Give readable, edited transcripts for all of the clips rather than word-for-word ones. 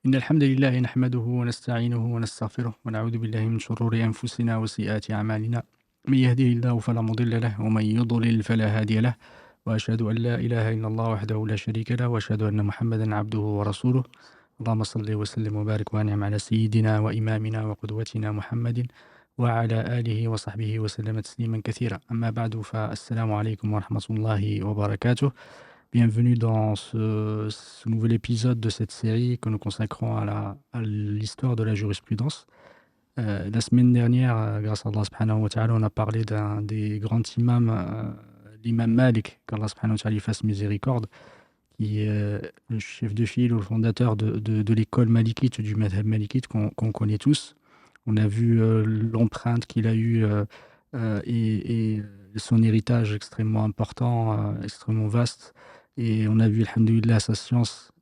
إن الحمد لله نحمده ونستعينه ونستغفره ونعوذ بالله من شرور أنفسنا وسيئات أعمالنا من يهده الله فلا مضل له ومن يضلل فلا هادي له وأشهد أن لا إله إلا الله وحده لا شريك له وأشهد أن محمدا عبده ورسوله اللهم صل وسلم وبارك وأنعم على سيدنا وإمامنا وقدوتنا محمد وعلى آله وصحبه وسلم تسليما كثيرا أما بعد فالسلام عليكم ورحمة الله وبركاته. Bienvenue dans ce nouvel épisode de cette série que nous consacrons à l'histoire de la jurisprudence. La semaine dernière, grâce à Allah subhanahu wa ta'ala, on a parlé d'un des grands imams, l'imam Malik, qu'Allah subhanahu wa ta'ala lui fasse miséricorde, qui est le chef de file ou le fondateur de l'école malikite, du madhab malikite qu'on connaît tous. On a vu l'empreinte qu'il a eue et son héritage extrêmement important, extrêmement vaste. Et on a vu, alhamdoulilah, sa science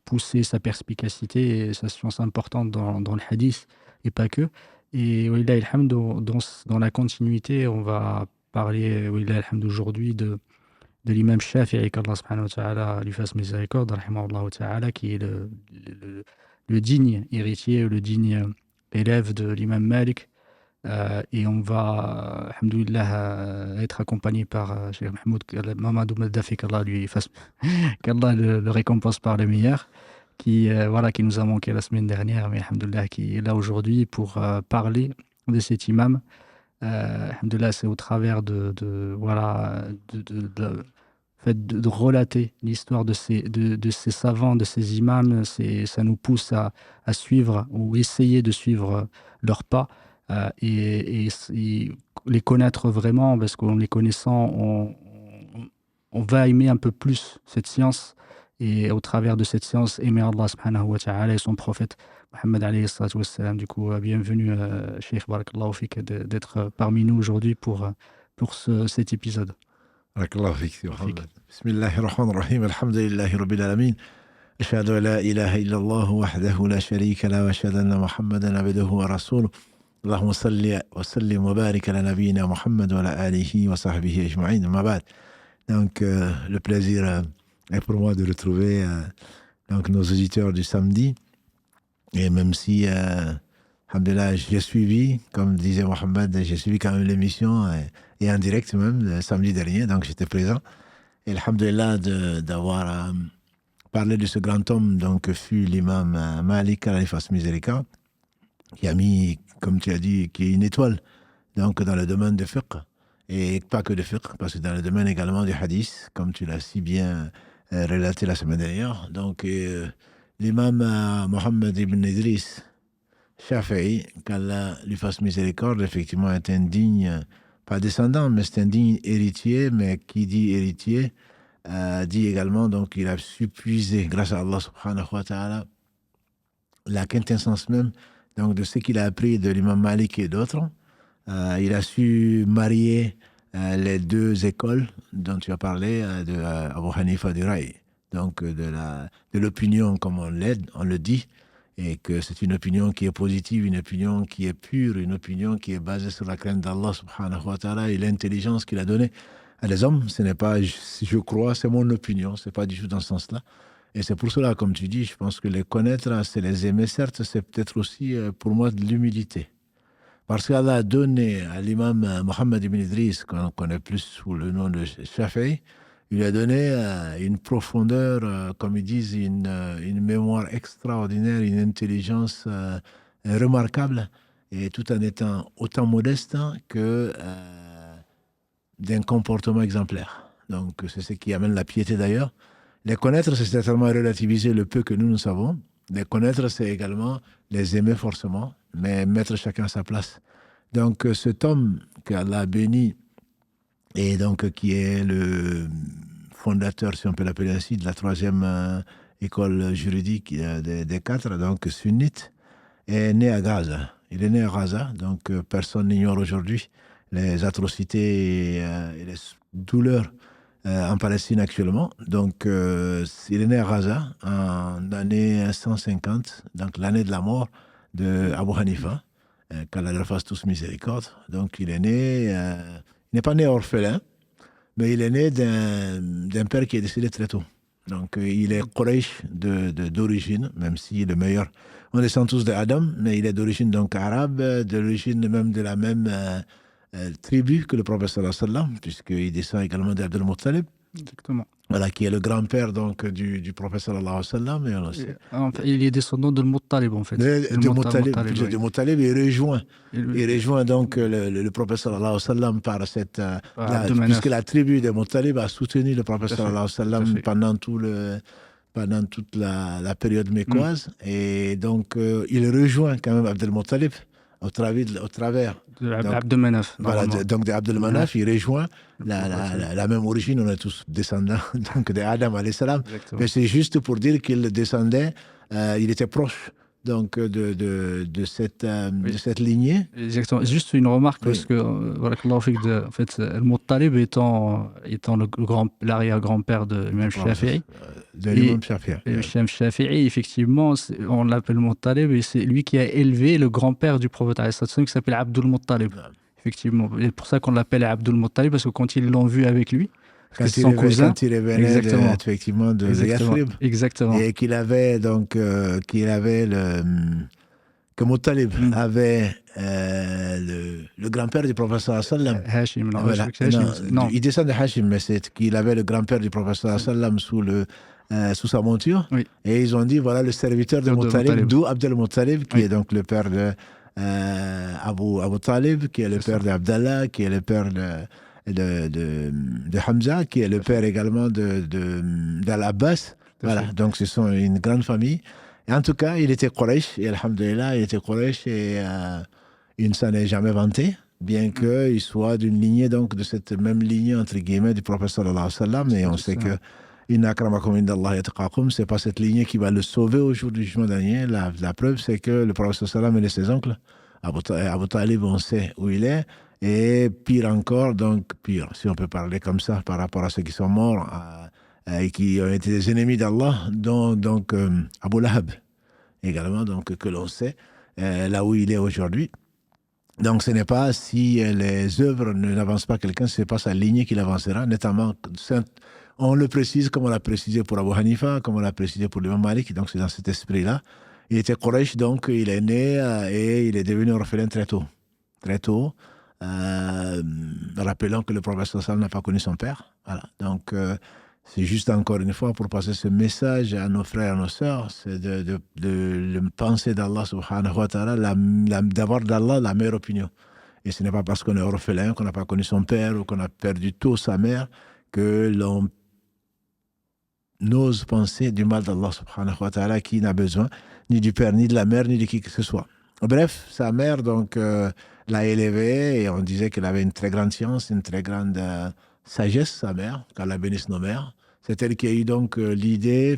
pousser sa perspicacité et sa science importante dans le hadith, et pas que. Et walillah alhamd, dans la continuité, on va parler, walillah alhamd, aujourd'hui de l'imam Shafi'i, qu'Allah subhanahu wa ta'ala lui fasse miséricorde, rahimahullah ta'ala, qui est le digne héritier, le digne élève de l'imam Malik. Et on va, alhamdoulilah, être accompagné par Cheikh Mahmoud Mamadou Maddafi, qu'Allah lui fasse, qu'Allah le récompense par le meilleur, qui nous a manqué la semaine dernière, mais alhamdoulilah, qui est là aujourd'hui pour parler de cet imam. Alhamdoulilah, c'est au travers de relater l'histoire de ces savants, de ces imams, ça nous pousse à suivre ou essayer de suivre leurs pas. Et les connaître vraiment, parce qu'en les connaissant, on va aimer un peu plus cette science, et au travers de cette science, aimer Allah subhanahu wa ta'ala et son prophète Muhammad alayhi salatu wassalam. Du coup, bienvenue, Cheikh, barakallahu fik, d'être parmi nous aujourd'hui pour cet épisode. barakallahu fik, Muhammad. Bismillahir rahmanir rahim, alhamdulillahi rabbil alamin. Ashhadu an la ilaha illallah wahdahu la sharika la wa ashhadu anna Muhammadan abduhu wa rasuluh. Allahumma salli wa sallim wa barik ala nabiyyina Muhammad wa ala alihi wa sahbihi ajma'in. Ma ba'd. Donc, le plaisir est pour moi de retrouver donc nos auditeurs du samedi. Et même si, alhamdulillah, j'ai suivi, comme disait Mohamed, j'ai suivi quand même l'émission et en direct même, le samedi dernier, donc j'étais présent. Et alhamdulillah d'avoir parlé de ce grand homme, donc fut l'imam Malik, qu'Allah lui fasse miséricorde, qui a mis, comme tu as dit, qui est une étoile donc dans le domaine de fiqh, et pas que de fiqh, parce que dans le domaine également du hadith, comme tu l'as si bien relaté la semaine dernière. Donc l'imam Mohammed ibn Idris Shafi'i, qu'Allah lui fasse miséricorde, effectivement est un digne, pas descendant, mais c'est un digne héritier, mais qui dit héritier dit également, donc il a su puiser, grâce à Allah subhanahu wa ta'ala, la quintessence même donc de ce qu'il a appris de l'imam Malik et d'autres. Il a su marier les deux écoles dont tu as parlé, de Abu Hanifa du Raï, donc de l'opinion comme on le dit, et que c'est une opinion qui est positive, une opinion qui est pure, une opinion qui est basée sur la crainte d'Allah subhanahu wa ta'ala et l'intelligence qu'il a donnée à les hommes. Ce n'est pas, je crois, c'est mon opinion, c'est pas du tout dans ce sens-là. Et c'est pour cela, comme tu dis, je pense que les connaître, c'est les aimer. Certes, c'est peut-être aussi pour moi de l'humilité. Parce qu'Allah a donné à l'imam Mohammed ibn Idris, qu'on connaît plus sous le nom de Shafi'i, il a donné une profondeur, comme ils disent, une mémoire extraordinaire, une intelligence remarquable, et tout en étant autant modeste que d'un comportement exemplaire. Donc c'est ce qui amène la piété d'ailleurs. Les connaître, c'est certainement relativiser le peu que nous savons. Les connaître, c'est également les aimer forcément, mais mettre chacun à sa place. Donc, cet homme qu'Allah a béni, et donc qui est le fondateur, si on peut l'appeler ainsi, de la troisième école juridique des quatre, donc sunnite, est né à Gaza. Il est né à Gaza, donc personne n'ignore aujourd'hui les atrocités et les douleurs en Palestine actuellement. Donc, il est né à Gaza en l'année 150, donc l'année de la mort de Abu Hanifa, qu'Allah leur fasse tous miséricorde. Donc, il est né, il n'est pas né orphelin, mais il est né d'un père qui est décédé très tôt. Donc, il est Quraysh d'origine, même si le meilleur. On descend tous d'Adam, mais il est d'origine donc arabe, d'origine même de la même tribu que le prophète sallallahu alayhi wa sallam, puisqu'il descend également d'Abdel Muttalib. Exactement. Voilà, qui est le grand-père donc du prophète sallallahu alayhi wa sallam. Et en fait, il est descendant de Muttalib, en fait. De Muttalib, oui. Muttalib, il rejoint donc le prophète sallallahu alayhi wa sallam par cette... puisque la tribu de Muttalib a soutenu le prophète sallallahu alayhi wa sallam pendant toute la période mécoise. Et donc, il rejoint quand même Abdel Muttalib au travers Abd Manaf. Voilà, donc d'Abd Manaf, il rejoint la même origine, on est tous descendants donc d'Adam alayhi salam. Mais c'est juste pour dire qu'il descendait, il était proche donc de cette lignée. Exactement. Juste une remarque, parce que en fait, Al-Muttalib étant l'arrière-grand-père de l'imam Shafi'i. L'imam Shafi'i, effectivement, on l'appelle Muttalib, et c'est lui qui a élevé le grand-père du prophète qui s'appelle Abdul Muttalib. Effectivement. C'est pour ça qu'on l'appelle Abdul Muttalib, parce que quand ils l'ont vu avec lui, quand il revenait effectivement de Yathrib, et qu'il avait donc que Muttalib avait le grand-père du professeur sallam. Hashim, il descend de Hashim, mais c'est qu'il avait le grand-père du professeur sallam sous sa monture. Oui. Et ils ont dit voilà le serviteur de Muttalib, d'où Abdel Muttalib, qui est donc le père de Abu Talib, qui est le père d'Abdallah, qui est le père de Hamza, qui est le père également d'Al-Abbas. Voilà, donc ce sont une grande famille. Et en tout cas, il était Quraysh, et alhamdulillah, il était Quraysh, et il ne s'en est jamais vanté, bien qu'il soit d'une lignée, donc de cette même lignée, entre guillemets, du prophète sallallahu alayhi wa sallam, et on sait que Inna akramakum indallahi yatqakum, c'est pas cette lignée qui va le sauver au jour du jugement dernier. La preuve, c'est que le prophète sallallahu alayhi wa sallam et ses oncles, Abu Talib, on sait où il est, et pire encore, donc pire, si on peut parler comme ça, par rapport à ceux qui sont morts, et qui ont été des ennemis d'Allah, dont donc Abu Lahab également, donc que l'on sait là où il est aujourd'hui. Donc ce n'est pas si les œuvres n'avancent pas quelqu'un, ce n'est pas sa lignée qui l'avancera, notamment on le précise comme on l'a précisé pour Abu Hanifa, comme on l'a précisé pour l'imam Malik, donc c'est dans cet esprit-là. Il était Quraysh, donc il est né et il est devenu orphelin très tôt. Très tôt. Rappelons que le prophète sallallahu n'a pas connu son père. Voilà. Donc c'est juste encore une fois pour passer ce message à nos frères et à nos sœurs, c'est de penser d'Allah subhanahu wa ta'ala, d'avoir d'Allah la meilleure opinion. Et ce n'est pas parce qu'on est orphelin, qu'on n'a pas connu son père ou qu'on a perdu tôt sa mère que l'on n'ose penser du mal d'Allah subhanahu wa ta'ala, qui n'a besoin ni du père, ni de la mère, ni de qui que ce soit. Bref, sa mère donc l'a élevé, et on disait qu'elle avait une très grande science, une très grande sagesse, sa mère, qu'Allah bénisse nos mères. C'est elle qui a eu donc l'idée,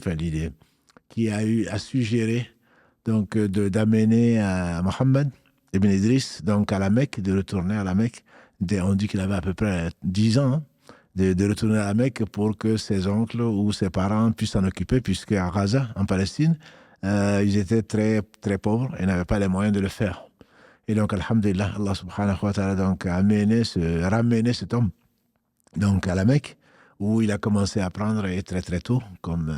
qui a suggéré donc d'amener Mohammed ibn Idriss donc à la Mecque, de retourner à la Mecque. On dit qu'il avait à peu près 10 ans, hein, de retourner à la Mecque pour que ses oncles ou ses parents puissent s'en occuper, puisque à Gaza, en Palestine, ils étaient très, très pauvres et n'avaient pas les moyens de le faire. Et donc, alhamdulillah, Allah subhanahu wa ta'ala donc, a ramené cet homme donc, à la Mecque, où il a commencé à apprendre très très tôt, comme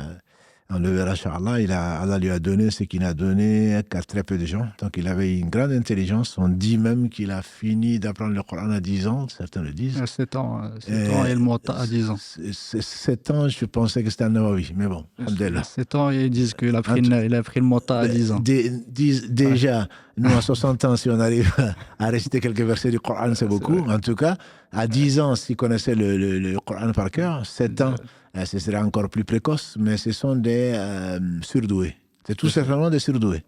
on le verra, Inch'Allah, Allah lui a donné ce qu'il n'a donné qu'à très peu de gens. Donc il avait une grande intelligence. On dit même qu'il a fini d'apprendre le Coran à 10 ans, certains le disent. 7 ans, et le Muwatta à 10 ans. 7 ans, je pensais que c'était un Nawawi, mais bon, alhamdulillah. 7 ans, ils disent qu'il a pris le Muwatta à 10 ans. Déjà, nous à 60 ans, si on arrive à réciter quelques versets du Coran, c'est beaucoup. En tout cas, à 10 ans, s'ils connaissaient le Coran par cœur, 7 ans, ce serait encore plus précoce, mais ce sont des surdoués. C'est tout simplement des surdoués.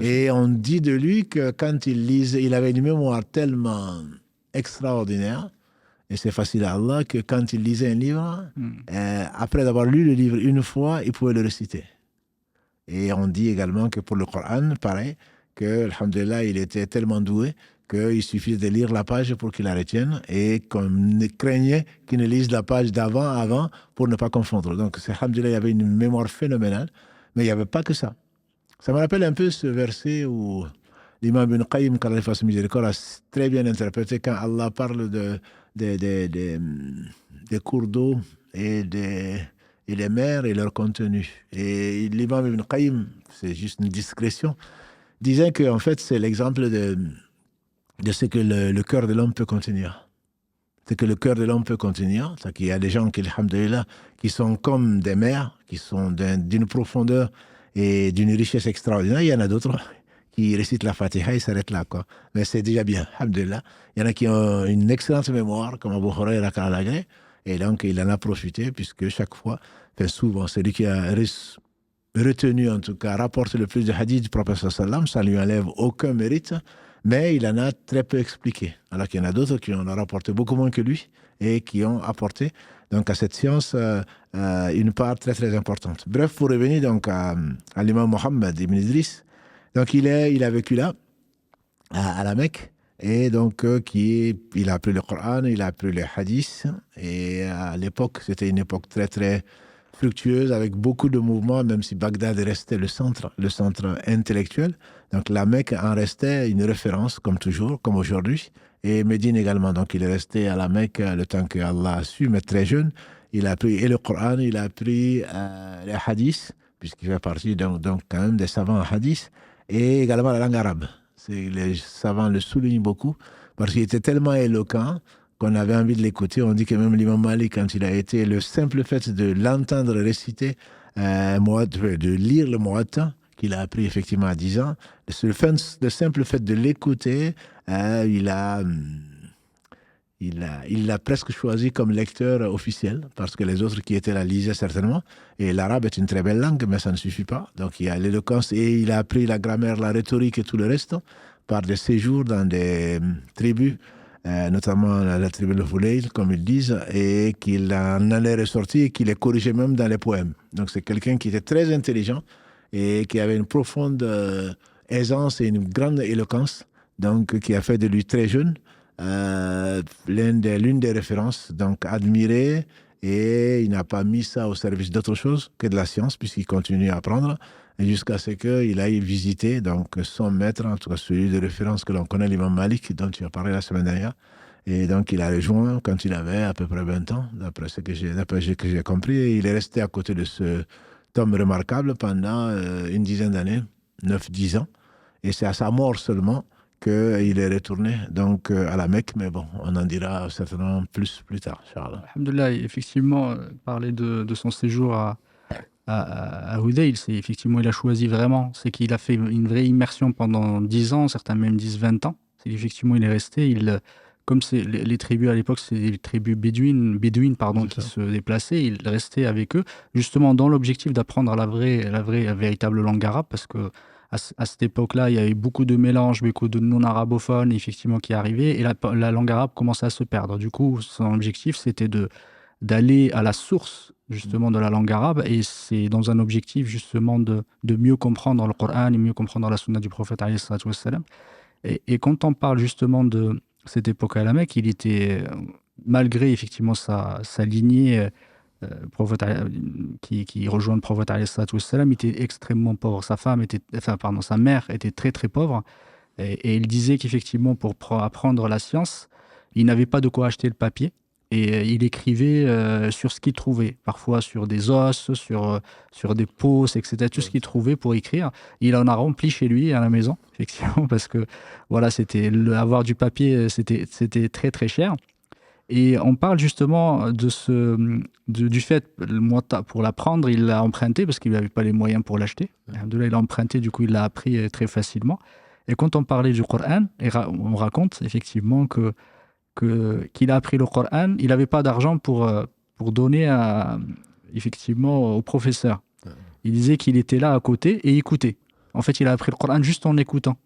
Et on dit de lui que quand il lisait, il avait une mémoire tellement extraordinaire, et c'est facile à Allah, que quand il lisait un livre, après avoir lu le livre une fois, il pouvait le réciter. Et on dit également que pour le Coran, pareil, que, alhamdulillah, il était tellement doué qu'il suffit de lire la page pour qu'il la retienne, et qu'on craignait qu'il ne lise la page avant, pour ne pas confondre. Donc, alhamdulillah, il y avait une mémoire phénoménale, mais il n'y avait pas que ça. Ça me rappelle un peu ce verset où l'imam Ibn Qayyim, qu'Allah fasse miséricorde, a très bien interprété quand Allah parle des cours d'eau et et les mers et leur contenu. Et l'imam Ibn Qayyim, c'est juste une discrétion, disait que en fait, c'est l'exemple de ce que le cœur de l'homme peut contenir. C'est que le cœur de l'homme peut contenir. C'est qu'il y a des gens qui, alhamdoulilah, qui sont comme des mers, qui sont d'une profondeur et d'une richesse extraordinaire. Il y en a d'autres qui récitent la Fatiha et s'arrêtent là, quoi. Mais c'est déjà bien, alhamdoulilah. Il y en a qui ont une excellente mémoire, comme Abu Huraira Karalagé, et donc il en a profité, puisque chaque fois, enfin souvent, celui qui a retenu, en tout cas, rapporte le plus de hadiths du prophète sallam, ça lui enlève aucun mérite, mais il en a très peu expliqué. Alors qu'il y en a d'autres qui en ont rapporté beaucoup moins que lui et qui ont apporté donc à cette science une part très très importante. Bref, pour revenir donc à l'imam Mohammed ibn Idriss, donc il a vécu là, à la Mecque, et donc il a appris le Coran, il a appris les hadiths, et à l'époque, c'était une époque très très fructueuse, avec beaucoup de mouvements, même si Bagdad restait le centre intellectuel. Donc la Mecque en restait une référence, comme toujours, comme aujourd'hui, et Médine également. Donc il est resté à la Mecque le temps que Allah a su, mais très jeune. Il a appris et le Coran, il a appris les hadiths, puisqu'il fait partie donc quand même des savants en hadith, et également la langue arabe. Les savants le soulignent beaucoup, parce qu'il était tellement éloquent qu'on avait envie de l'écouter. On dit que même l'imam Malik, quand il a été, le simple fait de l'entendre réciter, de lire le Muwatta, qu'il a appris effectivement à 10 ans, le simple fait de l'écouter, il l'a presque choisi comme lecteur officiel, parce que les autres qui étaient là lisaient certainement. Et l'arabe est une très belle langue, mais ça ne suffit pas. Donc il y a l'éloquence, et il a appris la grammaire, la rhétorique et tout le reste par des séjours dans des tribus, notamment la tribu de Fouleil, comme ils disent, et qu'il en allait ressortir et qu'il les corrigeait même dans les poèmes. Donc c'est quelqu'un qui était très intelligent et qui avait une profonde aisance et une grande éloquence, donc qui a fait de lui très jeune l'une des références, donc admiré, et il n'a pas mis ça au service d'autre chose que de la science, puisqu'il continue à apprendre, et jusqu'à ce qu'il aille visiter donc son maître, en tout cas celui de référence que l'on connaît, l'imam Malik, dont tu as parlé la semaine dernière. Et donc il a rejoint quand il avait à peu près 20 ans, d'après ce que j'ai compris, et il est resté à côté de ce homme remarquable pendant une dizaine d'années, 9-10 ans, et c'est à sa mort seulement qu'il est retourné donc à la Mecque, mais bon, on en dira certainement plus tard, Charles. Alhamdoulilah, effectivement, parler de son séjour à Hudayl, c'est effectivement, il a choisi vraiment, c'est qu'il a fait une vraie immersion pendant 10 ans, certains même disent 20 ans. C'est effectivement, il est resté, comme les tribus à l'époque, c'est des tribus bédouines qui se déplaçaient, il restait avec eux, justement dans l'objectif d'apprendre la véritable langue arabe, parce que à cette époque-là, il y avait beaucoup de mélanges, beaucoup de non-arabophones, effectivement, qui arrivaient, et la langue arabe commençait à se perdre. Du coup, son objectif, c'était d'aller à la source, justement, de la langue arabe, et c'est dans un objectif, justement, de mieux comprendre le Coran et mieux comprendre la sunna du prophète, alayhi salatu wassalam. Et quand on parle, justement, de cette époque à la Mecque, il était, malgré, effectivement, sa lignée, qui rejoint le prophète alayhi salatu wassalam, il était extrêmement pauvre. Sa mère était très très pauvre, et il disait qu'effectivement pour apprendre la science, il n'avait pas de quoi acheter le papier, et il écrivait sur ce qu'il trouvait, parfois sur des os, sur des peaux, etc., tout ce qu'il trouvait pour écrire. Il en a rempli chez lui à la maison, effectivement, parce que voilà, avoir du papier, c'était très très cher. Et on parle justement du fait, pour l'apprendre, il l'a emprunté parce qu'il n'avait pas les moyens pour l'acheter. Alhamdoulilah, il l'a emprunté, du coup, il l'a appris très facilement. Et quand on parlait du Coran, on raconte effectivement qu'il a appris le Coran, il n'avait pas d'argent pour donner effectivement au professeur. Il disait qu'il était là à côté et écoutait. En fait, il a appris le Coran juste en écoutant.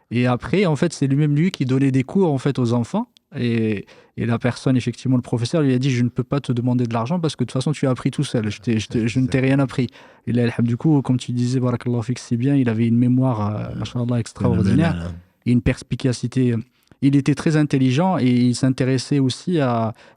Et après, en fait, c'est lui qui donnait des cours en fait aux enfants. Et la personne, effectivement, le professeur, lui a dit: je ne peux pas te demander de l'argent parce que de toute façon, tu as appris tout seul. Je ne t'ai rien appris. Et là, du coup, comme tu disais, barakallahu fik, c'est bien, il avait une mémoire, machallah, extraordinaire, et une perspicacité. Il était très intelligent et il s'intéressait aussi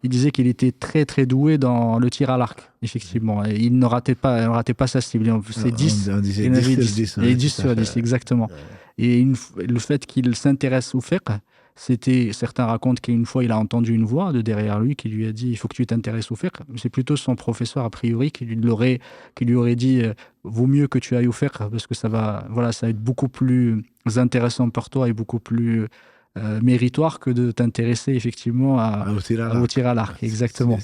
il disait qu'il était très, très doué dans le tir à l'arc, effectivement. Et il ne ratait pas sa cible. C'est 10. On disait 10 sur 10. Et 10 sur 10, exactement. Et le fait qu'il s'intéresse au fiqh, certains racontent qu'une fois, il a entendu une voix de derrière lui qui lui a dit « il faut que tu t'intéresses au fiqh ». C'est plutôt son professeur, a priori, qui lui aurait dit « vaut mieux que tu ailles au fiqh parce que ça va être beaucoup plus intéressant pour toi et beaucoup plus méritoire que de t'intéresser effectivement au tir à l'arc ». Exactement.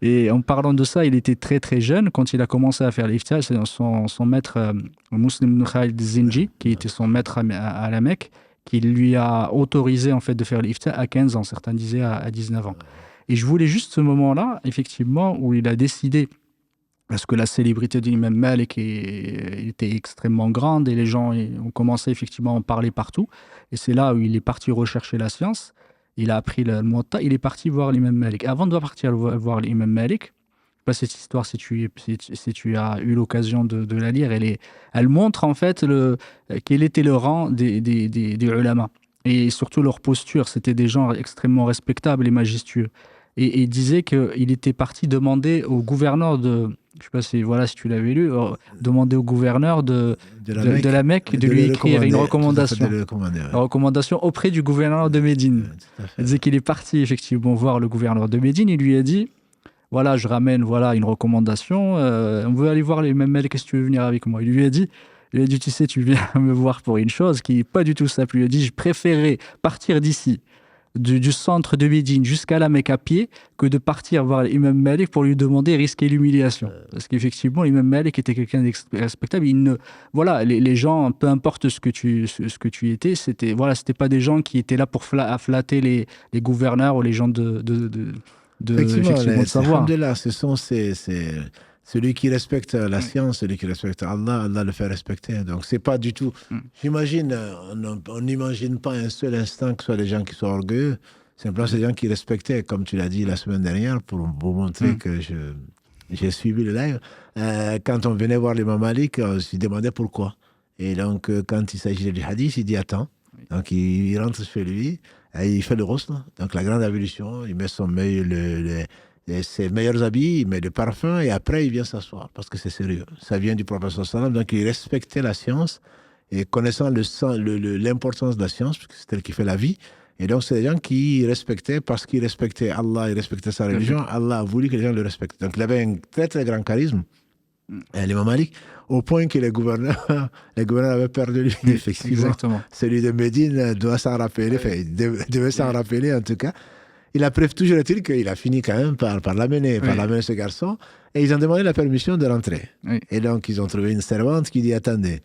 Et en parlant de ça, il était très très jeune quand il a commencé à faire l'ifta. C'est son maître, Muslim ibn Khalid Zinji, qui était son maître à la Mecque, qui lui a autorisé en fait de faire l'ifta à 15 ans, certains disaient à 19 ans. Et je voulais juste ce moment-là, effectivement, où il a décidé, parce que la célébrité de l'imam Malik était extrêmement grande et les gens ont commencé effectivement à en parler partout. Et c'est là où il est parti rechercher la science. Il a appris le Muwatta, il est parti voir l'imam Malik. Avant de partir voir l'imam Malik, je ne sais pas cette histoire, si tu as eu l'occasion de la lire, elle montre en fait quel était le rang des ulama. Et surtout leur posture, c'était des gens extrêmement respectables et majestueux. Et il disait qu'il était parti demander au gouverneur je ne sais pas si tu l'avais lu, demander au gouverneur de la Mecque de lui écrire une recommandation. Une recommandation auprès du gouverneur de Médine. Il disait qu'il est parti effectivement voir le gouverneur de Médine. Il lui a dit voilà, je ramène une recommandation. On veut aller voir les mêmes mails. Qu'est-ce que tu veux venir avec moi? Il lui a dit tu sais, tu viens me voir pour une chose qui n'est pas du tout simple. Il lui a dit je préférais partir d'ici, du centre de Médine jusqu'à la Mecque à pied, que de partir voir l'imam Malik pour lui demander risquer l'humiliation. Parce qu'effectivement, l'imam Malik était quelqu'un de respectable. Les gens, peu importe ce que tu étais, c'était pas des gens qui étaient là pour flatter les gouverneurs ou les gens de savoir. Alhamdulillah, ce sont celui qui respecte la science, celui qui respecte Allah, Allah le fait respecter. Donc, c'est pas du tout. J'imagine, on n'imagine pas un seul instant que ce soit des gens qui soient orgueilleux. Simplement, c'est des gens qui respectaient, comme tu l'as dit la semaine dernière, pour vous montrer que j'ai suivi le live. Quand on venait voir l'imam Malik, on se demandait pourquoi. Et donc, quand il s'agit du hadith, il dit attends. Donc, il rentre chez lui, et il fait le ghusl, donc la grande ablution, il met ses meilleurs habits, il met le parfum et après il vient s'asseoir parce que c'est sérieux. Ça vient du prophète sallam, donc il respectait la science et connaissant l'importance de la science, parce que c'est elle qui fait la vie. Et donc c'est des gens qui respectaient parce qu'ils respectaient Allah, ils respectaient sa religion. Allah a voulu que les gens le respectent. Donc il avait un très très grand charisme, l'imam Malik, au point que les gouverneurs avaient peur de lui. Effectivement, exactement. Celui de Médine doit s'en rappeler, devait s'en rappeler en tout cas. Toujours est-il qu'il a fini quand même par l'amener ce garçon, et ils ont demandé la permission de rentrer. Oui. Et donc, ils ont trouvé une servante qui dit, attendez.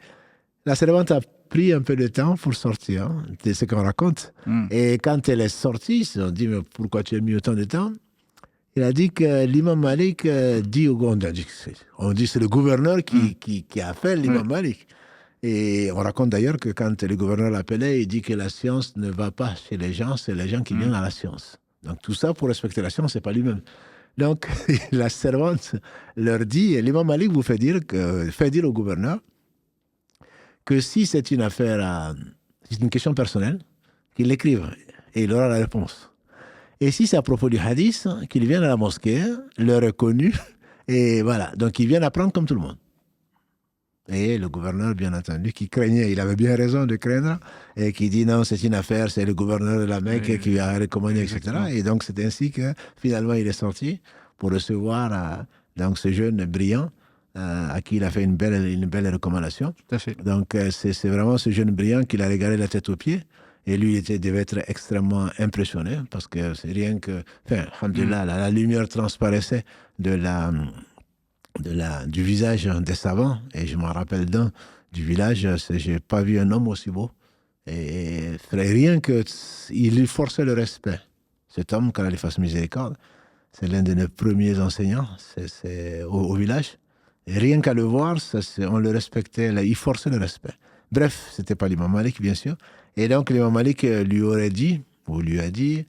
La servante a pris un peu de temps pour sortir, c'est ce qu'on raconte. Et quand elle est sortie, ils se sont dit, mais pourquoi tu as mis autant de temps? Il a dit que l'imam Malik dit au gars, on dit c'est le gouverneur qui a fait l'imam Malik. Et on raconte d'ailleurs que quand le gouverneur l'appelait, il dit que la science ne va pas chez les gens, c'est les gens qui viennent à la science. Donc tout ça pour respecter la science, c'est pas lui-même. Donc la servante leur dit, et l'imam Malik vous fait dire au gouverneur que si c'est une affaire, c'est une question personnelle, qu'il l'écrive et il aura la réponse. Et si c'est à propos du hadith, qu'il vienne à la mosquée, l'heure est connue, et voilà. Donc il vient apprendre comme tout le monde. Et le gouverneur, bien entendu, qui craignait, il avait bien raison de craindre, et qui dit non, c'est une affaire, c'est le gouverneur de la Mecque qui a recommandé, etc. Et donc c'est ainsi que finalement il est sorti pour recevoir donc, ce jeune brillant à qui il a fait une belle recommandation. Tout à fait. Donc c'est vraiment ce jeune brillant qui l'a regardé la tête aux pieds. Et lui, devait être extrêmement impressionné parce que c'est rien que... Enfin, alhamdoulilah, la lumière transparaissait du visage des savants. Et je me rappelle du village, je n'ai pas vu un homme aussi beau. Et rien que... Il lui forçait le respect. Cet homme, quand il fasse miséricorde, c'est l'un de nos premiers enseignants au village. Et rien qu'à le voir, on le respectait, il forçait le respect. Bref, ce n'était pas l'imam Malik, bien sûr. Et donc, l'imam Malik lui a dit,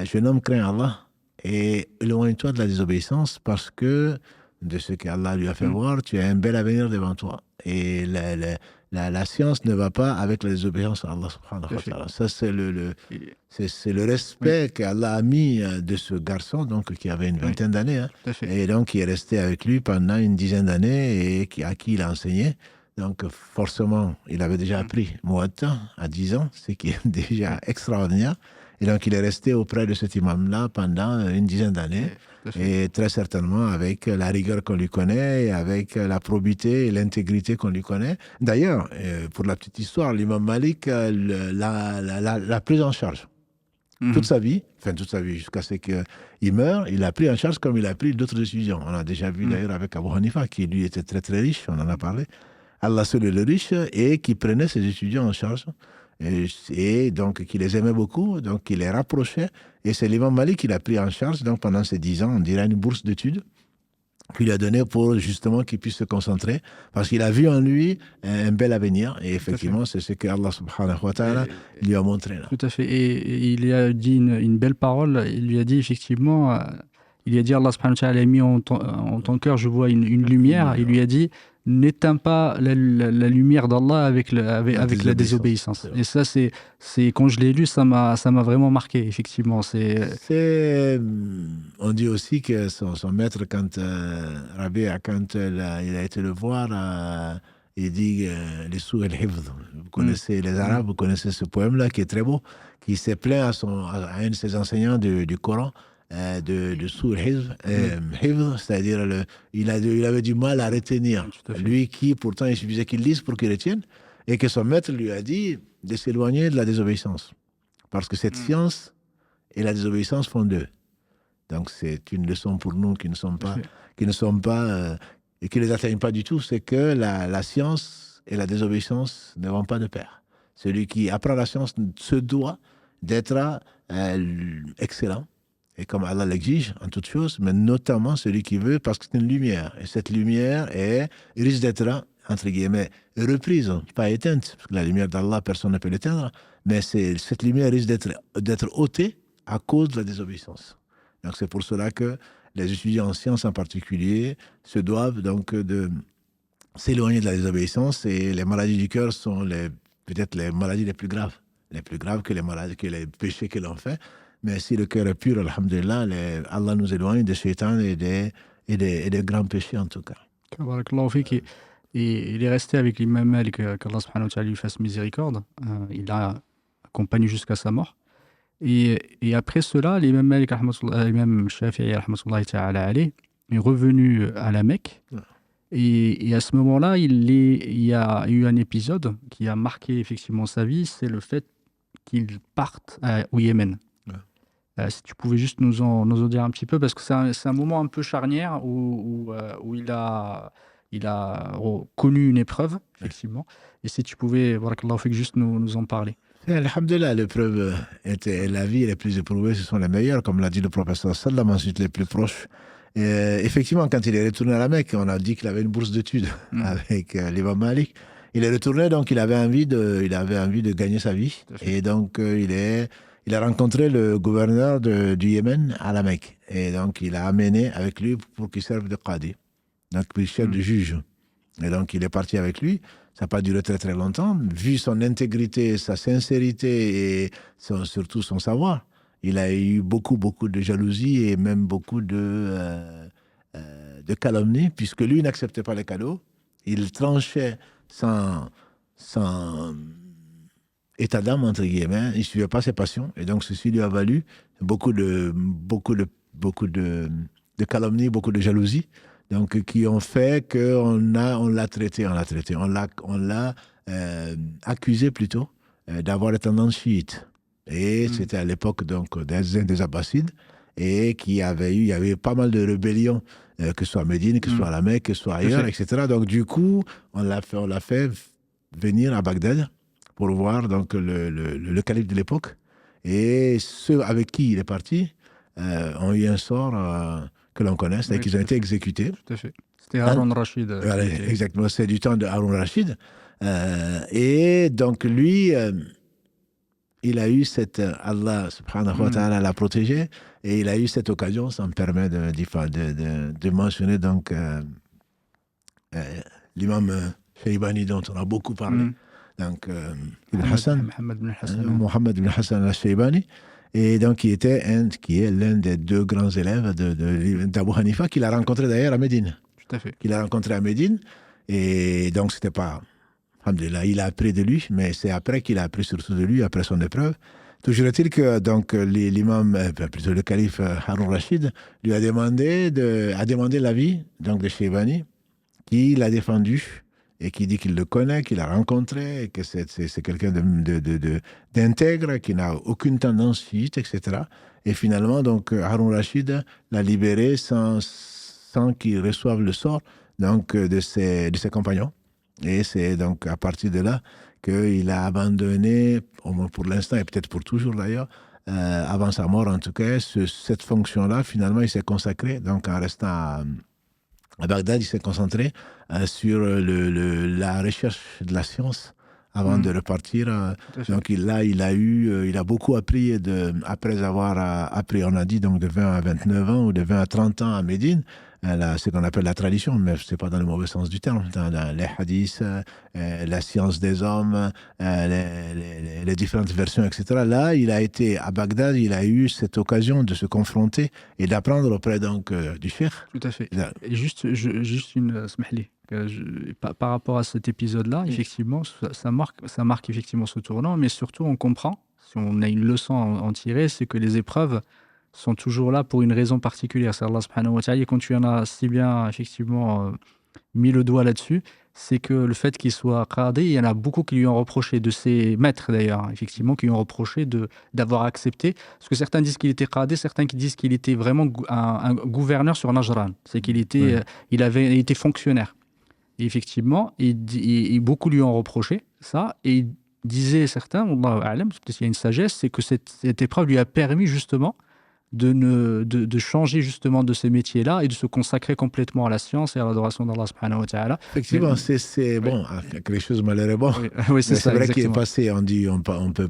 jeune homme, crains Allah et éloigne-toi de la désobéissance parce que de ce qu'Allah lui a fait voir, tu as un bel avenir devant toi. Et la science ne va pas avec la désobéissance à Allah subhanahu wa ta'ala. Ça, c'est le respect qu'Allah a mis de ce garçon, donc, qui avait une vingtaine d'années, et donc qui est resté avec lui pendant une dizaine d'années et à qui il a enseigné. Donc, forcément, il avait déjà appris Muwatta à 10 ans, ce qui est déjà extraordinaire. Et donc, il est resté auprès de cet imam-là pendant une dizaine d'années. Et très certainement avec la rigueur qu'on lui connaît, et avec la probité et l'intégrité qu'on lui connaît. D'ailleurs, pour la petite histoire, l'imam Malik l'a pris en charge. Toute sa vie, jusqu'à ce qu'il meure, il l'a pris en charge comme il a pris d'autres étudiants. On a déjà vu d'ailleurs avec Abu Hanifa, qui lui était très très riche, on en a parlé. Allah seul est le riche, et qui prenait ses étudiants en charge. Et donc, qui les aimait beaucoup, donc il les rapprochait. Et c'est l'imam Malik qui l'a pris en charge. Donc, pendant ces 10 ans, on dirait une bourse d'études qu'il a donné pour justement qu'il puisse se concentrer, parce qu'il a vu en lui un bel avenir. Et effectivement, c'est ce que Allah subhanahu wa ta'ala lui a montré là. Tout à fait. Et il lui a dit une belle parole. Il lui a dit effectivement, il lui a dit, Allah subhanahu wa ta'ala a mis en ton cœur, je vois une lumière. Il lui a dit, n'éteins pas la lumière d'Allah avec la désobéissance. Et ça, c'est quand je l'ai lu, ça m'a vraiment marqué, effectivement. On dit aussi que son maître, quand Rabia, quand il a été le voir, il dit les Sour el-Hifd. Vous connaissez les Arabes, vous connaissez ce poème-là qui est très beau, qui s'est plaint à un de ses enseignants du Coran, de Sour el-Hifd, c'est-à-dire il avait du mal à retenir. Lui qui, pourtant, il suffisait qu'il lise pour qu'il retienne, et que son maître lui a dit de s'éloigner de la désobéissance. Parce que cette science et la désobéissance font deux. Donc c'est une leçon pour nous qui ne sommes pas et qui ne les atteignent pas du tout, c'est que la science et la désobéissance ne vont pas de pair. Celui qui apprend la science se doit d'être excellent, et comme Allah l'exige en toutes choses, mais notamment celui qui veut, parce que c'est une lumière, et cette lumière risque d'être, entre guillemets, reprise, pas éteinte, parce que la lumière d'Allah, personne ne peut l'éteindre, mais cette lumière risque d'être ôtée à cause de la désobéissance. Donc c'est pour cela que les étudiants en sciences en particulier se doivent donc de s'éloigner de la désobéissance, et les maladies du cœur sont peut-être les maladies les plus graves que les péchés que l'on fait. Mais si le cœur est pur, alhamdulillah, Allah nous éloigne des shaytans et des grands péchés en tout cas. Et il est resté avec l'imam Malik, qu'Allah subhanahu wa ta'ala lui fasse miséricorde. Il l'a accompagné jusqu'à sa mort. Et après cela, l'imam Malik, l'imam Shafi'i, rahmatullahi ta'ala alayh, est revenu à la Mecque. Et à ce moment-là, il y a eu un épisode qui a marqué effectivement sa vie, c'est le fait qu'il parte au Yémen. Si tu pouvais juste nous en dire un petit peu, parce que c'est un moment un peu charnière où il a connu une épreuve, effectivement. Et si tu pouvais, barakallahu fik, juste nous en parler. Alhamdulillah, l'épreuve était la vie, les plus éprouvées, ce sont les meilleures, comme l'a dit le professeur sallam, ensuite les plus proches. Effectivement, quand il est retourné à la Mecque, on a dit qu'il avait une bourse d'études avec l'imam Malik. Il est retourné, donc il avait envie de gagner sa vie. Et donc, il a rencontré le gouverneur du Yémen à la Mecque. Et donc, il a amené avec lui pour qu'il serve de qadi, donc il chef de juge. Et donc, il est parti avec lui. Ça n'a pas duré très très longtemps. Vu son intégrité, sa sincérité et surtout son savoir, il a eu beaucoup de jalousie et même beaucoup de calomnie, puisque lui n'acceptait pas les cadeaux. Il tranchait sans état d'âme, entre guillemets. Il ne suivait pas ses passions. Et donc, ceci lui a valu beaucoup de calomnie, beaucoup de jalousie. Donc, qui ont fait qu'on l'a traité, on l'a accusé plutôt d'avoir des tendances chiites. Et c'était à l'époque donc des Abbassides, et il y avait pas mal de rébellions, que ce soit à Médine, que ce soit à la Mecque, que ce soit ailleurs, etc. Donc du coup, on l'a fait venir à Bagdad pour voir donc le calife de l'époque, et ceux avec qui il est parti ont eu un sort que l'on connaît, c'est qu'ils ont été exécutés. Tout à fait. C'était Haroun Rachid. Voilà, exactement, c'est du temps de Haroun Rachid. Et donc lui, il a eu Allah subhanahu wa ta'ala l'a protégé, et il a eu cette occasion, ça me permet de mentionner donc l'imam Shaybani dont on a beaucoup parlé. Donc, Mohammed ibn Hassan al-Shaybani, et donc qui est l'un des deux grands élèves d'Abu Hanifa, qu'il a rencontré d'ailleurs à Médine. Tout à fait. Qu'il a rencontré à Médine, Et donc, c'était pas... Alhamdulillah, il a appris de lui, mais c'est après qu'il a appris surtout de lui, après son épreuve. Toujours est-il que donc, l'imam, plutôt le calife Harun Rashid, lui a demandé l'avis donc, de Shaybani, qui l'a défendu et qui dit qu'il le connaît, qu'il l'a rencontré, et que c'est quelqu'un d'intègre, qui n'a aucune tendance chiite, etc. Et finalement, donc, Harun Rashid l'a libéré sans qu'il reçoive le sort donc, de ses compagnons. Et c'est donc à partir de là qu'il a abandonné, au moins pour l'instant et peut-être pour toujours d'ailleurs, avant sa mort en tout cas, cette fonction-là, finalement, il s'est consacré, donc en restant à Bagdad, il s'est concentré sur la recherche de la science avant de repartir. Donc il a beaucoup appris après avoir appris, on a dit, donc de 20 à 29 ans ou de 20 à 30 ans à Médine. Ce qu'on appelle la tradition, mais ce n'est pas dans le mauvais sens du terme, dans les hadiths, la science des hommes, les différentes versions, etc. Là, il a été à Bagdad, il a eu cette occasion de se confronter et d'apprendre auprès donc, du cheikh. Tout à fait. Et juste une smahli, par rapport à cet épisode-là, effectivement, ça marque effectivement ce tournant, mais surtout on comprend, si on a une leçon à en tirer, c'est que les épreuves sont toujours là pour une raison particulière. C'est Allah subhanahu wa ta'ala, et quand tu en as si bien effectivement mis le doigt là-dessus, c'est que le fait qu'il soit qadi, il y en a beaucoup qui lui ont reproché, de ses maîtres d'ailleurs, effectivement, qui lui ont reproché d'avoir accepté, parce que certains disent qu'il était qadi, certains qui disent qu'il était vraiment un gouverneur sur Najran, c'est qu'il était, il avait été fonctionnaire. Et effectivement, et beaucoup lui ont reproché ça, et il disait certains, Wallahu a'lam, peut-être qu'il y a une sagesse, c'est que cette épreuve lui a permis justement de changer justement de ces métiers-là et de se consacrer complètement à la science et à l'adoration d'Allah subhanahu wa ta'ala. Effectivement, c'est bon, quelque chose malheureux. Bon. Oui, c'est ça, vrai qu'il est exactement. passé,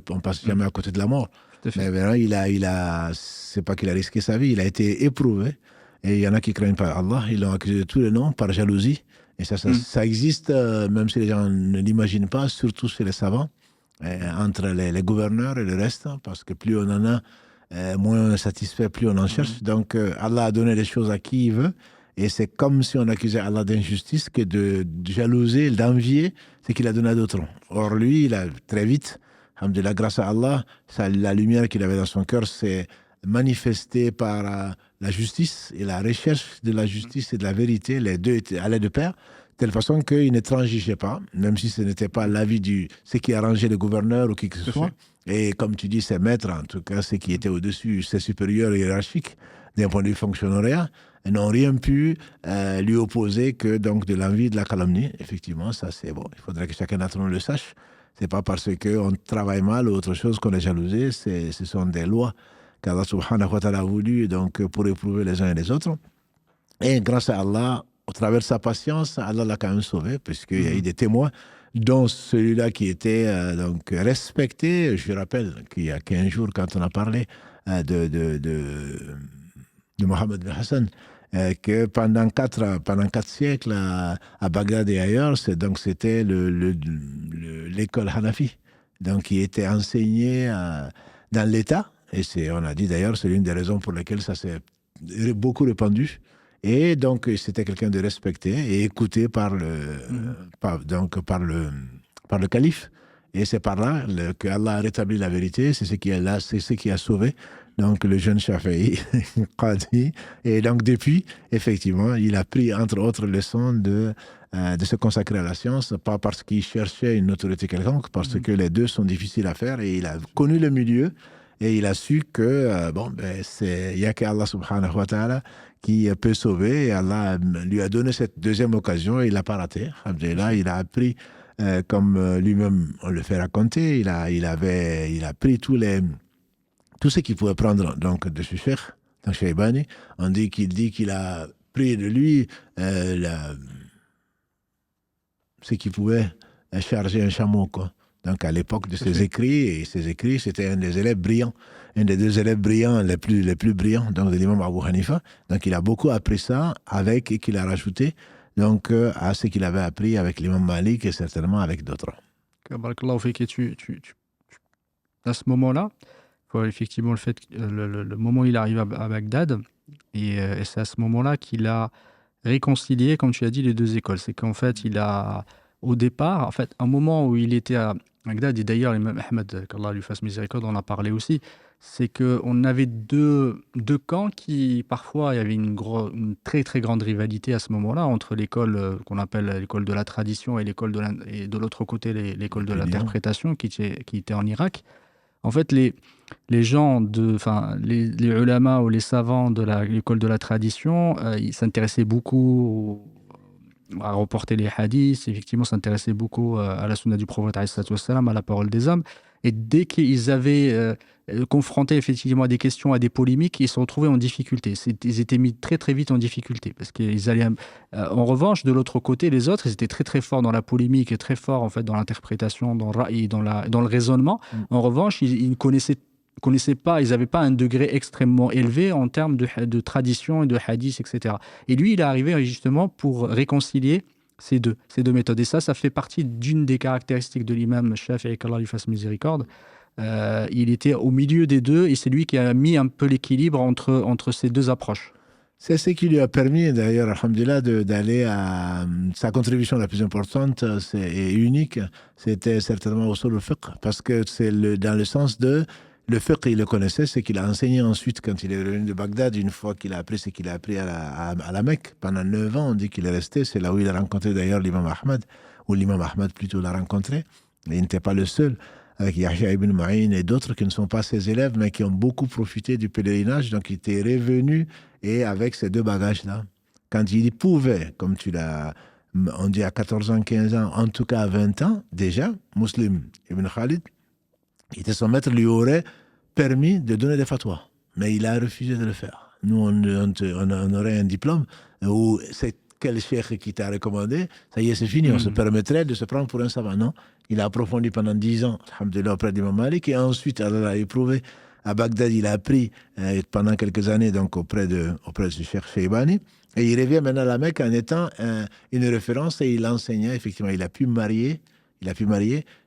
on passe jamais à côté de la mort. Mais maintenant, c'est pas qu'il a risqué sa vie, il a été éprouvé. Et il y en a qui craignent pas Allah, ils l'ont accusé de tous les noms par jalousie. Et ça existe, même si les gens ne l'imaginent pas, surtout chez les savants, entre les gouverneurs et le reste, parce que plus on en a, moins on est satisfait, plus on en cherche. Donc Allah a donné les choses à qui il veut. Et c'est comme si on accusait Allah d'injustice que de jalouser, d'envier ce qu'il a donné à d'autres. Or lui, il a très vite, alhamdoulilah, grâce à Allah, la lumière qu'il avait dans son cœur s'est manifestée par la justice et la recherche de la justice et de la vérité. Les deux allaient de pair, de telle façon qu'il ne transigeait pas, même si ce n'était pas l'avis ce qui arrangeait le gouverneur ou qui que ce soit. Et comme tu dis, ses maîtres, en tout cas, ceux qui étaient au-dessus, ses supérieurs hiérarchiques, d'un point de vue fonctionnariat, n'ont rien pu lui opposer que donc de l'envie, de la calomnie. Effectivement, ça c'est bon. Il faudrait que chacun d'entre nous le sache. C'est pas parce qu'on travaille mal ou autre chose qu'on est jalousé. Ce sont des lois qu'Allah subhanahu wa ta'ala a voulu donc, pour éprouver les uns et les autres. Et grâce à Allah, au travers de sa patience, Allah l'a quand même sauvé, puisqu'il y a eu des témoins, dont celui-là qui était donc respecté. Je rappelle qu'il y a 15 jours, quand on a parlé de Mohammed bin Hassan, que pendant 4 siècles à Bagdad et ailleurs, c'était l'école Hanafi, donc qui était enseignée dans l'État. Et on a dit d'ailleurs, c'est l'une des raisons pour lesquelles ça s'est beaucoup répandu. Et donc, c'était quelqu'un de respecté et écouté par le calife. Et c'est par là que Allah a rétabli la vérité. C'est ce qui a sauvé donc le jeune Shafi'i, Qadi. Et donc, depuis, effectivement, il a pris, entre autres leçons, de se consacrer à la science, pas parce qu'il cherchait une autorité quelconque, parce que les deux sont difficiles à faire. Et il a connu le milieu. Et il a su que, il n'y a qu'Allah subhanahu wa ta'ala qui peut sauver. Et Allah lui a donné cette deuxième occasion et il n'a pas raté. Alhamdulillah, il a appris, comme lui-même on le fait raconter, il a pris tout ce qu'il pouvait prendre donc, de ce cheikh, donc Shaybani. On dit qu'il a pris de lui ce qu'il pouvait charger un chameau, quoi. Donc, à l'époque de ses écrits, c'était un des élèves brillants, un des 2 élèves brillants, les plus brillants, donc de l'imam Abu Hanifa. Donc, il a beaucoup appris ça et qu'il a rajouté donc, à ce qu'il avait appris avec l'imam Malik et certainement avec d'autres. Barakallahu fik. À ce moment-là, effectivement, le moment où il arrive à Bagdad, et c'est à ce moment-là qu'il a réconcilier, comme tu as dit, les deux écoles. C'est qu'en fait, il a, au départ, en fait, un moment où il était à Bagdad, et d'ailleurs, l'imam Ahmed, qu'Allah lui fasse miséricorde, on en a parlé aussi, c'est qu'on avait deux camps qui, parfois, il y avait une très très grande rivalité à ce moment-là entre l'école qu'on appelle l'école de la tradition et et de l'autre côté l'école de Opinion. l'interprétation qui était en Irak. En fait, les gens enfin, les ulama ou les savants de l'école de la tradition, ils s'intéressaient beaucoup à reporter les hadiths, effectivement, s'intéressaient beaucoup à la sunna du prophète, alayhi salatu wassalam, à la parole des hommes. Et dès qu'ils avaient confronté effectivement à des questions, à des polémiques, ils se retrouvaient en difficulté. Ils étaient mis très très vite en difficulté parce qu'ils allaient. En revanche, de l'autre côté, les autres, ils étaient très très forts dans la polémique et très forts en fait dans l'interprétation, dans le ra'i, dans le raisonnement. En revanche, ils ne connaissaient pas, ils n'avaient pas un degré extrêmement élevé en termes de tradition et de hadith, etc. Et lui, il est arrivé justement pour réconcilier ces deux méthodes. Et ça fait partie d'une des caractéristiques de l'imam Shafi'i, qu'Allah lui fasse miséricorde. Il était au milieu des deux et c'est lui qui a mis un peu l'équilibre entre ces deux approches. C'est ce qui lui a permis, d'ailleurs, alhamdulillah, d'aller à sa contribution la plus importante et unique, c'était certainement au sol fiqh, parce que c'est dans le sens de le fiqh, il le connaissait, c'est qu'il a enseigné ensuite quand il est revenu de Bagdad, une fois qu'il a appris ce qu'il a appris à la Mecque. Pendant 9 ans, on dit qu'il est resté, c'est là où il a rencontré d'ailleurs l'imam Ahmad, ou l'imam Ahmad plutôt l'a rencontré, et il n'était pas le seul, avec Yahya ibn Ma'in et d'autres qui ne sont pas ses élèves, mais qui ont beaucoup profité du pèlerinage, donc il était revenu et avec ces deux bagages-là, quand il pouvait, comme tu l'as, on dit à 14 ans, 15 ans, en tout cas à 20 ans, déjà, Muslim ibn Khalid, son maître lui aurait permis de donner des fatwas. Mais il a refusé de le faire. Nous, on aurait un diplôme où c'est quel cheikh qui t'a recommandé, ça y est, c'est fini, on se permettrait de se prendre pour un savant. Non, il a approfondi pendant 10 ans, alhamdulillah, auprès d'Imam Malik, et ensuite, Allah l'a éprouvé. À Bagdad, il a appris pendant quelques années donc auprès de ce cheikh Sheibani, et il revient maintenant à la Mecque en étant une référence, et il enseignait, effectivement, il a pu marier.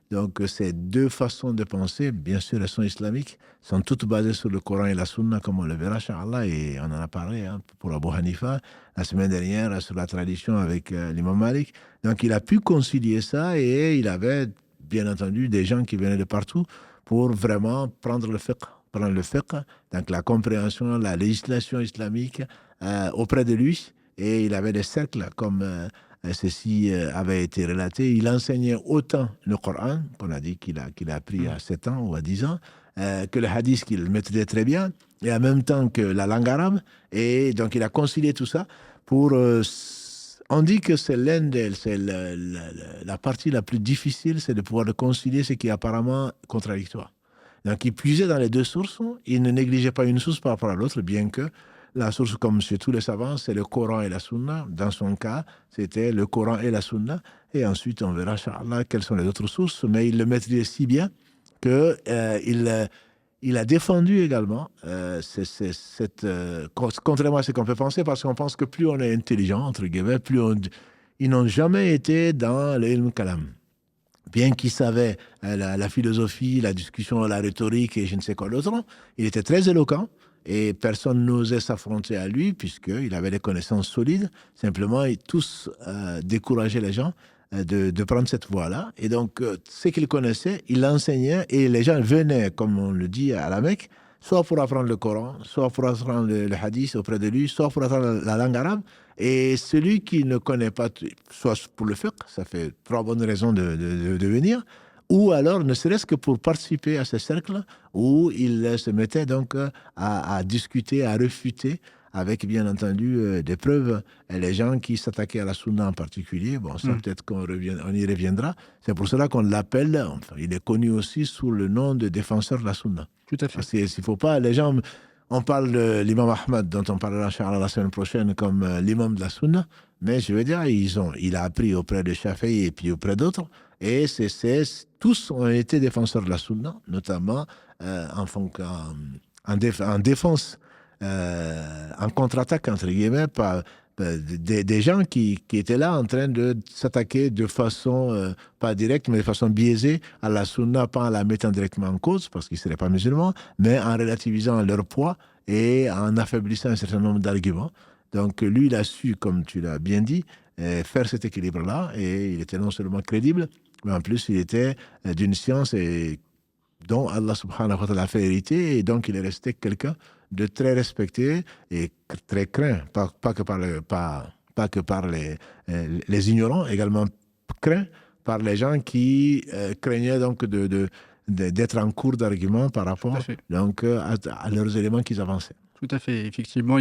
Donc, ces deux façons de penser, bien sûr, elles sont islamiques, sont toutes basées sur le Coran et la Sunna, comme on le verra, Inch'Allah, et on en a parlé pour Abu Hanifa la semaine dernière sur la tradition avec l'imam Malik. Donc, il a pu concilier ça et il avait, bien entendu, des gens qui venaient de partout pour vraiment prendre le fiqh, donc la compréhension, la législation islamique auprès de lui. Et il avait des cercles comme ceci avait été relaté. Il enseignait autant le Coran, qu'on a dit qu'il a appris à 7 ans ou à 10 ans, que le hadith qu'il maîtrisait très bien, et en même temps que la langue arabe. Et donc il a concilié tout ça pour... on dit que c'est la partie la plus difficile, c'est de pouvoir concilier ce qui est apparemment contradictoire. Donc il puisait dans les deux sources, il ne négligeait pas une source par rapport à l'autre, bien que la source, comme chez tous les savants, c'est le Coran et la Sunna. Dans son cas, c'était le Coran et la Sunna. Et ensuite, on verra, Inch'Allah, quelles sont les autres sources. Mais il le maîtrisait si bien que il a défendu également contrairement à ce qu'on peut penser, parce qu'on pense que plus on est intelligent, entre guillemets, ils n'ont jamais été dans le ilm kalam. Bien qu'il savait la philosophie, la discussion, la rhétorique et je ne sais quoi d'autre, il était très éloquent. Et personne n'osait s'affronter à lui puisqu'il avait des connaissances solides. Simplement, tous décourageaient les gens de prendre cette voie-là. Et donc, ce qu'il connaissait, il l'enseignait et les gens venaient, comme on le dit à la Mecque, soit pour apprendre le Coran, soit pour apprendre le hadith auprès de lui, soit pour apprendre la langue arabe. Et celui qui ne connaît pas, soit pour le fiqh, ça fait 3 bonnes raisons de venir, ou alors ne serait-ce que pour participer à ce cercle où il se mettait donc à discuter, à réfuter avec bien entendu des preuves, et les gens qui s'attaquaient à la sunna en particulier. Bon, ça peut-être on y reviendra. C'est pour cela qu'on l'appelle, enfin, il est connu aussi sous le nom de défenseur de la sunna. Tout à fait. Parce qu'il faut pas, les gens, on parle de l'imam Ahmad, dont on parlera Inch'Allah la semaine prochaine, comme l'imam de la sunna, mais je veux dire, il a appris auprès de Shafi'i et puis auprès d'autres, et tous ont été défenseurs de la sunna, notamment en défense, en contre-attaque, entre guillemets, par des gens qui étaient là en train de s'attaquer de façon, pas directe, mais de façon biaisée à la sunna, pas en la mettant directement en cause, parce qu'ils ne seraient pas musulmans, mais en relativisant leur poids et en affaiblissant un certain nombre d'arguments. Donc lui, il a su, comme tu l'as bien dit, faire cet équilibre-là, et il était non seulement crédible, mais en plus, il était d'une science et dont Allah subhanahu wa ta'ala a fait hériter, et donc il est resté quelqu'un de très respecté et très craint, pas que par les ignorants, également craint par les gens qui craignaient donc d'être en cours d'argument par Tout à rapport fait. donc, à leurs éléments qu'ils avançaient. Tout à fait. Effectivement,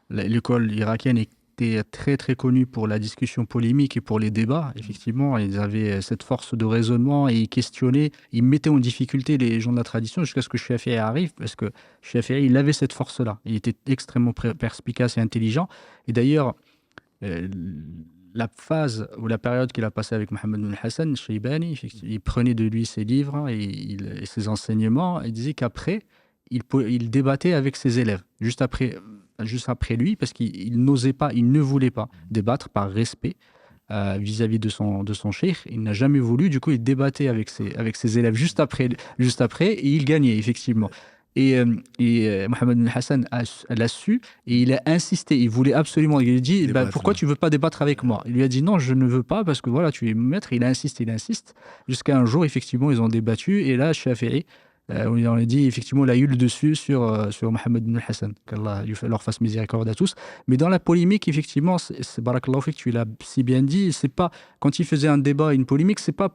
l'école irakienne était très très connue pour la discussion polémique et pour les débats. Effectivement, ils avaient cette force de raisonnement et ils questionnaient, ils mettaient en difficulté les gens de la tradition jusqu'à ce que Shafi'i arrive, parce que Shafi'i, il avait cette force-là. Il était extrêmement perspicace et intelligent. Et d'ailleurs, euh, la phase ou la période qu'il a passée avec Mohammed bin Hassan, Shaybani, il prenait de lui ses livres et ses enseignements, et disait qu'après, il débattait avec ses élèves, juste après lui, parce qu'il n'osait pas, il ne voulait pas débattre par respect vis-à-vis de son cheikh. Il n'a jamais voulu, du coup, il débattait avec ses élèves juste après, et il gagnait, effectivement. Mohamed bin Hassan l'a su et il a insisté. Il voulait absolument. Il lui a dit pourquoi tu ne veux pas débattre avec moi? Il lui a dit non, je ne veux pas parce que voilà, tu es maître. Il insiste. Jusqu'à un jour, effectivement, ils ont débattu et là, Shafi'i, on a dit effectivement, il a eu le dessus sur Mohamed bin Hassan. Qu'Allah leur fasse miséricorde à tous. Mais dans la polémique, effectivement, barakallahu fik, tu l'as si bien dit, c'est pas, quand il faisait un débat, une polémique, c'est pas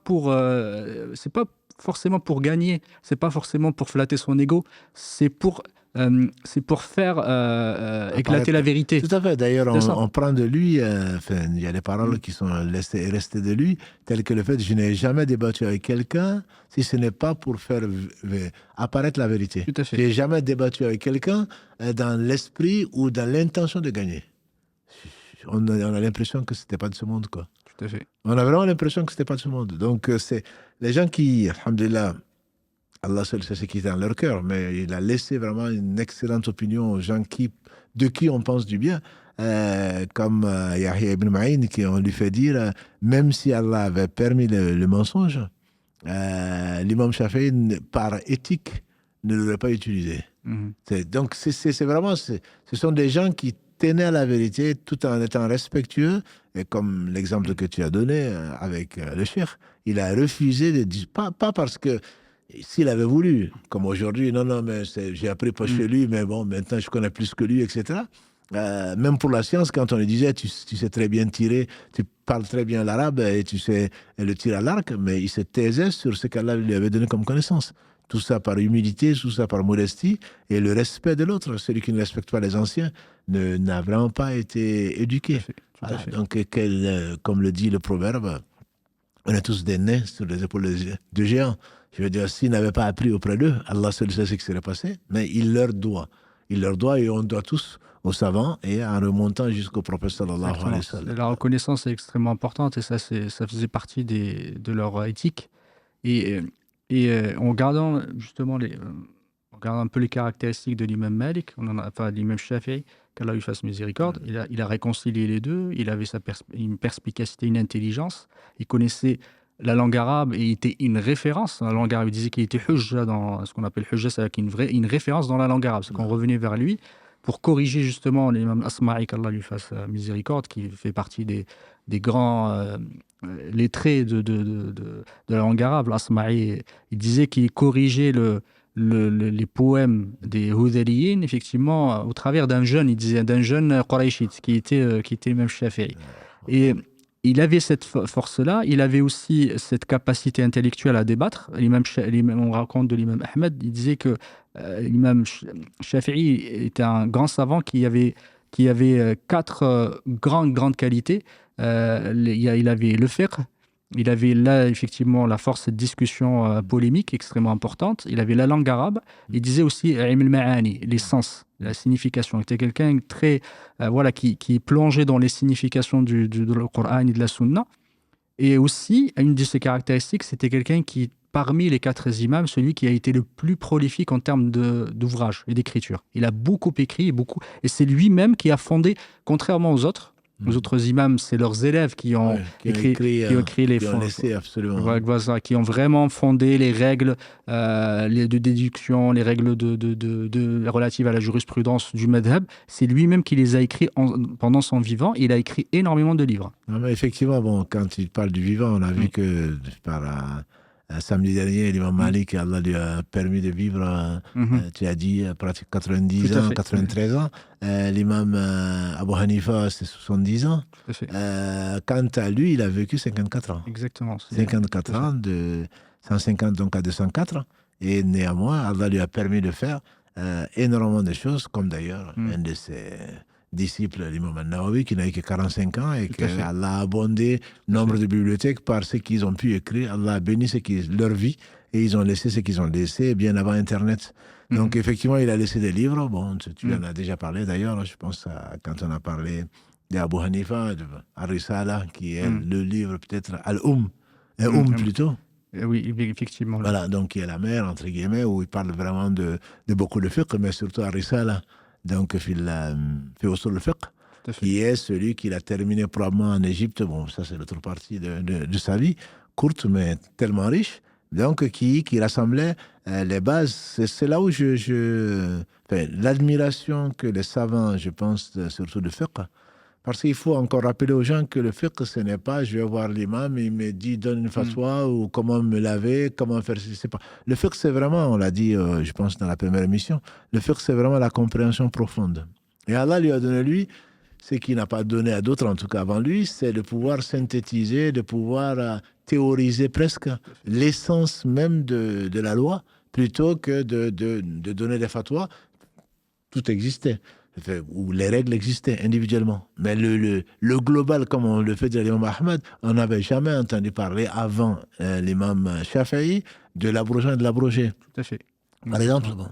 forcément pour gagner, c'est pas forcément pour flatter son ego, c'est pour faire éclater la vérité. Tout à fait. D'ailleurs, on prend de lui, il y a des paroles qui sont restées de lui, telles que le fait je n'ai jamais débattu avec quelqu'un si ce n'est pas pour faire apparaître la vérité. Tout à fait. Je n'ai jamais débattu avec quelqu'un dans l'esprit ou dans l'intention de gagner. On a l'impression que ce n'était pas de ce monde, quoi. Tout à fait. On a vraiment l'impression que ce n'était pas de ce monde. Donc, c'est les gens qui, alhamdulillah, Allah seul sait ce qui est dans leur cœur, mais il a laissé vraiment une excellente opinion aux gens de qui on pense du bien, comme Yahya ibn Ma'in, qui on lui fait dire, même si Allah avait permis le mensonge, l'imam Shafi'i, par éthique, ne l'aurait pas utilisé. Donc, c'est vraiment, ce sont des gens qui tenaient à la vérité tout en étant respectueux, et comme l'exemple que tu as donné avec le cheikh, il a refusé de dire, pas parce que s'il avait voulu, comme aujourd'hui, non, mais j'ai appris pas chez lui, mais bon, maintenant je connais plus que lui, etc. Même pour la science, quand on lui disait, tu sais très bien tirer, tu parles très bien l'arabe et tu sais le tir à l'arc, mais il se taisait sur ce qu'Allah lui avait donné comme connaissance. Tout ça par humilité, tout ça par modestie et le respect de l'autre. Celui qui ne respecte pas les anciens n'a vraiment pas été éduqué. Tout à fait. Donc, comme le dit le proverbe, on est tous des nez sur les épaules de géants. Je veux dire, s'ils n'avaient pas appris auprès d'eux, Allah seul sait ce qui serait passé, mais il leur doit. Il leur doit et on doit tous aux savants et en remontant jusqu'au prophète sallallahu alayhi wa sallam. La reconnaissance est extrêmement importante et ça faisait partie de leur éthique. Et en regardant justement on regarde un peu les caractéristiques de l'imam Malik, enfin l'imam Shafi'i, qu'Allah lui fasse miséricorde, il a réconcilié les deux, il avait une perspicacité, une intelligence, il connaissait la langue arabe et il était une référence dans la langue arabe. Il disait qu'il était hujja dans ce qu'on appelle hujja, c'est avec une référence dans la langue arabe. C'est qu'on revenait vers lui pour corriger justement l'imam Asma'i, qu'Allah lui fasse miséricorde, qui fait partie des grands lettrés de la langue arabe. L'Asma'i, il disait qu'il corrigeait les poèmes des Hudhaliyin, effectivement, au travers d'un jeune, Qurayshite, qui était le même Shafi'i. Et il avait cette force-là, il avait aussi cette capacité intellectuelle à débattre. On raconte de l'imam Ahmed, il disait que l'imam Shafi'i était un grand savant qui avait quatre grandes qualités. Il avait le fiqh, il avait là effectivement la force de discussion polémique extrêmement importante. Il avait la langue arabe. Il disait aussi ilm al-ma'ani, les sens, la signification. Il était quelqu'un très qui plongeait dans les significations du Coran et de la Sunna. Et aussi, une de ses caractéristiques, c'était quelqu'un qui, parmi les quatre imams, celui qui a été le plus prolifique en termes d'ouvrages et d'écriture. Il a beaucoup écrit, et c'est lui-même qui a fondé, contrairement aux autres, Les autres imams, c'est leurs élèves qui ont écrit les fonds. Voilà, qui ont vraiment fondé les règles de déduction, les règles relatives à la jurisprudence du madhab. C'est lui-même qui les a écrits pendant son vivant. Il a écrit énormément de livres. Non, mais effectivement, bon, quand il parle du vivant, on a vu que samedi dernier, l'imam Malik, Allah lui a permis de vivre, tu as dit, pratiquement 90 ans, 93 ans. L'imam Abu Hanifa, c'est 70 ans. Quant à lui, il a vécu 54 ans. Exactement. 54 ans, de 150 donc à 204. Et néanmoins, Allah lui a permis de faire énormément de choses, comme d'ailleurs un de ses disciple, l'imam An-Nawawi, qui n'a eu que 45 ans et qu'Allah a abondé le nombre de bibliothèques par ce qu'ils ont pu écrire. Allah a béni leur vie et ils ont laissé ce qu'ils ont laissé bien avant Internet. Donc, effectivement, il a laissé des livres. Bon, tu en as déjà parlé d'ailleurs, je pense, quand on a parlé d'Abu Hanifa, Ar-Risala, qui est le livre peut-être Al-Umm, plutôt. Oui, effectivement. Voilà, donc qui est la mère, entre guillemets, où il parle vraiment de beaucoup de fiqh, mais surtout Ar-Risala. Donc, fait usul al-fiqh, qui est celui qu'il a terminé probablement en Égypte. Bon, ça, c'est l'autre partie de sa vie, courte, mais tellement riche. Donc, qui rassemblait les bases. C'est là où l'admiration que les savants, je pense, surtout de fiqh, parce qu'il faut encore rappeler aux gens que le fiqh, ce n'est pas, je vais voir l'imam, il me dit, donne une fatwa, ou comment me laver, comment faire, je sais pas. Le fiqh, c'est vraiment, on l'a dit, je pense, dans la première émission, le fiqh, c'est vraiment la compréhension profonde. Et Allah lui a donné, lui, ce qu'il n'a pas donné à d'autres, en tout cas avant lui, c'est de pouvoir synthétiser, de pouvoir théoriser presque l'essence même de la loi, plutôt que de donner des fatwas. Tout existait, où les règles existaient individuellement. Mais le global, comme on le fait de l'imam Ahmad, on n'avait jamais entendu parler avant l'imam Shafi'i de l'abrogeant et de l'abrogé. Tout à fait. Par exemple, bon,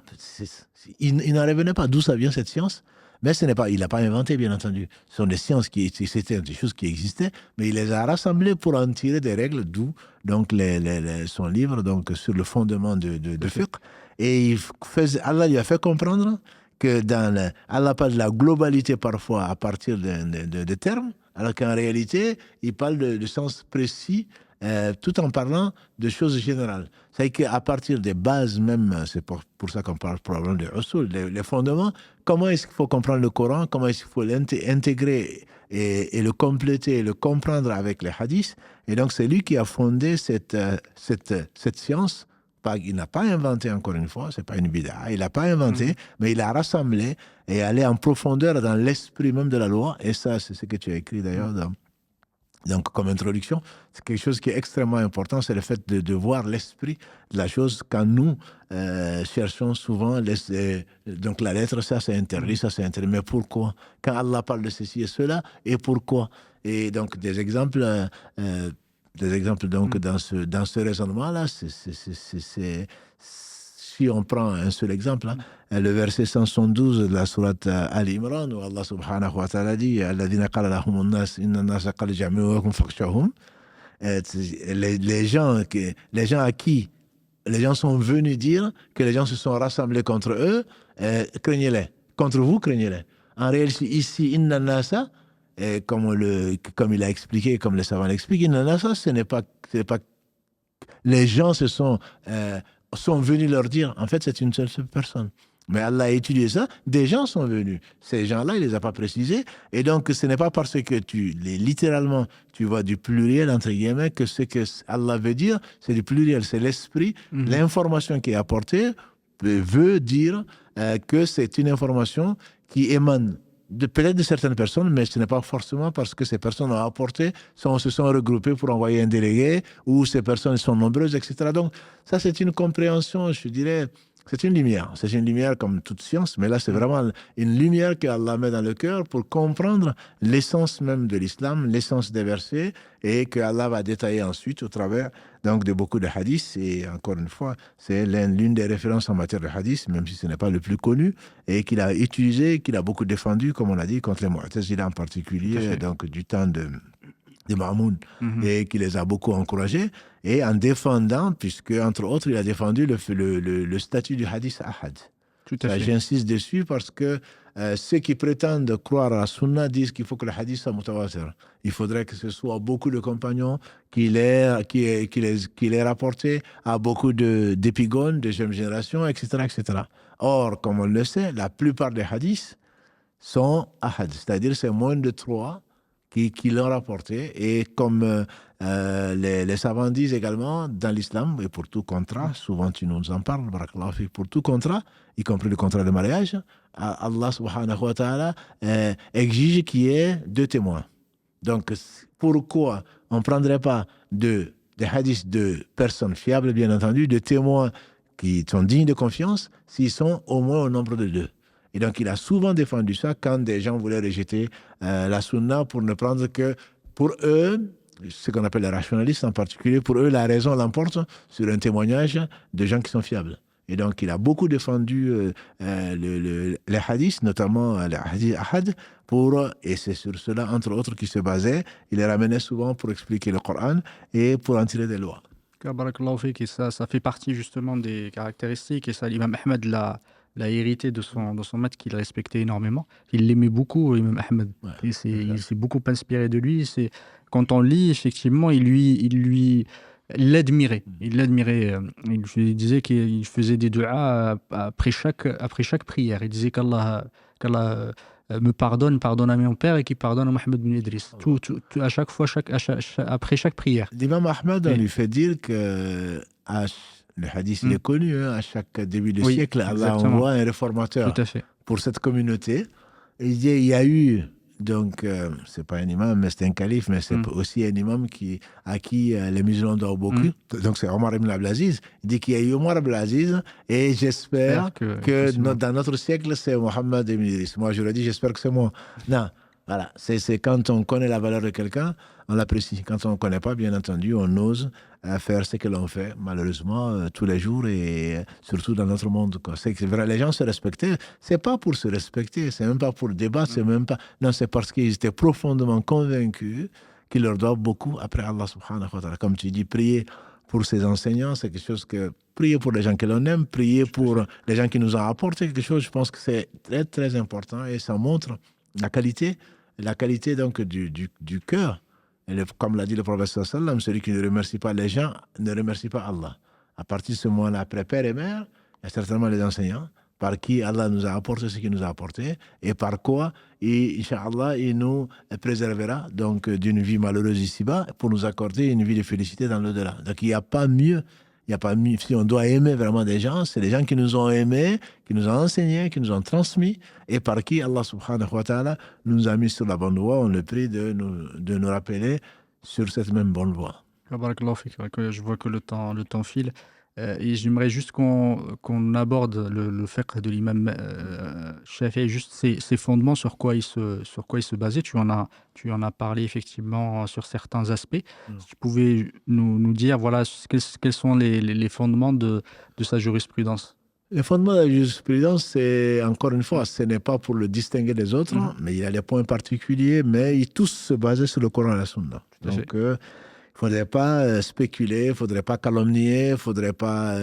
il n'en revenait pas d'où ça vient cette science, mais ce n'est pas, il n'a pas inventé, bien entendu. Ce sont des sciences c'était des choses qui existaient, mais il les a rassemblées pour en tirer des règles, d'où donc son livre donc sur le fondement de fiqh. Et Allah lui a fait comprendre que Allah parle de la globalité parfois à partir de termes, alors qu'en réalité, il parle de sens précis, tout en parlant de choses générales. C'est qu'à partir des bases même, c'est pour ça qu'on parle probablement de usul, les fondements, comment est-ce qu'il faut comprendre le Coran, comment est-ce qu'il faut l'intégrer et le compléter, et le comprendre avec les hadiths. Et donc c'est lui qui a fondé cette science. Il n'a pas inventé, encore une fois, c'est pas une bid'a, il n'a pas inventé, mais il a rassemblé et allé en profondeur dans l'esprit même de la loi. Et ça, c'est ce que tu as écrit d'ailleurs donc, comme introduction. C'est quelque chose qui est extrêmement important, c'est le fait de voir l'esprit de la chose quand nous cherchons souvent. Donc la lettre, ça c'est interdit, ça c'est interdit. Mais pourquoi? Quand Allah parle de ceci et cela, et pourquoi? Et donc des exemples donc dans ce raisonnement-là, si on prend un seul exemple, le verset 172 de la sourate Al-Imran, où Allah subhanahu wa ta'ala dit Alladhina qala lahumun nas inna an-nasa qad jami'u lakum fakhshawhum. Les gens à qui les gens sont venus dire que les gens se sont rassemblés contre eux, craignez-les. Contre vous, craignez-les. En réalité, ici, inna an-nasa, comme il a expliqué, comme les savants l'expliquent, ce n'est pas les gens sont venus leur dire, en fait c'est une seule personne. Mais Allah a étudié ça, des gens sont venus. Ces gens-là, il ne les a pas précisés. Et donc, ce n'est pas parce que littéralement, tu vois du pluriel, entre guillemets, que ce que Allah veut dire, c'est du pluriel, c'est l'esprit. L'information qui est apportée veut dire que c'est une information qui émane peut-être de certaines personnes, mais ce n'est pas forcément parce que ces personnes ont apporté, se sont regroupées pour envoyer un délégué, ou ces personnes sont nombreuses, etc. Donc, ça, c'est une compréhension, je dirais, c'est une lumière. C'est une lumière comme toute science, mais là, c'est vraiment une lumière qu'Allah met dans le cœur pour comprendre l'essence même de l'islam, l'essence des versets, et que Allah va détailler ensuite au travers donc, de beaucoup de hadiths. Et encore une fois, c'est l'une des références en matière de hadith, même si ce n'est pas le plus connu, et qu'il a utilisé, qu'il a beaucoup défendu, comme on l'a dit, contre les Mu'tazila en particulier, donc du temps de Ma'moun, et qui les a beaucoup encouragés, et en défendant, puisque entre autres il a défendu le statut du hadith ahad. Tout à fait. J'insiste dessus parce que ceux qui prétendent croire à la sunna disent qu'il faut que le hadith soit mutawatir. Il faudrait que ce soit beaucoup de compagnons qui l'aient rapporté à beaucoup d'épigones de jeune génération, etc., etc. Or, comme on le sait, la plupart des hadiths sont ahad, c'est-à-dire c'est moins de 3 qui l'ont rapporté. Et comme les savants disent également dans l'islam, et pour tout contrat, souvent tu nous en parles, barakallahu fik, pour tout contrat, y compris le contrat de mariage, Allah subhanahu wa ta'ala exige qu'il y ait 2 témoins. Donc, pourquoi on ne prendrait pas des hadiths de personnes fiables, bien entendu, de témoins qui sont dignes de confiance, s'ils sont au moins au nombre de 2. Et donc, il a souvent défendu ça quand des gens voulaient rejeter la sunna pour ne prendre que, pour eux, ce qu'on appelle les rationalistes en particulier, pour eux, la raison l'emporte sur un témoignage de gens qui sont fiables. Et donc, il a beaucoup défendu les hadiths, notamment les hadiths ahad, et c'est sur cela, entre autres, qu'il se basait. Il les ramenait souvent pour expliquer le Coran et pour en tirer des lois. Barakallahu fik, et ça fait partie justement des caractéristiques, et ça, l'imam Ahmed l'a hérité de son maître qu'il respectait énormément. Il l'aimait beaucoup, l'imam Ahmed. Ouais, il s'est beaucoup inspiré de lui. Quand on lit, effectivement, il l'admirait. Il l'admirait. Il disait qu'il faisait des du'as après chaque prière. Il disait qu'Allah me pardonne à mon père et qu'il pardonne à Mohamed bin Idriss. Tout, à chaque fois, après chaque prière. L'imam Ahmed, on lui fait dire que le hadith il est connu, à chaque début de siècle, Allah envoie un réformateur pour cette communauté. Et il y a eu, donc, c'est pas un imam, mais c'est un calife, mais c'est aussi un imam à qui les musulmans doivent beaucoup. Donc, c'est Omar ibn Abdelaziz. Il dit qu'il y a eu Omar ibn Abdelaziz, et j'espère que dans notre siècle, c'est Mohammed ibn Idriss. Moi, je le dis, j'espère que c'est moi. Non. Voilà, c'est quand on connaît la valeur de quelqu'un, on l'apprécie. Quand on ne connaît pas, bien entendu, on ose faire ce que l'on fait, malheureusement, tous les jours, et surtout dans notre monde. C'est vrai, les gens se respectaient. C'est pas pour se respecter, c'est même pas pour débattre, c'est même pas. Non, c'est parce qu'ils étaient profondément convaincus qu'ils leur doivent beaucoup après Allah subhanahu wa ta'ala. Comme tu dis, prier pour ses enseignants, c'est quelque chose que. Prier pour les gens que l'on aime, prier pour les gens qui nous ont apporté quelque chose, je pense que c'est très, très important, et ça montre la qualité donc du cœur. Comme l'a dit le prophète sallam, celui qui ne remercie pas les gens ne remercie pas Allah. À partir de ce moment-là, après père et mère, il y a certainement les enseignants par qui Allah nous a apporté ce qu'il nous a apporté, et par quoi, et Inch'Allah, il nous préservera donc d'une vie malheureuse ici-bas pour nous accorder une vie de félicité dans l'au-delà. Donc il n'y a pas mieux. Il n'y a pas mieux. Si on doit aimer vraiment des gens, c'est les gens qui nous ont aimés, qui nous ont enseigné, qui nous ont transmis, et par qui Allah subhanahu wa ta'ala nous a mis sur la bonne voie. On le prie de nous rappeler sur cette même bonne voie. Je vois que le temps file. Et j'aimerais juste qu'on aborde le fiqh de l'imam Shafi'i, juste ses fondements, sur quoi il se basait. Tu en as parlé effectivement sur certains aspects. Si tu pouvais nous dire, voilà, quels sont les fondements de sa jurisprudence. Les fondements de la jurisprudence, c'est, encore une fois, ce n'est pas pour le distinguer des autres, mais il y a des points particuliers, mais ils tous se basaient sur le Coran et la Sunna. Donc, il ne faudrait pas spéculer, il ne faudrait pas calomnier, il ne faudrait pas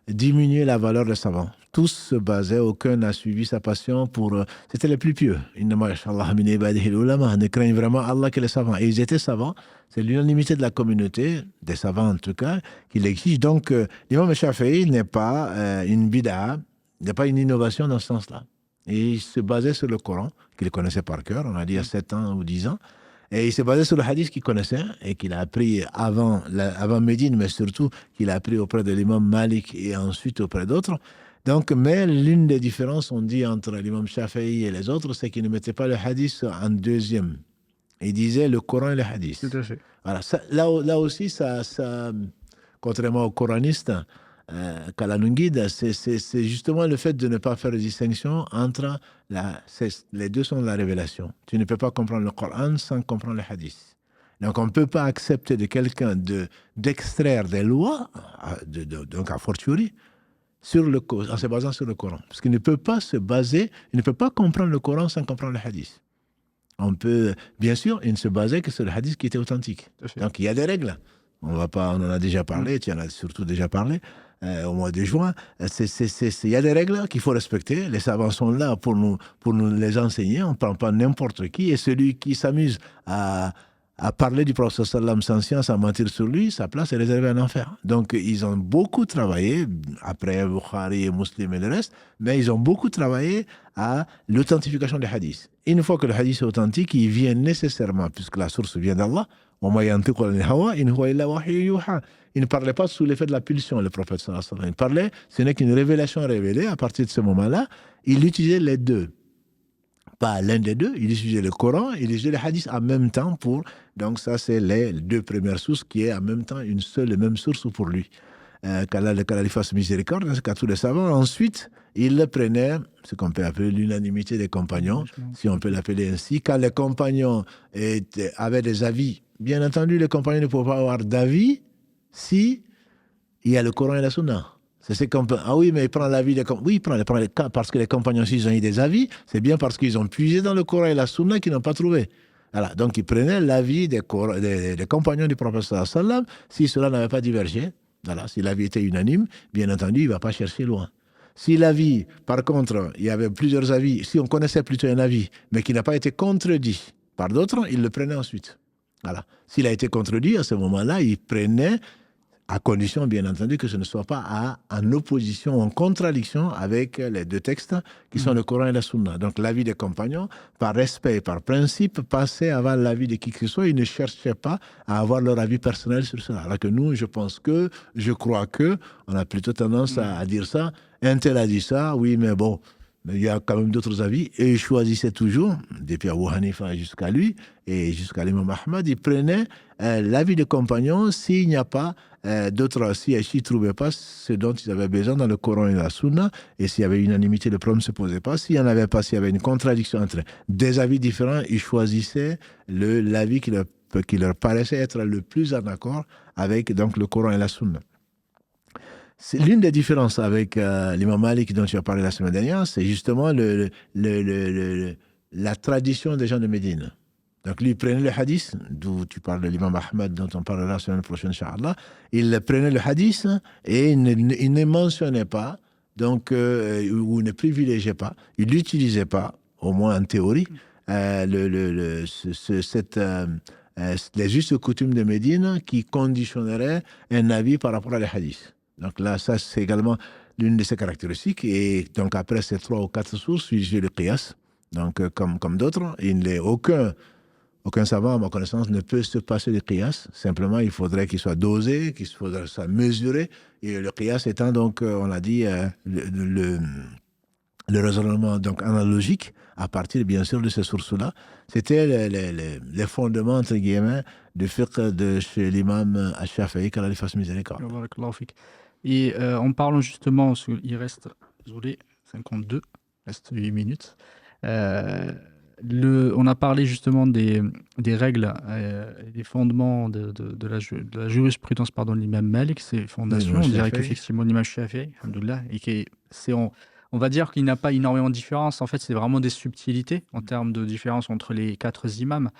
diminuer la valeur des savants. Tous se basaient, aucun n'a suivi sa passion pour... C'était les plus pieux. Ne craignent vraiment Allah que les savants. Et ils étaient savants. C'est l'unanimité de la communauté, des savants en tout cas, qui l'exige. Donc, l'imam Shafi'i n'est pas une bid'a, n'est pas une innovation dans ce sens-là. Et il se basait sur le Coran, qu'il connaissait par cœur, on a dit il y a 7 ans ou 10 ans. Et il s'est basé sur le hadith qu'il connaissait et qu'il a appris avant Médine, mais surtout qu'il a appris auprès de l'imam Malik et ensuite auprès d'autres. Donc, mais l'une des différences, on dit, entre l'imam Shafi'i et les autres, c'est qu'il ne mettait pas le hadith en deuxième. Il disait le Coran et le hadith. Tout à fait. Voilà, là aussi, ça, contrairement aux coranistes, Kalanungid, c'est justement le fait de ne pas faire de distinction entre les deux sont de la révélation. Tu ne peux pas comprendre le Coran sans comprendre le hadith. Donc on ne peut pas accepter de quelqu'un d'extraire des lois, donc a fortiori, en se basant sur le Coran. Parce qu'il ne peut pas il ne peut pas comprendre le Coran sans comprendre le hadith. On peut, bien sûr, il ne se basait que sur le hadith qui était authentique. Donc il y a des règles. On en a déjà parlé, tu en as surtout déjà parlé. au mois de juin. Il y a des règles qu'il faut respecter. Les savants sont là pour nous les enseigner. On ne prend pas n'importe qui. Et celui qui s'amuse à parler du prophète sallam sans science, à mentir sur lui, sa place est réservée à l'enfer. Donc, ils ont beaucoup travaillé, après Bukhari et Muslim et le reste, mais ils ont beaucoup travaillé à l'authentification des hadiths. Une fois que le hadith est authentique, il vient nécessairement, puisque la source vient d'Allah, il ne parlait pas sous l'effet de la pulsion, le prophète sallallahu alayhi wa sallam. Il parlait, ce n'est qu'une révélation révélée. À partir de ce moment-là, il utilisait les deux. Pas l'un des deux, il utilisait le Coran, il utilisait les hadiths en même temps pour... Donc ça, c'est les deux premières sources qui est en même temps une seule et même source pour lui. Qu'Allah lui fasse miséricorde, dans ce cas, tous les savants. Ensuite, il le prenait, ce qu'on peut appeler l'unanimité des compagnons, si on peut l'appeler ainsi. Quand les compagnons avaient des avis, bien entendu, les compagnons ne pouvaient pas avoir d'avis si il y a le Coran et la Sunna. C'est qu'on peut... Ah oui, mais il prend l'avis des compagnons. Oui, il prend parce que les compagnons, s'ils ont eu des avis, c'est bien parce qu'ils ont puisé dans le Coran et la Sunna qu'ils n'ont pas trouvé. Voilà. Donc, ils prenaient l'avis des compagnons du prophète sallallahu alayhi wa sallam. Si cela n'avait pas divergé, voilà, si l'avis était unanime, bien entendu, il ne va pas chercher loin. Si l'avis, par contre, il y avait plusieurs avis, si on connaissait plutôt un avis, mais qui n'a pas été contredit par d'autres, il le prenait ensuite. Voilà. S'il a été contredit, à ce moment-là, il prenait, à condition, bien entendu, que ce ne soit pas en opposition, en contradiction avec les deux textes qui sont le Coran et la Sunna. Donc, l'avis des compagnons, par respect, par principe, passait avant l'avis de qui que ce soit. Ils ne cherchaient pas à avoir leur avis personnel sur cela. Alors que nous, je crois que, on a plutôt tendance à dire ça. Un tel a dit ça, oui, mais bon, mais il y a quand même d'autres avis. Et ils choisissaient toujours, depuis Abu Hanifa jusqu'à lui, et jusqu'à l'imam Ahmad, ils prenaient l'avis des compagnons s'il n'y a pas d'autres, s'ils ne trouvaient pas ce dont ils avaient besoin dans le Coran et la Sunna, et s'il y avait unanimité, le problème ne se posait pas. S'il n'y en avait pas, s'il y avait une contradiction entre des avis différents, ils choisissaient l'avis qui leur paraissait être le plus en accord avec donc, le Coran et la Sunna. C'est l'une des différences avec l'imam Malik dont tu as parlé la semaine dernière, c'est justement la tradition des gens de Médine. Donc lui, il prenait le hadith, d'où tu parles de l'imam Ahmad, dont on parlera la semaine prochaine, Inch'Allah. Il prenait le hadith et il ne mentionnait pas, donc, ou ne privilégiait pas, il n'utilisait pas, au moins en théorie, les justes coutumes de Médine qui conditionneraient un avis par rapport à les hadiths. Donc là, ça, c'est également l'une de ses caractéristiques. Et donc, après ces 3 ou 4 sources, j'ai le qiyas. Donc, comme d'autres, aucun savant, à ma connaissance, ne peut se passer du qiyas. Simplement, il faudrait qu'il soit dosé, qu'il faudrait soit mesuré. Et le qiyas étant, donc, on a dit, le raisonnement donc, analogique, à partir, bien sûr, de ces sources-là. C'était les fondements, entre guillemets, du fiqh de chez l'imam Al-Shafi'i, qu'Allah lui fasse miséricorde. Et en parlant justement, il reste, désolé, 52, il reste 8 minutes. On a parlé justement des règles, des fondements de la jurisprudence de l'imam Malik, ses fondations. On dirait qu'effectivement l'imam Shafi'i, alhamdoulilah, et on va dire qu'il n'y a pas énormément de différence. En fait, c'est vraiment des subtilités en termes de différence entre les 4 imams.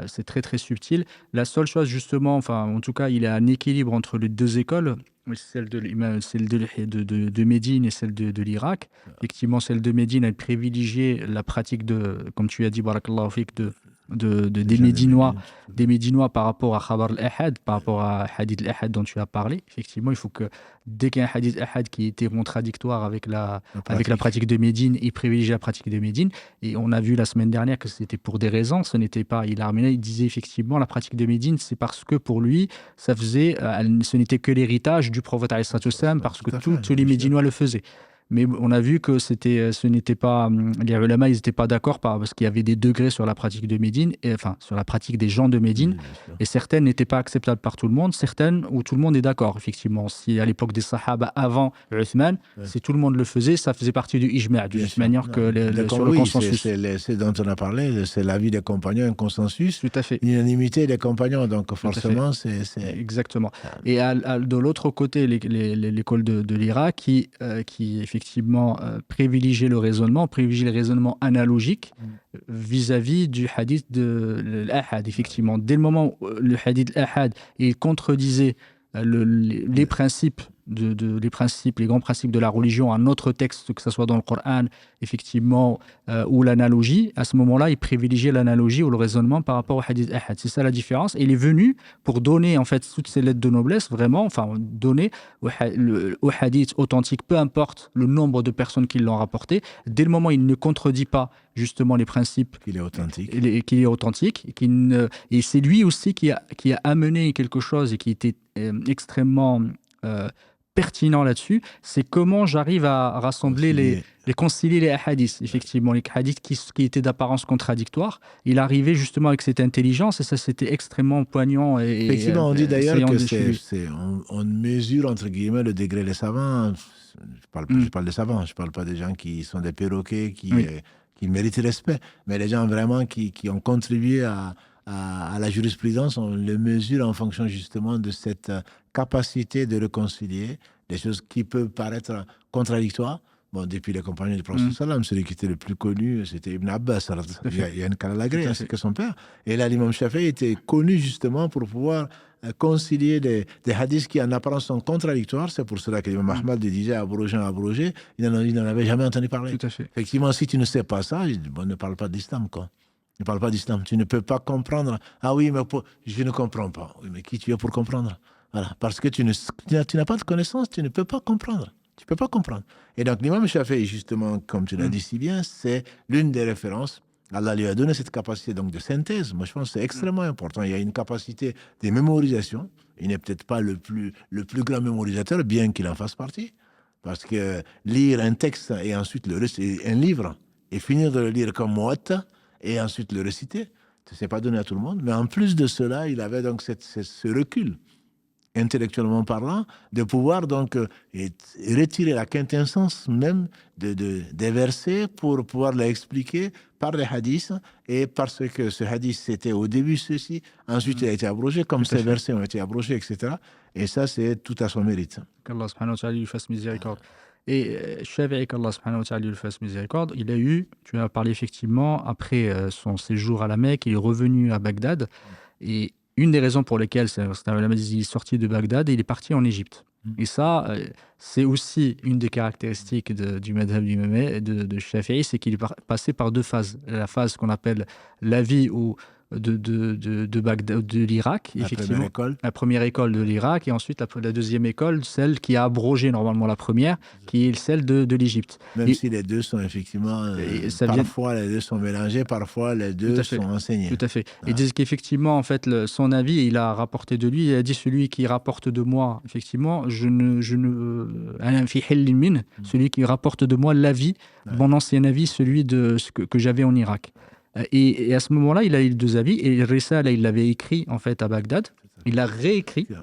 C'est très très subtil. La seule chose justement, enfin en tout cas, il y a un équilibre entre les deux écoles, celle de Médine et celle de l'Irak. Effectivement, celle de Médine, elle privilégiait la pratique comme tu as dit, barakallahu fik, des Médinois par rapport à Khabar al-Ahad, par rapport à Hadith al-Ahad dont tu as parlé. Effectivement, il faut que dès qu'il y a un Hadith al-Ahad qui était contradictoire avec la pratique de Médine, il privilégiait la pratique de Médine. Et on a vu la semaine dernière que c'était pour des raisons. Ce n'était pas, il disait effectivement la pratique de Médine, c'est parce que pour lui, ce n'était que l'héritage du prophète alayhi salatu wassalam, parce que tous les Médinois le faisaient. Mais on a vu que ce n'était pas, les ulama, ils n'étaient pas d'accord parce qu'il y avait des degrés sur la pratique de Médine, sur la pratique des gens de Médine, et certaines n'étaient pas acceptables par tout le monde, certaines où tout le monde est d'accord, effectivement. Si à l'époque des Sahaba, avant Uthman, si tout le monde le faisait, ça faisait partie du ijma', d'une manière que sur le consensus. C'est dont on a parlé, c'est l'avis des compagnons, un consensus, tout à fait. L'unanimité des compagnons, donc forcément, c'est... Exactement. Et de l'autre côté, l'école de l'Irak qui effectivement privilégier le raisonnement analogique vis-à-vis du hadith de l'Ahad. Effectivement, dès le moment où le hadith l'Ahad il contredisait les principes les principes, les grands principes de la religion, un autre texte, que ce soit dans le Coran, effectivement, ou l'analogie, à ce moment-là, il privilégiait l'analogie ou le raisonnement par rapport au hadith ahad. C'est ça la différence. Et il est venu pour donner, en fait, toutes ces lettres de noblesse, vraiment, enfin, donner au hadith authentique, peu importe le nombre de personnes qui l'ont rapporté, dès le moment où il ne contredit pas, justement, les principes qu'il est authentique, et c'est lui aussi qui a amené quelque chose et qui était extrêmement pertinent là-dessus, c'est comment j'arrive à rassembler concilier les hadiths, effectivement, les hadiths qui étaient d'apparence contradictoire. Il arrivait justement avec cette intelligence et ça, c'était extrêmement poignant. Effectivement, on dit d'ailleurs que on mesure, entre guillemets, le degré des savants. Je parle des savants, je ne parle pas des gens qui sont des perroquets, qui méritent respect, mais les gens vraiment qui ont contribué à la jurisprudence, on le mesure en fonction justement de cette capacité de réconcilier des choses qui peuvent paraître contradictoires. Bon, depuis les compagnons du prophète sallam, celui qui était le plus connu, c'était Ibn Abbas. Il y a une Kalalagré, c'est que son père. Et là, l'imam Shafi'i était connu justement pour pouvoir concilier des hadiths qui en apparence sont contradictoires. C'est pour cela que l'imam Ahmad disait abrogé, il n'en avait jamais entendu parler. Tout à fait. Effectivement, si tu ne sais pas ça, ne parle pas d'islam, quoi. Ne parle pas d'islam. Tu ne peux pas comprendre. Ah oui, mais je ne comprends pas. Oui, mais qui tu es pour comprendre? Voilà. Parce que tu n'as pas de connaissance, tu ne peux pas comprendre. Tu ne peux pas comprendre. Et donc, l'imam Shafi'i, justement, comme tu l'as dit si bien, c'est l'une des références. Allah lui a donné cette capacité donc, de synthèse. Moi, je pense que c'est extrêmement important. Il y a une capacité de mémorisation. Il n'est peut-être pas le plus grand mémorisateur, bien qu'il en fasse partie. Parce que lire un texte et ensuite un livre, et finir de le lire comme Muwatta, et ensuite le réciter, ce n'est pas donné à tout le monde. Mais en plus de cela, il avait donc ce recul, intellectuellement parlant, de pouvoir donc retirer la quintessence même des versets pour pouvoir l'expliquer par les hadiths, et parce que ce hadith c'était au début ceci, ensuite il a été abrogé, comme ces versets ont été abrogés, etc. Et ça, c'est tout à son mérite. Qu'Allah subhanahu wa ta'ala lui fasse miséricorde. Et Shafi'i, qu'Allah subhanahu wa ta'ala lui fasse miséricorde, il a eu, tu as parlé effectivement, après son séjour à la Mecque, il est revenu à Bagdad, et une des raisons pour lesquelles il est sorti de Bagdad et il est parti en Égypte. Et ça, c'est aussi une des caractéristiques du madhab de Shafi'i, c'est qu'il est passé par deux phases. La phase qu'on appelle la vie de Bagdad, de l'Irak, effectivement. La première école de l'Irak, et ensuite la deuxième école, celle qui a abrogé normalement la première, qui est celle de l'Égypte. Même si les deux sont effectivement, parfois les deux sont mélangés, parfois les deux sont enseignés. Tout à fait. Ils disent qu'effectivement, en fait, son avis, il a rapporté de lui, il a dit celui qui rapporte de moi, effectivement, celui qui rapporte de moi l'avis, mon ancien avis, celui que j'avais en Irak. Et à ce moment-là, il a eu deux avis. Et Risala, il l'avait écrit en fait à Bagdad. Il l'a réécrit. Il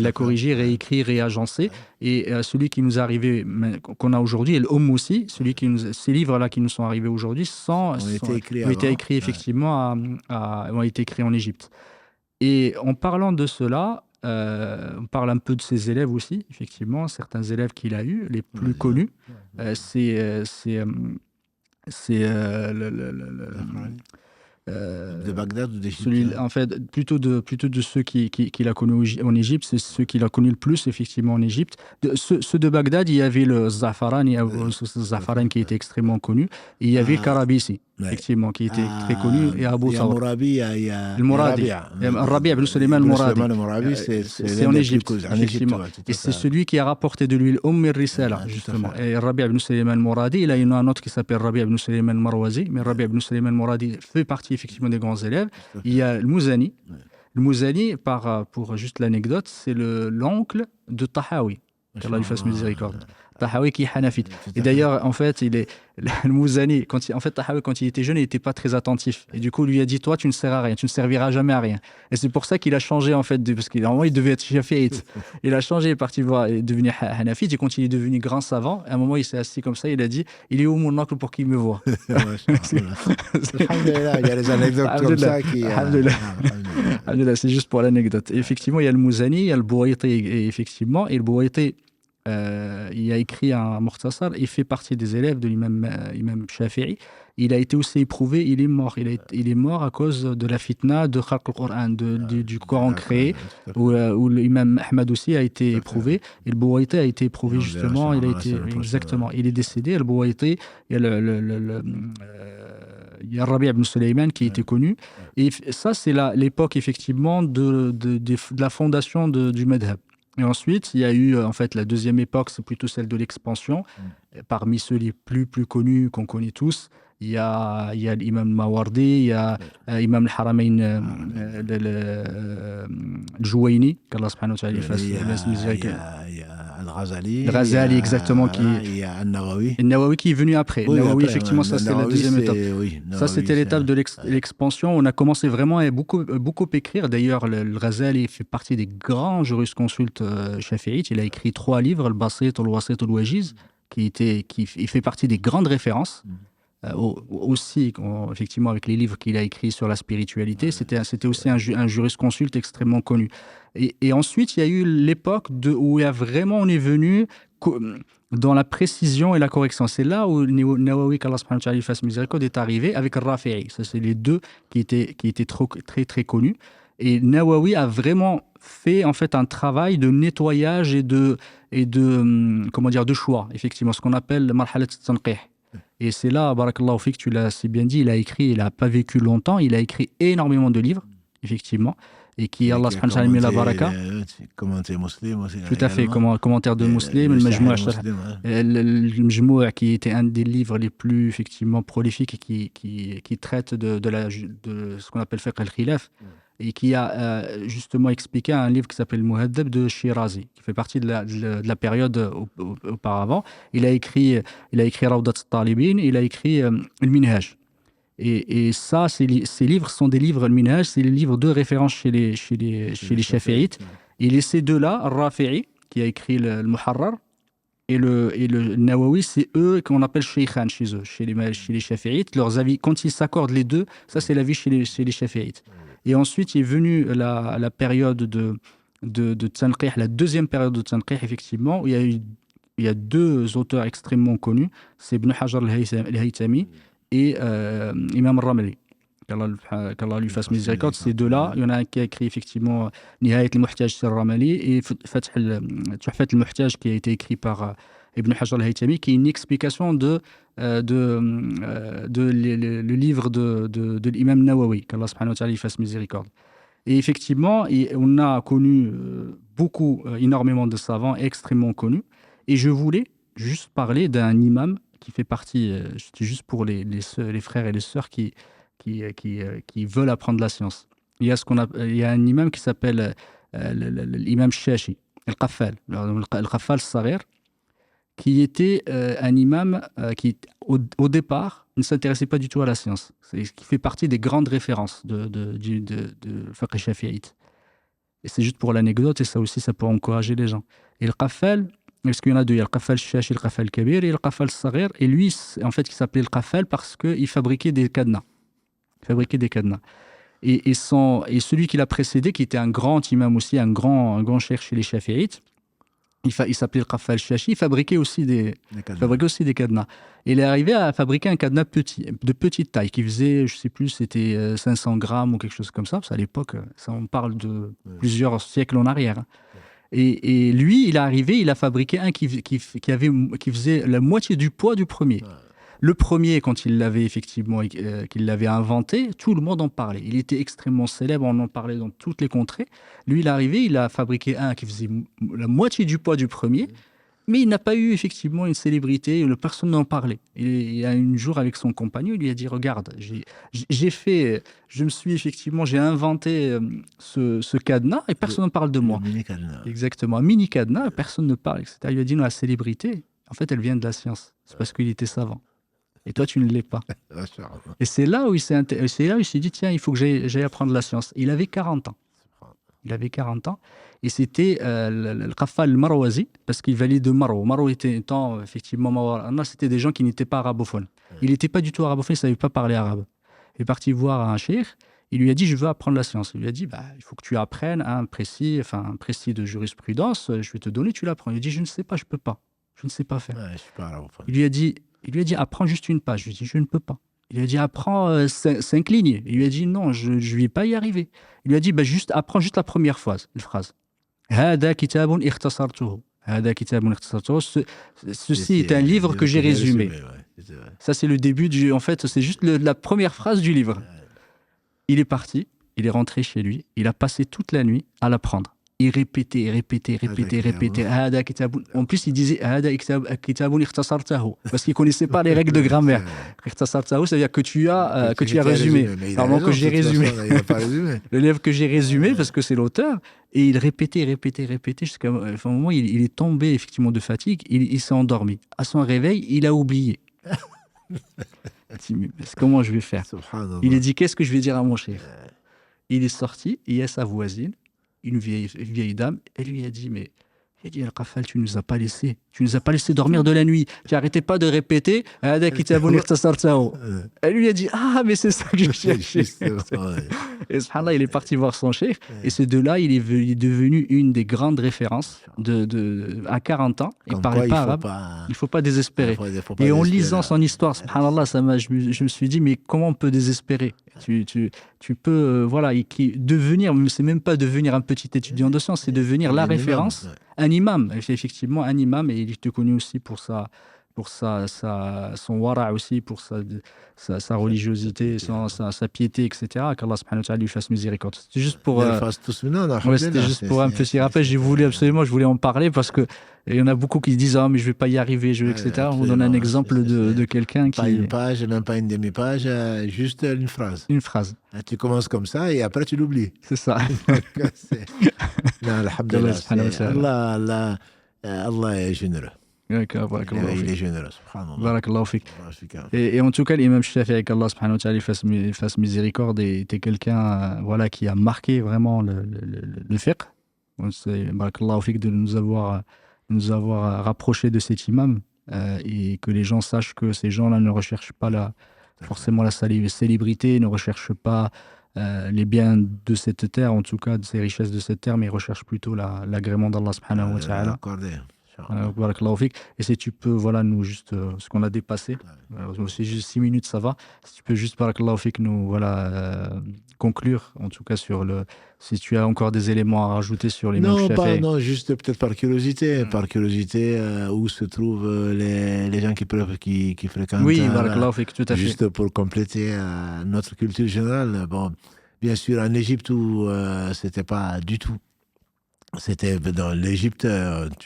l'a corrigé, réécrit, réagencé. Et celui qui nous est arrivé, qu'on a aujourd'hui, et le aussi, ces livres-là qui nous sont arrivés aujourd'hui, ont été écrits effectivement, ont été écrits en Égypte. Et en parlant de cela, on parle un peu de ses élèves aussi, effectivement, certains élèves qu'il a eus, les plus connus. De Bagdad ou d'Égypte, en fait, plutôt de ceux qu'il a connus en Égypte, c'est ceux qu'il a connus le plus, effectivement, en Égypte. Ceux de Bagdad, il y avait le Zafaran, qui était extrêmement connu, et il y avait le Karabisi, effectivement, qui était très connu, et Abu Thawr. Le Mouradi, Rabi' ibn Sulaiman al-Mouradi, c'est en Égypte, effectivement. Et c'est celui qui a rapporté de lui al-Risala, justement. Et Rabi' ibn Sulaiman al-Mouradi, il y en a un autre qui s'appelle Rabi' ibn Sulaiman al-Marwazi, mais Rabi' ibn Sulaiman al-Mouradi fait partie effectivement des grands élèves. Il y a le Mouzani. Le Mouzani, pour juste l'anecdote, c'est l'oncle de Tahawi. Qu'Allah lui fasse miséricorde. Tahawi qui est hanafite. Et d'ailleurs, en fait, le Mouzani, Tahawi, quand il était jeune, il n'était pas très attentif. Et du coup, lui a dit, toi, tu ne sers à rien, tu ne serviras jamais à rien. Et c'est pour ça qu'il a changé, en fait, parce qu'il il devait être shafi'ite. Il a changé, il est parti voir, il est devenu hanafite. Et quand il est devenu grand savant, à un moment, il s'est assis comme ça, il a dit, il est où mon oncle pour qu'il me voie? Alhamdulillah, il y a des anecdotes comme ça qui... Alhamdulillah, c'est juste pour l'anecdote. Et effectivement, il y a le Mouzani, il y a le Bouayti, effectivement, et le Bouayti, il a écrit un Mukhtasar, il fait partie des élèves de l'imam Shafi'i. Il a été aussi éprouvé, il est mort. Il est mort à cause de la fitna de Khalq al-Qur'an, du Coran créé, où l'imam Ahmad aussi a été éprouvé. Et le Bouwaïti a été éprouvé justement. Exactement. Il est décédé. Le Bouwaïti, il y a il y a Rabi' ibn Sulaiman qui était connu. Et ça, c'est l'époque effectivement de la fondation du madhab. Et ensuite, il y a eu, en fait, la deuxième époque, c'est plutôt celle de l'expansion. Parmi ceux les plus connus qu'on connaît tous, il y a l'imam Mawardi, il y a l'imam al-Haramayn, al-Jouayni, qu'Allah subhanahu wa ta'ala fasse miséricorde. Il y a Al-Ghazali. Le Ghazali, exactement. Il y a An-Nawawi. Et Nawawi qui est venu après. Oui, Nawawi, après, effectivement, ça c'était la deuxième étape. Oui, ça c'était l'étape de l'expansion. On a commencé vraiment à beaucoup écrire. D'ailleurs, le Ghazali fait partie des grands jurisconsultes chafi'ites. Il a écrit 3 livres, Al-Basit, Al-Wasit, Al-Wajiz, qui fait partie des grandes références. Aussi, effectivement, avec les livres qu'il a écrits sur la spiritualité, c'était aussi un jurisconsulte extrêmement connu. Et ensuite, il y a eu l'époque où on est venu dans la précision et la correction. C'est là où Nawawi, qu'Allah subhanahu wa ta'ala fasse miséricorde, est arrivé avec Rafi'i. Ça, c'est les deux qui étaient très, très connus. Et Nawawi a vraiment fait en fait un travail de nettoyage et de choix, effectivement, ce qu'on appelle marhalat at-tanqih. Et c'est là, barakallahu fik, tu l'as si bien dit, il n'a pas vécu longtemps, il a écrit énormément de livres, effectivement, et qui, Allah subhanahu wa ta'ala, met la baraka. Commentaire Muslim aussi. Tout à fait, commentaire de Muslim, le Majmou' qui était un des livres les plus, effectivement, prolifiques et qui traite de ce qu'on appelle fiqh al-khilaf, et qui a justement expliqué un livre qui s'appelle Muhaddab de Shirazi, qui fait partie de la période auparavant. Il a écrit Rawdat al-Talibin, il a écrit Al-Minhaj. Et ça, ces livres sont des livres, Al-Minhaj, c'est les livres de référence chez les Shafi'ites. Et ces deux-là, Rafi'i, qui a écrit le Muharrar, et le Nawawi, c'est eux qu'on appelle Shaykhan chez eux, chez les Shafi'ites. Leurs avis, quand ils s'accordent les deux, ça c'est l'avis chez les Shafi'ites. Et ensuite, il est venu la période de Tanqih, la deuxième période de Tanqih, effectivement, où il y a 2 auteurs extrêmement connus, c'est Ibn Hajar al-Haytami et Imam al-Ramli. Qu'Allah lui fasse miséricorde. Ces deux-là, il y en a un qui a écrit effectivement Nihayat al-Muhtaj sur Ramali et Tuhfat al-Muhtaj qui a été écrit par Ibn Hajar al-Haytami, qui est une explication de le livre de l'imam Nawawi, qu'Allah subhanahu wa ta'ala lui fasse miséricorde. Et effectivement, on a connu énormément de savants extrêmement connus. Et je voulais juste parler d'un imam qui fait partie, juste pour les frères et les sœurs qui veulent apprendre la science. Il y a un imam qui s'appelle l'imam Shashi, Al-Qaffal, Al-Qaffal al-Saghir, qui était un imam qui, au départ, ne s'intéressait pas du tout à la science. Qui fait partie des grandes références de fiqh shafi'ite. Et c'est juste pour l'anecdote, et ça aussi, ça peut encourager les gens. Et le Qaffal, parce qu'il y en a 2, il y a le Qaffal Shashi, le Qaffal Kabir, et le Qaffal al-Saghir. Et lui, en fait, il s'appelait le Qaffal parce qu'il fabriquait des cadenas. Et celui qui l'a précédé, qui était un grand imam aussi, un grand cheikh chez les Shafi'ites, il s'appelait le Qaffal Shashi, il fabriquait aussi des cadenas. Et il est arrivé à fabriquer un cadenas de petite taille, qui faisait, je ne sais plus, c'était 500 grammes ou quelque chose comme ça, parce qu'à l'époque, ça, on parle de plusieurs siècles en arrière. Et lui, il est arrivé, il a fabriqué un qui faisait la moitié du poids du premier. Le premier, quand il l'avait effectivement qu'il l'avait inventé, tout le monde en parlait. Il était extrêmement célèbre, on en parlait dans toutes les contrées. Lui, il est arrivé, il a fabriqué un qui faisait la moitié du poids du premier, mais il n'a pas eu effectivement une célébrité, personne n'en parlait. Et un jour, avec son compagnon, il lui a dit « Regarde, j'ai inventé ce cadenas et personne n'en parle de moi. » Mini-cadenas. Exactement, un mini-cadenas, personne ne parle, etc. Il lui a dit « Non, la célébrité, en fait, elle vient de la science. C'est parce qu'il était savant. Et toi, tu ne l'es pas. » Et c'est là où il s'est dit, tiens, il faut que j'aille apprendre la science. Il avait 40 ans. Et c'était le Qaffal al-Marwazi, parce qu'il valait de Marwa. Marwa étant effectivement Marwa. C'était des gens qui n'étaient pas arabophones. Il n'était pas du tout arabophone, il ne savait pas parler arabe. Il est parti voir un cheikh, Il lui a dit, je veux apprendre la science. Il lui a dit, bah, il faut que tu apprennes un précis de jurisprudence, je vais te donner, tu l'apprends. Il a dit, je ne sais pas, je ne peux pas. Je ne sais pas faire. Ouais, je suis pas arabe. Il lui a dit, apprends juste une page. Je lui ai dit, je ne peux pas. Il lui a dit, apprends 5 lignes. Il lui a dit, non, je ne vais pas y arriver. Il lui a dit, bah, apprends juste la première phrase. هذا كتاب اختصرته. هذا كتاب اختصرته. Ceci est un livre que j'ai résumé. Ça, c'est le début du. En fait, c'est juste la première phrase du livre. Il est parti, il est rentré chez lui, il a passé toute la nuit à l'apprendre. Il répétait. En plus, il disait parce qu'il ne connaissait pas les règles de grammaire. Ça veut dire que tu as résumé. Alors que j'ai résumé. Le livre que j'ai résumé, parce que c'est l'auteur, et il répétait, jusqu'à un moment, il est tombé effectivement de fatigue, il s'est endormi. À son réveil, il a oublié. Comment je vais faire? Il a dit, qu'est-ce que je vais dire à mon chef? Il est sorti, il y a sa voisine, une vieille dame, elle lui a dit, mais Al-Qafal, tu nous as pas laissé dormir de la nuit, tu n'arrêtais pas de répéter. Elle lui a dit, ah, mais c'est ça que je cherchais. Et subhanallah, il est parti voir son cheikh, et c'est de là il est devenu une des grandes références à 40 ans. Il ne parlait pas arabe. Il ne faut pas désespérer. Et en lisant son histoire, subhanallah, je me suis dit, mais comment on peut désespérer? Tu peux, devenir, c'est même pas devenir un petit étudiant de sciences, c'est devenir la référence, un imam, effectivement un imam, et il était connu aussi pour son wara aussi, pour sa religiosité, sa piété, etc. Qu'Allah subhanahu wa ta'ala lui fasse miséricorde. C'était juste pour un petit rappel. Je voulais en parler parce que il y en a beaucoup qui disent, mais je vais pas y arriver, etc. On donne un exemple de quelqu'un qui... Pas une page, même pas une demi-page, juste une phrase. Une phrase. Tu commences comme ça et après tu l'oublies. C'est ça. Non, alhamdulillah. Allah est généreux. Il est généreux, subhanallah. Barakallahu fik. Et en tout cas, l'imam Shafi'i, qu'Allah subhanahu wa ta'ala fasse miséricorde, était quelqu'un qui a marqué vraiment le fiqh. Barakallahu fik, de nous avoir rapproché de cet imam, et que les gens sachent que ces gens-là ne recherchent pas forcément la célébrité, ne recherchent pas les biens de cette terre, en tout cas de ces richesses de cette terre, mais ils recherchent plutôt l'agrément d'Allah subhanahu wa ta'ala. Et si tu peux, nous juste, ce qu'on a dépassé, c'est juste 6 minutes, ça va. Si tu peux juste, barakallahu fik, nous conclure, en tout cas si tu as encore des éléments à rajouter sur les mêmes Shafi'i. Non, juste peut-être par curiosité, où se trouvent les gens qui fréquentent. Oui, barakallahu fik, tout à fait. Juste pour compléter notre culture générale. Bon, bien sûr, en Égypte où c'était pas du tout. C'était dans l'Égypte,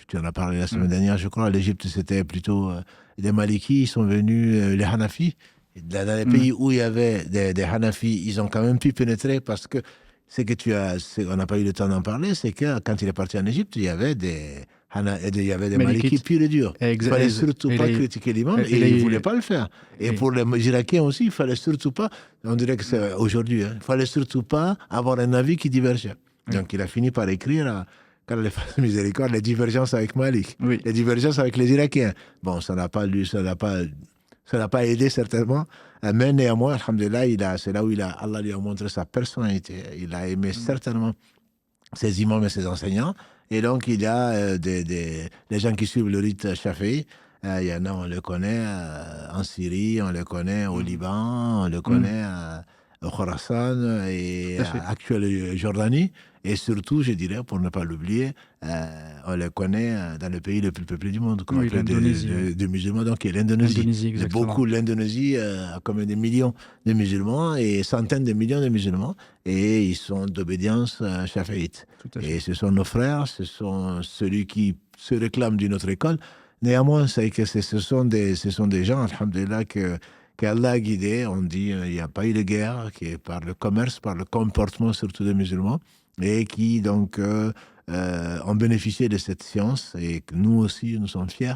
tu en as parlé la semaine dernière, je crois. L'Égypte, c'était plutôt des Malikis, ils sont venus, les Hanafis. Dans les pays où il y avait des Hanafis, ils ont quand même pu pénétrer parce que on n'a pas eu le temps d'en parler, c'est que quand il est parti en Égypte, il y avait des Malikis purs et durs. Il ne fallait surtout pas critiquer l'imam et il ne voulait pas le faire. Et pour les Irakiens aussi, il ne fallait surtout pas, on dirait que c'est aujourd'hui, il ne fallait surtout pas avoir un avis qui divergeait. Donc, il a fini par écrire, quand il fasse miséricorde, les divergences avec Malik, les divergences avec les Irakiens. Bon, ça n'a pas aidé certainement, mais néanmoins, alhamdulillah, c'est là où Allah lui a montré sa personnalité. Il a aimé certainement ses imams et ses enseignants. Et donc, il y a des gens qui suivent le rite Shafi'i. Il y en a, on le connaît en Syrie, on le connaît au Liban, on le connaît au Khorasan et actuelle Jordanie. Et surtout, je dirais, pour ne pas l'oublier, on le connaît dans le pays le plus peuplé du monde, de musulmans, donc l'Indonésie. L'Indonésie a comme des millions de musulmans et centaines de millions de musulmans, et ils sont d'obédience chafiïte. Et ce sont nos frères, ce sont celui qui se réclament d'une autre école. Néanmoins, c'est que ce sont des gens, alhamdulillah, qu'Allah a guidé. On dit il n'y a pas eu de guerre, qui est par le commerce, par le comportement surtout des musulmans, et qui donc ont bénéficié de cette science, et que nous aussi nous sommes fiers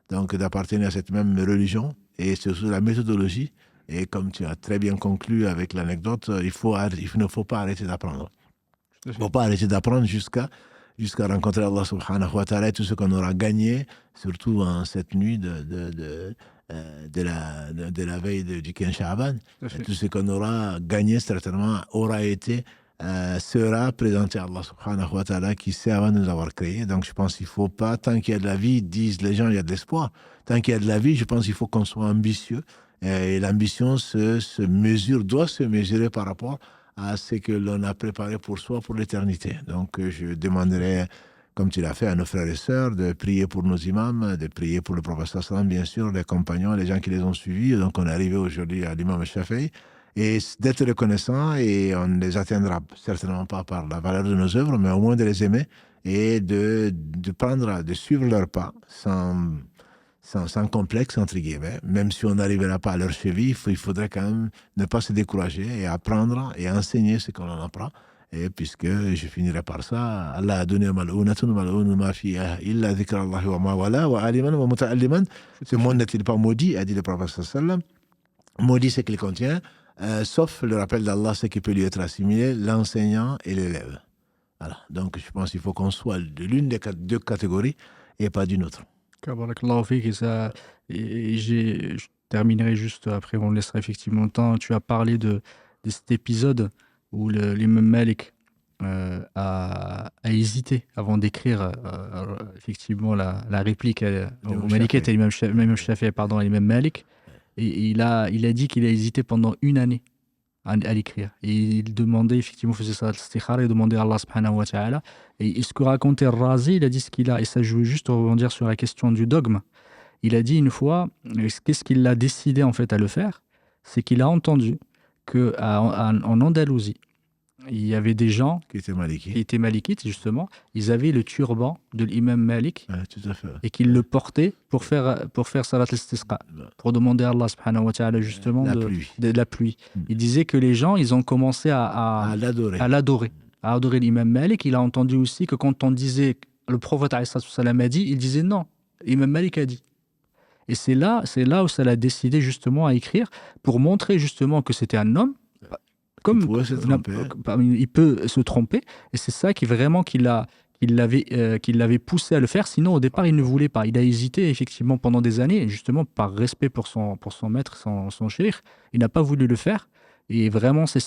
donc d'appartenir à cette même religion, et surtout la méthodologie. Et comme tu as très bien conclu avec l'anecdote, il ne faut pas arrêter d'apprendre. Il ne faut pas arrêter d'apprendre jusqu'à rencontrer Allah subhanahu wa ta'ala, et tout ce qu'on aura gagné, surtout en cette nuit de la veille du 15 Sha'ban. Tout ce qu'on aura gagné certainement aura été sera présenté à Allah subhanahu wa ta'ala qui sait avant de nous avoir créés. Donc je pense qu'il ne faut pas, tant qu'il y a de la vie, disent les gens, il y a de l'espoir. Tant qu'il y a de la vie, je pense qu'il faut qu'on soit ambitieux. Et l'ambition doit se mesurer par rapport à ce que l'on a préparé pour soi pour l'éternité. Donc je demanderai, comme tu l'as fait à nos frères et sœurs, de prier pour nos imams, de prier pour le professeur sallam, bien sûr, les compagnons, les gens qui les ont suivis. Donc on est arrivé aujourd'hui à l'imam Shafi'i. Et d'être reconnaissant, et on ne les atteindra certainement pas par la valeur de nos œuvres, mais au moins de les aimer et de suivre leurs pas sans complexe, entre guillemets. Même si on n'arrivera pas à leur cheville, il faudrait quand même ne pas se décourager et apprendre et enseigner ce qu'on en apprend. Et puisque je finirai par ça, Allah a donné ce monde n'est-il pas maudit, a dit le prophète sallam. Maudit ce qu'il contient, sauf le rappel d'Allah, ce qui peut lui être assimilé, l'enseignant et l'élève. Voilà. Donc je pense qu'il faut qu'on soit de l'une des deux catégories et pas d'une autre. Et je terminerai juste après, on laissera effectivement le temps. Tu as parlé de cet épisode où l'imam Malik a hésité avant d'écrire effectivement la réplique au Malikites, à l'imam Shafi'i, pardon, à l'imam Malik. Et il a dit qu'il a hésité pendant une année à l'écrire. Et il demandait, effectivement, faisait ça, il demandait à Allah subhanahu wa ta'ala. Et ce que racontait Razi, il a dit ce qu'il a, et ça je veux juste rebondir sur la question du dogme. Il a dit une fois, qu'est-ce qu'il a décidé en fait à le faire, c'est qu'il a entendu qu'en Andalousie, il y avait des gens qui étaient malikites, justement, ils avaient le turban de l'imam Malik, tout à fait. Et qu'ils le portaient pour faire salat al-istisqa, pour demander à Allah subhanahu wa ta'ala justement de la pluie. Il disait que les gens, ils ont commencé à l'adorer, à adorer l'imam Malik. Il a entendu aussi que quand on disait, le prophète a dit, il disait non, l'imam Malik a dit. Et c'est là où ça l'a décidé justement à écrire, pour montrer justement que c'était un homme, comme il peut se tromper, et c'est ça qui vraiment qu'il l'avait poussé à le faire. Sinon, au départ, il ne voulait pas. Il a hésité effectivement pendant des années, et justement par respect pour son maître, son cheikh, il n'a pas voulu le faire. Et vraiment, c'est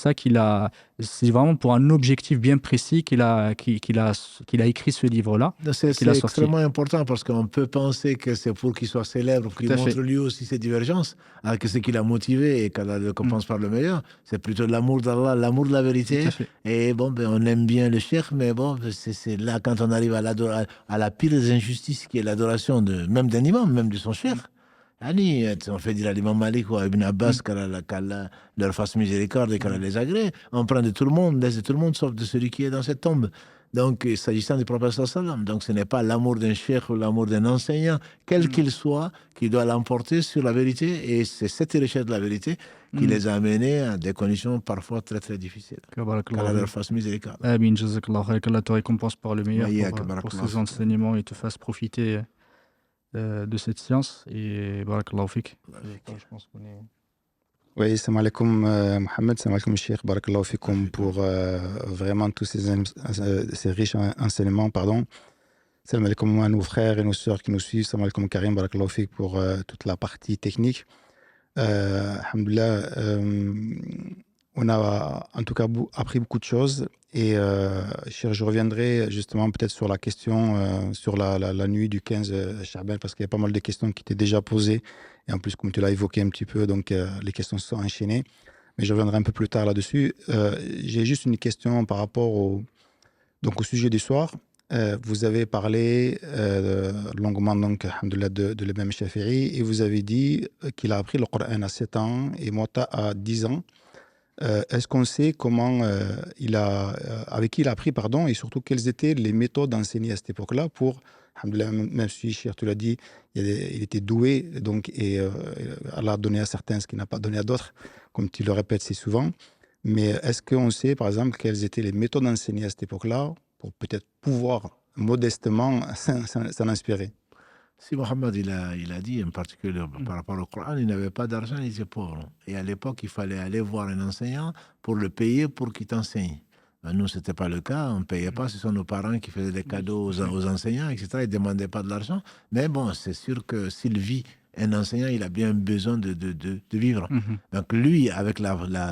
vraiment pour un objectif bien précis qu'il a écrit ce livre-là. C'est extrêmement important, parce qu'on peut penser que c'est pour qu'il soit célèbre, qu'il montre lui aussi ses divergences, que ce qui l'a motivé et qu'Allah le compense par le meilleur. C'est plutôt l'amour d'Allah, l'amour de la vérité. Et bon, on aime bien le cheikh, mais bon, c'est là quand on arrive à la pire des injustices, qui est l'adoration même d'un imam, même de son cheikh. On fait dire à l'imam Malik ou à Ibn Abbas qu'Allah leur fasse miséricorde et qu'Allah les agrée. On prend de tout le monde, laisse de tout le monde, sauf de celui qui est dans cette tombe. Donc, s'agissant du prophète sallam, donc ce n'est pas l'amour d'un cheikh ou l'amour d'un enseignant, quel qu'il soit, qui doit l'emporter sur la vérité. Et c'est cette recherche de la vérité qui les a amenés à des conditions parfois très très difficiles. Qu'Allah leur fasse miséricorde. Amin, jazakallah khair, qu'Allah te récompense par le meilleur pour ces enseignements et te fasse profiter de cette science. Et barakallahu fik. Je pense qu'on est... Oui, salam alaikum Mohamed, salam alaikum Cheikh, barakallahu fikum pour vraiment tous ces riches enseignements. Salam alaikum à nos frères et nos sœurs qui nous suivent, salam alaikum Karim, barakallahu fik pour toute la partie technique. Alhamdoulilah, on a en tout cas appris beaucoup de choses. Et je reviendrai justement peut-être sur la question sur la nuit du 15 Sha'ban, parce qu'il y a pas mal de questions qui étaient déjà posées. Et en plus, comme tu l'as évoqué un petit peu, donc les questions se sont enchaînées. Mais je reviendrai un peu plus tard là-dessus. J'ai juste une question par rapport au sujet du soir. Vous avez parlé longuement donc, de l'imam Shafi'i, et vous avez dit qu'il a appris le Coran à 7 ans et Muwatta à 10 ans. Est-ce qu'on sait comment avec qui il a appris, et surtout quelles étaient les méthodes enseignées à cette époque-là pour, même si Cheikh, tu l'as dit, il était doué, donc, et Allah a donné à certains ce qu'il n'a pas donné à d'autres, comme tu le répètes si souvent. Mais est-ce qu'on sait, par exemple, quelles étaient les méthodes enseignées à cette époque-là pour peut-être pouvoir modestement s'en inspirer? Si Mohammed il a dit en particulier par rapport au Coran, il n'avait pas d'argent, il était pauvre. Et à l'époque, il fallait aller voir un enseignant pour le payer pour qu'il t'enseigne. Nous, ce n'était pas le cas, on ne payait pas, ce sont nos parents qui faisaient des cadeaux aux enseignants, etc. Ils ne demandaient pas de l'argent. Mais bon, c'est sûr que s'il vit un enseignant, il a bien besoin de vivre. Donc lui, avec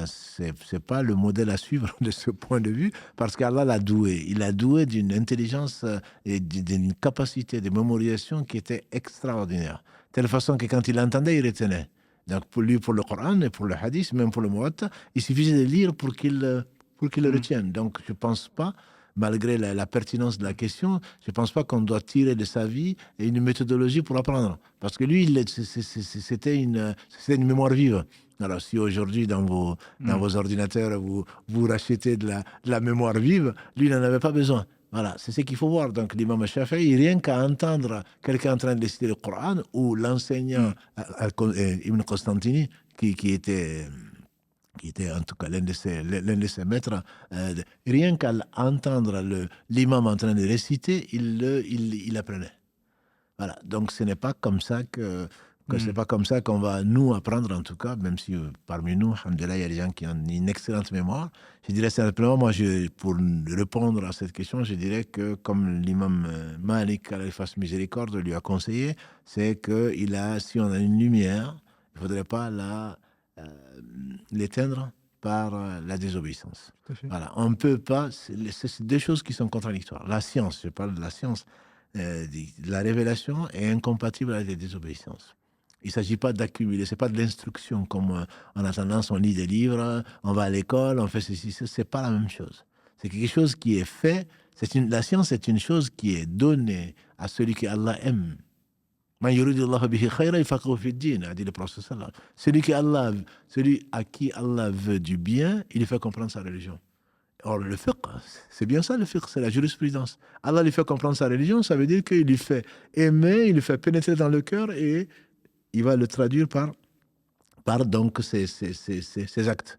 c'est pas le modèle à suivre de ce point de vue, parce qu'Allah l'a doué. Il l'a doué d'une intelligence et d'une capacité de mémorisation qui était extraordinaire. De telle façon que quand il entendait, il retenait. Donc pour lui, pour le Coran et pour le Hadith, même pour le Muwatta, il suffisait de lire pour qu'il le retienne. Donc je pense pas, malgré la pertinence de la question, je ne pense pas qu'on doit tirer de sa vie une méthodologie pour apprendre. Parce que lui, c'était une mémoire vive. Alors, si aujourd'hui, dans vos ordinateurs, vous rachetez de la mémoire vive, lui, il n'en avait pas besoin. Voilà, c'est ce qu'il faut voir. Donc, l'imam Shafi'i, rien qu'à entendre quelqu'un en train de citer le Coran, ou l'enseignant Ibn Constantini, qui était en tout cas l'un de ses maîtres, rien qu'à entendre l'imam en train de réciter, il apprenait. Voilà, donc ce n'est pas comme ça c'est pas comme ça qu'on va nous apprendre, en tout cas, même si parmi nous, alhamdoulilah, il y a des gens qui ont une excellente mémoire. Je dirais simplement, moi, pour répondre à cette question, je dirais que comme l'imam Malik, qu'Allah lui fasse miséricorde, lui a conseillé, c'est que si on a une lumière, il ne faudrait pas l'éteindre par la désobéissance. Voilà, on ne peut pas, c'est deux choses qui sont contradictoires. La science, je parle de la science, la révélation est incompatible avec la désobéissance. Il ne s'agit pas d'accumuler, ce n'est pas de l'instruction comme on a tendance, on lit des livres, on va à l'école, on fait ceci, ce n'est pas la même chose. C'est quelque chose qui est fait, la science est une chose qui est donnée à celui que Allah aime. Man yuridillahu bihi khayran yufaqihuhu fid-din, a dit le prophète sallallahu alayhi wa sallam. Celui à qui Allah veut du bien, il lui fait comprendre sa religion. Or, le fiqh, c'est bien ça le fiqh, c'est la jurisprudence. Allah lui fait comprendre sa religion, ça veut dire qu'il lui fait aimer, il lui fait pénétrer dans le cœur et il va le traduire par donc ses actes.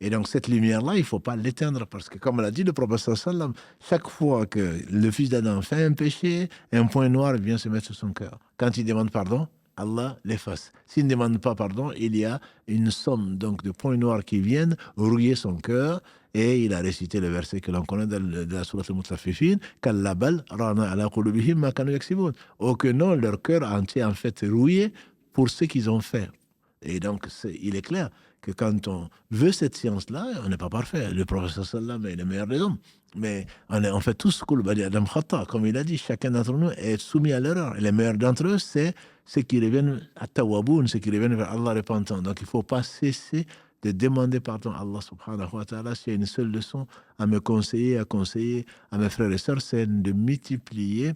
Et donc cette lumière-là, il ne faut pas l'éteindre parce que, comme l'a dit le prophète sallallahu alayhi wa sallam, chaque fois que le fils d'Adam fait un péché, un point noir vient se mettre sur son cœur. Quand il demande pardon, Allah l'efface. S'il ne demande pas pardon, il y a une somme donc de points noirs qui viennent rouiller son cœur. Et il a récité le verset que l'on connaît de la sourate Al-Mutaffifin, Kalla bal rana ala qulubihim ma kanu yaksibun. Oh que non, leur cœur entier en fait rouillé pour ce qu'ils ont fait. Et donc il est clair que quand on veut cette science-là, on n'est pas parfait. Le professeur sallam est le meilleur des hommes. Mais on fait tous Kulbadi Adam Khata, comme il a dit, chacun d'entre nous est soumis à l'erreur. Et les meilleurs d'entre eux, c'est ceux qui reviennent à Tawaboun, ceux qui reviennent vers Allah repentant. Donc il ne faut pas cesser de demander pardon à Allah subhanahu wa ta'ala. S'il y a une seule leçon à me conseiller, à mes frères et sœurs, c'est de multiplier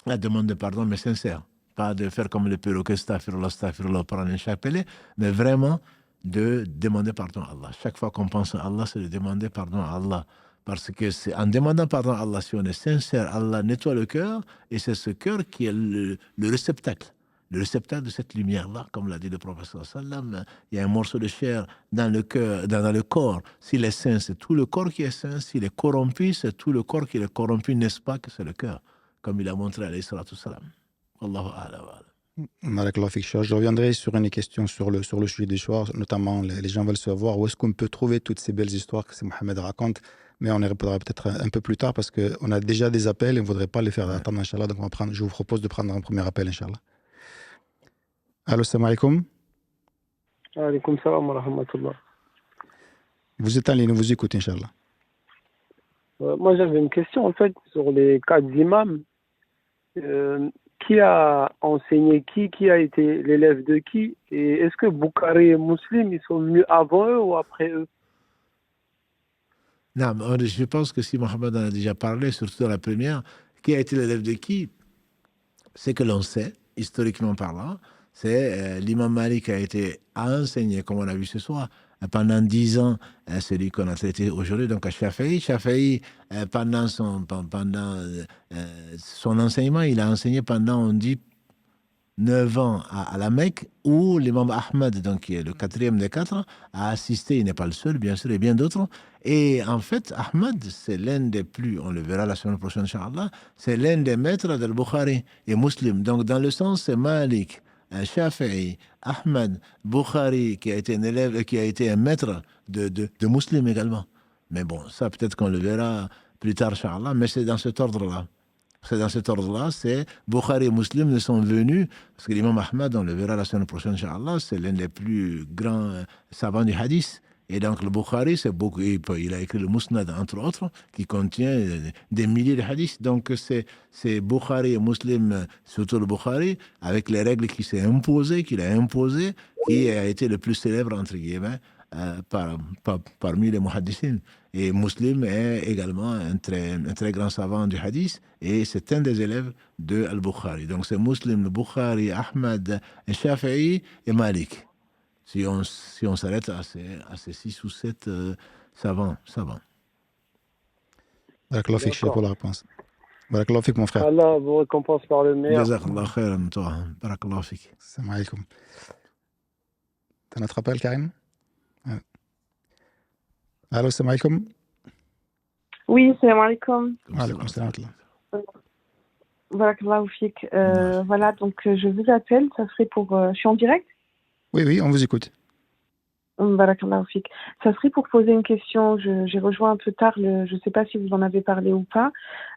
la demande de pardon, mais sincère. Pas de faire comme le perroquet, astaghfirullah, prendre un chapelet, mais vraiment de demander pardon à Allah. Chaque fois qu'on pense à Allah, c'est de demander pardon à Allah. Parce que c'est en demandant pardon à Allah, si on est sincère, Allah nettoie le cœur, et c'est ce cœur qui est le réceptacle. Le réceptacle de cette lumière-là, comme l'a dit le prophète sallam, il y a un morceau de chair dans le cœur, dans le corps. S'il est saint, c'est tout le corps qui est saint. S'il est corrompu, c'est tout le corps qui est corrompu, n'est-ce pas que c'est le cœur, comme il a montré alayhi salatu salam. Allahu a'lam. Je reviendrai sur une question sur le sujet des choix, notamment les gens veulent savoir où est-ce qu'on peut trouver toutes ces belles histoires que Mohamed raconte, mais on y répondra peut-être un peu plus tard parce qu'on a déjà des appels et on ne voudrait pas les faire attendre, Inch'Allah. Donc je vous propose de prendre un premier appel, Inch'Allah. Allô, salam alaikum. Alaikum salam wa rahmatullah. Vous êtes en ligne, vous écoutez, Inch'Allah. Moi, j'avais une question en fait sur les 4 imams. Qui a enseigné qui a été l'élève de qui, et est-ce que Bukhari et Muslim ils sont venus avant eux ou après eux? Non, je pense que si Mohamed en a déjà parlé, surtout dans la première, qui a été l'élève de qui, c'est que l'on sait, historiquement parlant, c'est l'imam Malik qui a enseigné, comme on a vu ce soir, pendant 10 ans, celui qu'on a traité aujourd'hui, donc à Shafi'i. Shafi'i, pendant son enseignement, il a enseigné pendant, on dit, 9 ans à la Mecque, où l'imam Ahmad, donc qui est le 4e des 4, a assisté, il n'est pas le seul, bien sûr, et bien d'autres. Et en fait, Ahmad, c'est l'un des plus, on le verra la semaine prochaine, Inch'Allah, c'est l'un des maîtres del Bukhari et Muslim. Donc, dans le sens, c'est Malik, Shafi'i, Ahmad, Bukhari, qui a été un élève, qui a été un maître de Muslim également. Mais bon, ça, peut-être qu'on le verra plus tard, Inch'Allah, mais c'est dans cet ordre-là. C'est dans cet ordre-là, c'est Bukhari et Muslim ne sont venus, parce que l'imam Ahmad, on le verra la semaine prochaine, Inch'Allah, c'est l'un des plus grands savants du hadith. Et donc le Bukhari, c'est beaucoup, il a écrit le Musnad, entre autres, qui contient des milliers de hadiths. Donc c'est Bukhari et Muslim, surtout le Bukhari, avec les règles qu'il a imposées, qui a été le plus célèbre, entre guillemets, parmi les muhaddithines. Et Muslim est également un très grand savant du hadith, et c'est un des élèves de Al-Bukhari. Donc c'est Muslim, le Bukhari, Ahmad, Shafi'i et Malik. Si on s'arrête à ces 6 ou 7 savants. Barakallahu fik, Cheikh, pour la réponse. Barakallahu fik, mon frère. Allah vous récompense par le meilleur. Jazakallah khairan, toi. Barakallahu fik. Salam alaikum. T'as notre appel, Karim? Allô, salam alaikum. Oui, salam alaikum. Alaikum salam. Barakallahu fik. Voilà, donc je vous appelle, ça serait pour... je suis en direct? Oui, on vous écoute. Barakallahu fik. Ça serait pour poser une question, j'ai rejoint un peu tard, je ne sais pas si vous en avez parlé ou pas.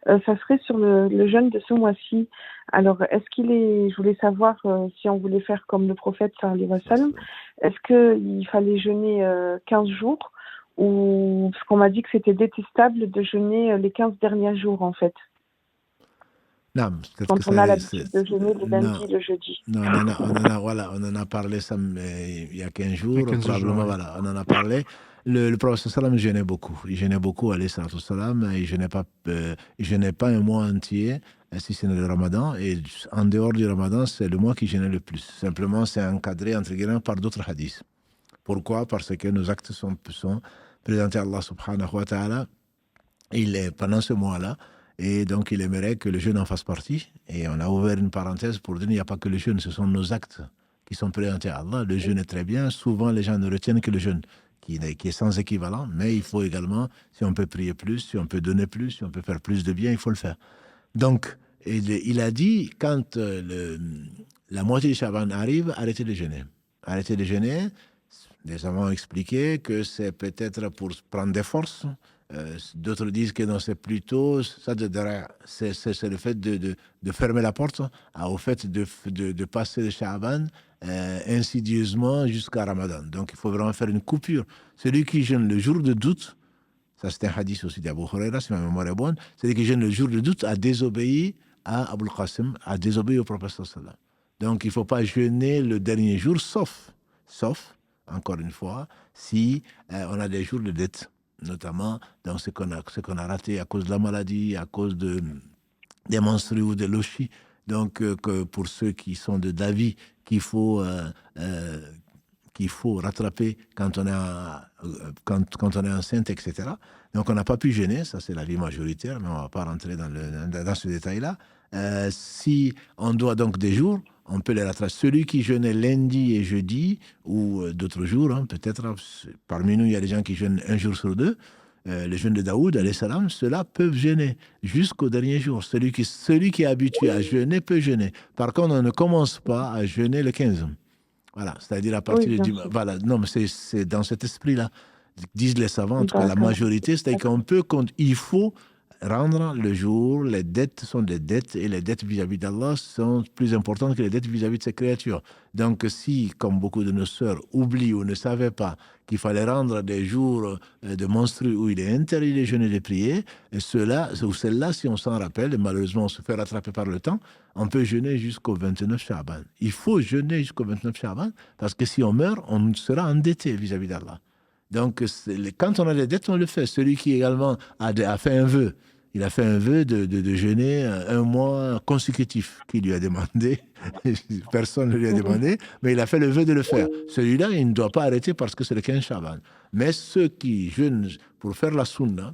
Ça serait sur le jeûne de ce mois-ci. Alors, je voulais savoir si on voulait faire comme le prophète sallallahu alayhi wa sallam, est-ce qu'il fallait jeûner 15 jours, ou parce qu'on m'a dit que c'était détestable de jeûner les 15 derniers jours, en fait. Non, quand on a l'habitude de jeûner le lundi et le jeudi. Non, on en a parlé il y a 15 jours, probablement, voilà, on en a parlé. Le prophète sallam jeûnait beaucoup. Il jeûnait beaucoup, alayhi salatu wassalam. Il jeûnait pas un mois entier, si ce n'est le ramadan. Et en dehors du ramadan, c'est le mois qui jeûnait le plus. Simplement, c'est encadré, entre guillemets, par d'autres hadiths. Pourquoi? Parce que nos actes sont présentés à Allah subhanahu wa ta'ala. Pendant ce mois-là, et donc, il aimerait que le jeûne en fasse partie. Et on a ouvert une parenthèse pour dire qu'il n'y a pas que le jeûne, ce sont nos actes qui sont présentés à Allah. Le jeûne est très bien. Souvent, les gens ne retiennent que le jeûne, qui est sans équivalent. Mais il faut également, si on peut prier plus, si on peut donner plus, si on peut faire plus de bien, il faut le faire. Donc, il a dit, quand la moitié de Shaban arrive, arrêtez de jeûner. Arrêtez de jeûner. Les savants ont expliqué que c'est peut-être pour prendre des forces. D'autres disent que non, c'est plutôt ça c'est le fait de fermer la porte au fait de passer le Sha'ban insidieusement jusqu'à Ramadan. Donc il faut vraiment faire une coupure. Celui qui jeûne le jour de doute, ça c'est un hadith aussi d'Abu Huraira, si ma mémoire est bonne, celui qui jeûne le jour de doute a désobéi à Abul Qasim, a désobéi au prophète sallallahu. Donc il ne faut pas jeûner le dernier jour, sauf, encore une fois, si on a des jours de dette, notamment dans ce qu'on a raté à cause de la maladie, à cause des menstrues ou de l'oshi. Donc, que pour ceux qui sont d'avis qu'il faut rattraper quand on est enceinte, etc. Donc, on n'a pas pu jeûner, ça c'est l'avis majoritaire, mais on ne va pas rentrer dans ce détail-là. Si on doit donc des jours, on peut les rattraper. Celui qui jeûnait lundi et jeudi, ou d'autres jours, peut-être, parmi nous, il y a des gens qui jeûnent un jour sur deux, le jeûne de Daoud, alayhi salam, ceux-là peuvent jeûner jusqu'au dernier jour. Celui qui est habitué à jeûner peut jeûner. Par contre, on ne commence pas à jeûner le 15. Voilà, c'est-à-dire à partir du... Voilà, non, mais c'est dans cet esprit-là, disent les savants, en tout cas la majorité, c'est-à-dire il faut rendre le jour, les dettes sont des dettes, et les dettes vis-à-vis d'Allah sont plus importantes que les dettes vis-à-vis de ses créatures. Donc si, comme beaucoup de nos sœurs, oublient ou ne savaient pas qu'il fallait rendre des jours de menstrues où il est interdit de jeûner et de prier, et ceux-là, ou celles-là, si on s'en rappelle, et malheureusement on se fait rattraper par le temps, on peut jeûner jusqu'au 29 Sha'ban. Il faut jeûner jusqu'au 29 Sha'ban, parce que si on meurt, on sera endetté vis-à-vis d'Allah. Donc, quand on a des dettes, on le fait. Celui qui également a fait un vœu, il a fait un vœu de jeûner un mois consécutif qu'il lui a demandé. Personne ne lui a demandé, mais il a fait le vœu de le faire. Celui-là, il ne doit pas arrêter parce que c'est le 15 Shaban. Mais ceux qui jeûnent pour faire la sunna,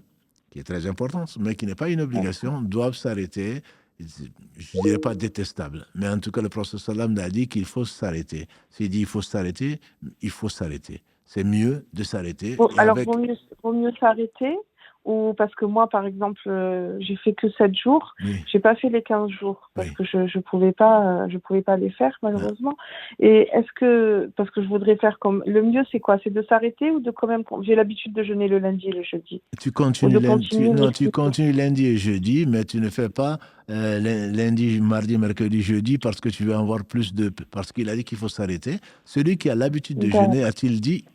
qui est très importante, mais qui n'est pas une obligation, doivent s'arrêter. Je ne dirais pas détestable, mais en tout cas, le prophète sallam a dit qu'il faut s'arrêter. S'il dit il faut s'arrêter, il faut s'arrêter. C'est mieux de s'arrêter. Alors, vaut mieux s'arrêter, ou parce que moi, par exemple, j'ai fait que 7 jours, Oui. j'ai pas fait les 15 jours parce Oui. que je pouvais pas les faire malheureusement. Et est-ce que, parce que je voudrais faire comme, le mieux c'est quoi? C'est de s'arrêter ou de quand même, j'ai l'habitude de jeûner le lundi et le jeudi. Tu Ou continues, de lundi, continuer, mais tu continues lundi et jeudi, mais tu ne fais pas lundi, mardi, mercredi, jeudi parce que tu veux avoir plus de... Parce qu'il a dit qu'il faut s'arrêter. Celui qui a l'habitude de jeûner, a-t-il dit,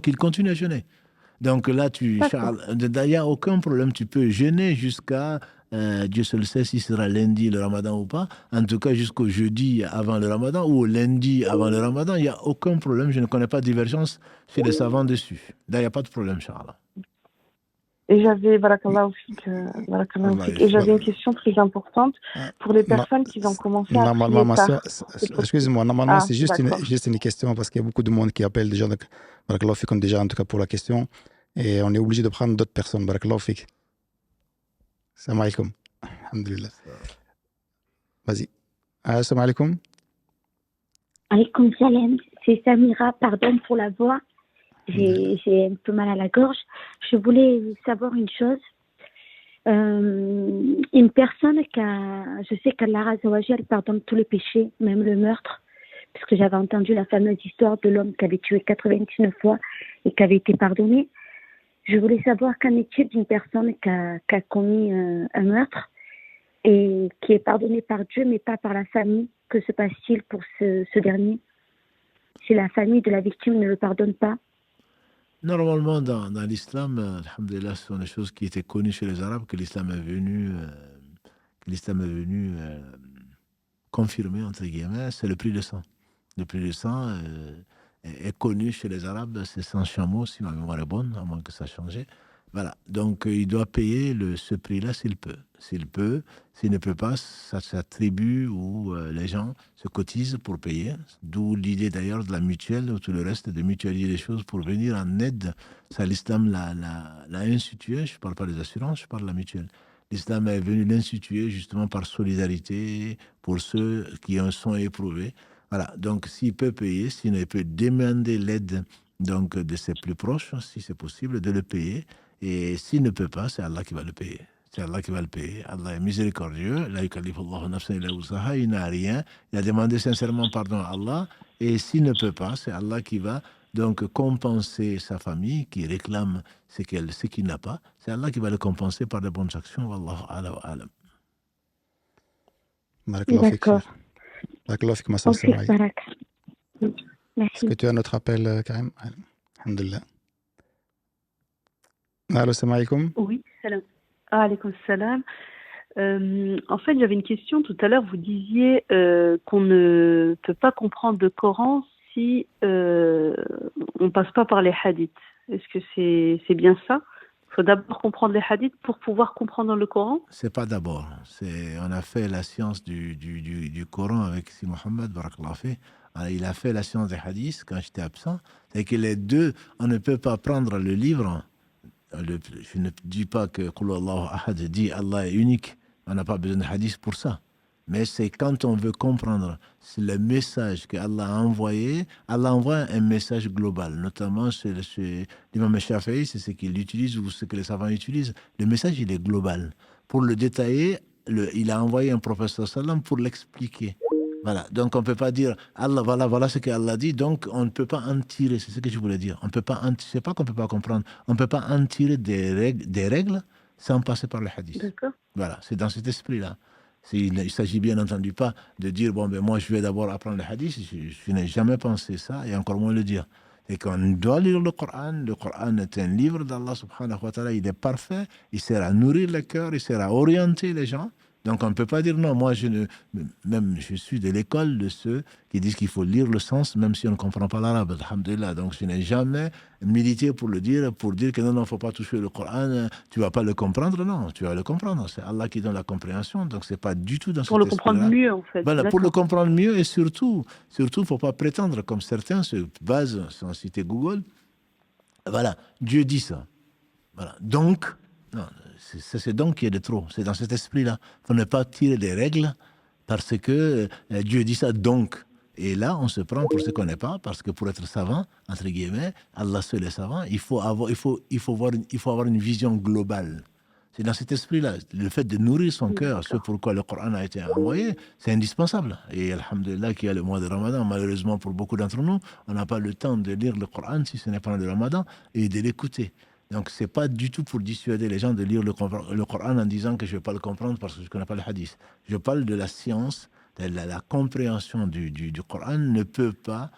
qu'il continue à jeûner. Donc là, D'accord. il n'y a aucun problème. Tu peux jeûner jusqu'à, Dieu seul sait si ce sera lundi le ramadan ou pas, en tout cas jusqu'au jeudi avant le ramadan ou au lundi avant le ramadan. Il n'y a aucun problème. Je ne connais pas de divergence chez les savants dessus. Là, il n'y a pas de problème, Charles. Et j'avais, barakallahu fik, et j'avais une question très importante pour les personnes qui ont commencé à Normalement, prier ma tard. soeur, excusez-moi, normalement, c'est juste d'accord. juste une question parce qu'il y a beaucoup de monde qui appelle déjà. Donc, barakallahu fik, déjà, en tout cas pour la question. Et on est obligé de prendre d'autres personnes. Barakallahu fik. Salam alaikum. Alhamdulillah. Vas-y. Salam alaikum. Alaikum salam. C'est Samira, pardon pour la voix. J'ai un peu mal à la gorge. Je voulais savoir une chose. Une personne je sais qu'Allah Azza wa Jal pardonne tous les péchés, même le meurtre, parce que j'avais entendu la fameuse histoire de l'homme qui avait tué 99 fois et qui avait été pardonné. Je voulais savoir qu'en est-il d'une personne qui a commis un meurtre et qui est pardonnée par Dieu, mais pas par la famille. Que se passe-t-il pour ce dernier si la famille de la victime ne le pardonne pas? Normalement, dans l'islam, alhamdoulilah, ce sont des choses qui étaient connues chez les Arabes, que l'islam est venu, confirmer, entre guillemets, c'est le prix de sang. Le prix de sang est connu chez les Arabes, c'est 100 chameaux, si ma mémoire est bonne, à moins que ça ait changé. Voilà, donc il doit payer ce prix-là s'il peut. S'il peut, s'il ne peut pas, ça s'attribue où les gens se cotisent pour payer. D'où l'idée d'ailleurs de la mutuelle ou tout le reste, de mutualiser les choses pour venir en aide. Ça, l'islam l'a institué. Je ne parle pas des assurances, je parle de la mutuelle. L'islam est venu l'instituer justement par solidarité pour ceux qui en sont éprouvés. Voilà, donc s'il peut payer, s'il ne peut demander l'aide donc de ses plus proches, si c'est possible, de le payer. Et s'il ne peut pas, c'est Allah qui va le payer. C'est Allah qui va le payer. Allah est miséricordieux. La yukallifullahu nafsan illa wus'aha. Il n'a rien. Il a demandé sincèrement pardon à Allah. Et s'il ne peut pas, c'est Allah qui va donc compenser sa famille qui réclame ce qu'il n'a pas. C'est Allah qui va le compenser par de bonnes actions. Wallahu a'lam. D'accord. Barakallahu fik, ma soeur Samira. Est-ce que tu as un autre appel, Karim? Alhamdulillah. Allô, salam alaikum. Oui, salam. Alaikum salam. En fait, j'avais une question. Tout à l'heure, vous disiez qu'on ne peut pas comprendre le Coran si on ne passe pas par les hadiths. Est-ce que c'est bien ça? Il faut d'abord comprendre les hadiths pour pouvoir comprendre le Coran? C'est pas d'abord. On a fait la science du Coran avec Si Mohammed, barakallahu fi. Il a fait la science des hadiths quand j'étais absent. C'est que les deux, on ne peut pas prendre le livre. Je ne dis pas que Qul Allahu Ahad dit Allah est unique. On n'a pas besoin de hadith pour ça. Mais c'est quand on veut comprendre le message qu'Allah a envoyé. Allah envoie un message global, notamment chez l'imam Shafi'i, c'est ce qu'il utilise ou ce que les savants utilisent. Le message, il est global. Pour le détailler, il a envoyé un prophète sallam pour l'expliquer. Voilà, donc on ne peut pas dire Allah, voilà ce qu'Allah dit, donc on ne peut pas en tirer, c'est ce que je voulais dire. On peut pas c'est pas qu'on ne peut pas comprendre, on ne peut pas en tirer des règles sans passer par le hadith. D'accord. Voilà, c'est dans cet esprit-là. Il ne s'agit bien entendu pas de dire, bon, ben moi je vais d'abord apprendre le hadith, je n'ai jamais pensé ça, et encore moins le dire. Et qu'on doit lire le Coran est un livre d'Allah subhanahu wa ta'ala, il est parfait, il sert à nourrir le cœur, il sert à orienter les gens. Donc on ne peut pas dire non, moi je suis de l'école de ceux qui disent qu'il faut lire le sens même si on ne comprend pas l'arabe, alhamdulillah. Donc je n'ai jamais milité pour dire que non, il ne faut pas toucher le Coran, tu ne vas pas le comprendre, non, tu vas le comprendre, c'est Allah qui donne la compréhension, donc c'est pas du tout dans pour le comprendre mieux en fait. Voilà, pour le comprendre mieux et surtout, il ne faut pas prétendre comme certains se basent sans citer Google, voilà, Dieu dit ça, voilà, donc, non, c'est donc qu'il y a de trop. C'est dans cet esprit-là. Il ne faut pas tirer des règles parce que Dieu dit ça donc. Et là, on se prend pour ce qu'on n'est pas, parce que pour être savant, entre guillemets, Allah seul est savant, il faut avoir une vision globale. C'est dans cet esprit-là, le fait de nourrir son cœur, ce pourquoi le Coran a été envoyé, c'est indispensable. Et alhamdulillah qu'il y a le mois de Ramadan, malheureusement pour beaucoup d'entre nous, on n'a pas le temps de lire le Coran si ce n'est pas le Ramadan et de l'écouter. Donc c'est pas du tout pour dissuader les gens de lire le Coran en disant que je ne vais pas le comprendre parce que je ne connais pas le hadith. Je parle de la science, de la compréhension du Coran ne peut pas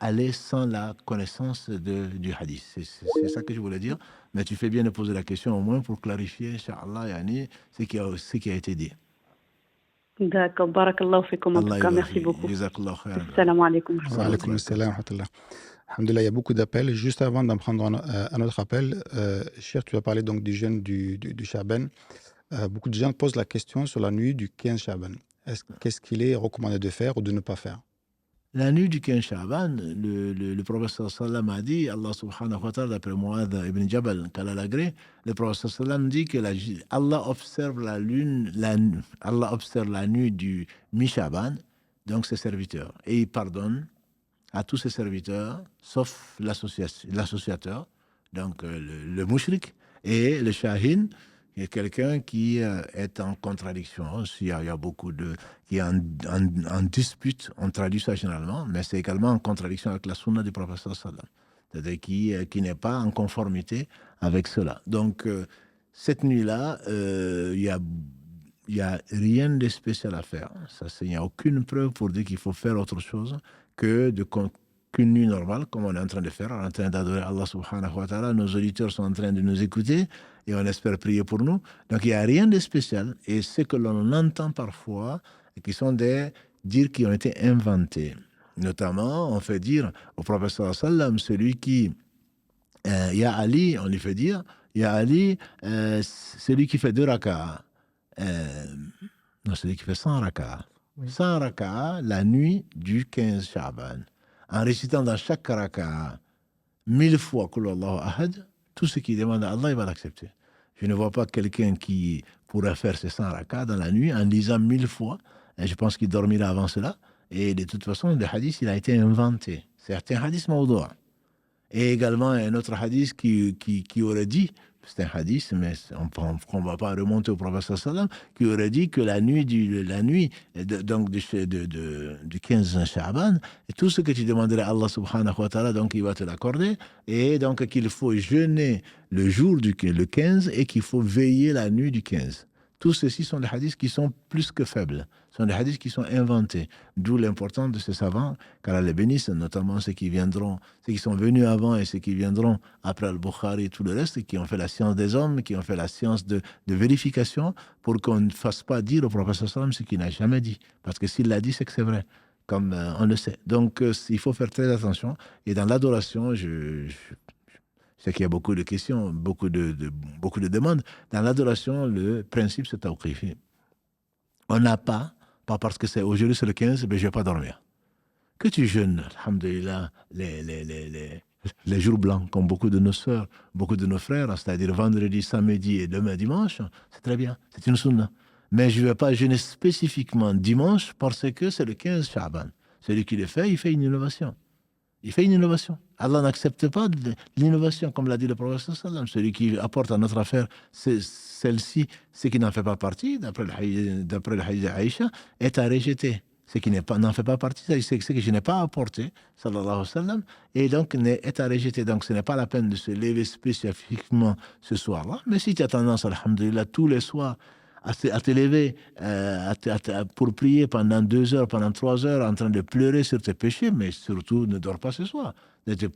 aller sans la connaissance du hadith. C'est ça que je voulais dire. Mais tu fais bien de poser la question au moins pour clarifier, Inch'Allah, yani, ce qui a été dit. D'accord, barakallahu fikum en tout cas, merci beaucoup. Assalamu alaikum. Wa alaikum assalam wa rahmatullah. Alhamdulillah, il y a beaucoup d'appels. Juste avant d'en prendre un autre appel, Cheikh, tu as parlé donc du jeûne du Chaban. Beaucoup de gens posent la question sur la nuit du 15 Chaban. Qu'est-ce qu'il est recommandé de faire ou de ne pas faire? La nuit du 15 Chaban, le prophète sallam a dit, Allah subhanahu wa ta'ala, d'après Mu'adh ibn Jabal, qu'Allah l'agré, le prophète sallam dit que Allah observe Allah observe la nuit du mi-Chaban, donc ses serviteurs, et il pardonne à tous ses serviteurs, sauf l'associateur, donc le mushrik, et le shahin, qui est quelqu'un qui est en contradiction. Il y a beaucoup qui est en dispute, on traduit ça généralement, mais c'est également en contradiction avec la sunna du prophète sallam, c'est-à-dire qui n'est pas en conformité avec cela. Donc, cette nuit-là, il y a rien de spécial à faire. Il n'y a aucune preuve pour dire qu'il faut faire autre chose qu'une nuit normale, comme on est en train de faire, on est en train d'adorer Allah subhanahu wa ta'ala. Nos auditeurs sont en train de nous écouter et on espère prier pour nous. Donc il n'y a rien de spécial. Et ce que l'on entend parfois, qui sont des dires qui ont été inventés. Notamment, on fait dire au prophète sallallahu alayhi wa sallam, celui qui, ya Ali, on lui fait dire, ya Ali, celui qui fait 2 raka'a. Non, celui qui fait 100 raka'a. 100 raka'a la nuit du 15 Sha'ban. En récitant dans chaque raka'a 1000 fois Qul Allahu Ahad, tout ce qu'il demande à Allah, il va l'accepter. Je ne vois pas quelqu'un qui pourrait faire ces 100 raka'a dans la nuit en lisant 1000 fois. Et je pense qu'il dormira avant cela. Et de toute façon, le hadith, il a été inventé. C'est un hadith mawdoua. Et également, un autre hadith qui aurait dit, c'est un hadith, mais on ne va pas remonter au prophète sallam, qui aurait dit que la nuit du 15 Sha'ban, tout ce que tu demanderais à Allah subhanahu wa ta'ala, donc il va te l'accorder, et donc qu'il faut jeûner le jour le 15 et qu'il faut veiller la nuit du 15. Tous ceux-ci sont des hadiths qui sont plus que faibles, sont des hadiths qui sont inventés. D'où l'importance de ces savants, qu'Allah les bénisse, notamment ceux qui sont venus avant et ceux qui viendront après Al-Bukhari et tout le reste, qui ont fait la science des hommes, qui ont fait la science de vérification, pour qu'on ne fasse pas dire au prophète sallam ce qu'il n'a jamais dit. Parce que s'il l'a dit, c'est que c'est vrai, comme on le sait. Donc il faut faire très attention. Et dans l'adoration, je sais qu'il y a beaucoup de questions, beaucoup de demandes. Dans l'adoration, le principe, c'est tawqifi. On n'a pas parce que c'est aujourd'hui, c'est le 15, mais je ne vais pas dormir. Que tu jeûnes, alhamdulillah, les jours blancs, comme beaucoup de nos sœurs, beaucoup de nos frères, c'est-à-dire vendredi, samedi et demain dimanche, c'est très bien, c'est une sunna. Mais je ne vais pas jeûner spécifiquement dimanche parce que c'est le 15 Sha'ban. Celui qui le fait, il fait une innovation. Il fait une innovation. Allah n'accepte pas l'innovation, comme l'a dit le prophète sallam. Celui qui apporte à notre affaire celle-ci, ce qui n'en fait pas partie, d'après le hadith d'Aïcha, est à rejeter. Ce qui n'en fait pas partie, c'est ce que je n'ai pas apporté, sallallahu alayhi wa sallam, et donc est à rejeter. Donc ce n'est pas la peine de se lever spécifiquement ce soir-là. Mais si tu as tendance, alhamdulillah, tous les soirs, à te lever pour prier pendant 2 heures, pendant 3 heures, en train de pleurer sur tes péchés, mais surtout ne dors pas ce soir.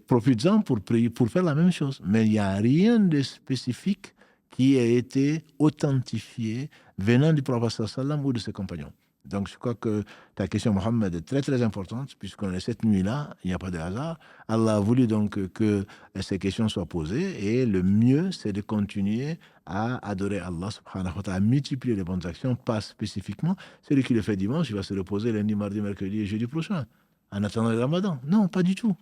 Profites-en pour prier, pour faire la même chose. Mais il n'y a rien de spécifique qui a été authentifié venant du prophète sallam ou de ses compagnons. Donc je crois que ta question, Mohammed, est très très importante, puisqu'on est cette nuit-là, il n'y a pas de hasard. Allah a voulu donc que ces questions soient posées, et le mieux, c'est de continuer à adorer Allah subhanahu wa ta'ala, à multiplier les bonnes actions, pas spécifiquement. Celui qui le fait dimanche, il va se reposer lundi, mardi, mercredi et jeudi prochain, en attendant le Ramadan. Non, pas du tout.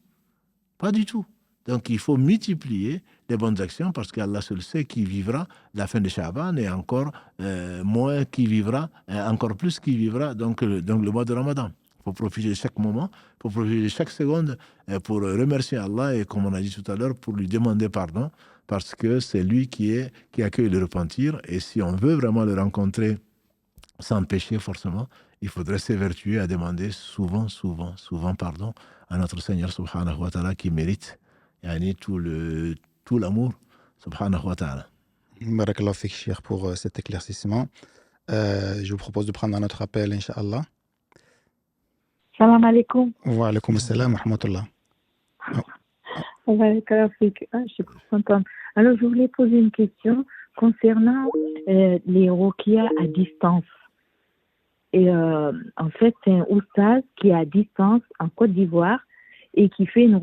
Pas du tout. Donc il faut multiplier les bonnes actions, parce qu'Allah seul sait qui vivra la fin de Sha'ban, et encore moins qui vivra, encore plus qui vivra donc le mois de Ramadan. Il faut profiter de chaque moment, il faut profiter de chaque seconde pour remercier Allah et, comme on a dit tout à l'heure, pour lui demander pardon, parce que c'est lui qui accueille le repentir. Et si on veut vraiment le rencontrer sans péché, forcément, il faudrait s'évertuer à demander souvent pardon à notre Seigneur subhanahu wa ta'ala, qui mérite tout l'amour subhanahu wa ta'ala. Barakallahu fik, Cheikh, pour cet éclaircissement. Je vous propose de prendre un autre appel, Inch'Allah. Salam alaikum. Wa alaikum salam wa rahmatullah. Barakallahu fik. Je suis contente. Alors, je voulais poser une question concernant les ruqya à distance. Et en fait, c'est un oustaz qui est à distance en Côte d'Ivoire et qui fait une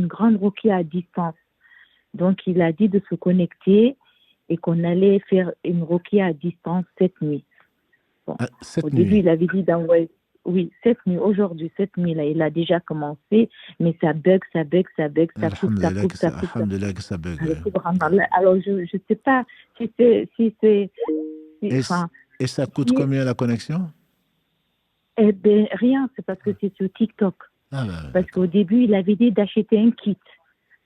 grande ruqya à distance. Donc, il a dit de se connecter et qu'on allait faire une ruqya à distance cette nuit. Bon. Au début, il avait dit d'envoyer... Oui, cette nuit, aujourd'hui, cette nuit-là, il a déjà commencé, mais ça bug, ça coupe. Alhamdulillah que ça bug. Alors, je ne sais pas si c'est... Et ça coûte combien la connexion? Eh bien, rien, c'est parce que c'est sur TikTok. Parce qu'au début, il avait dit d'acheter un kit.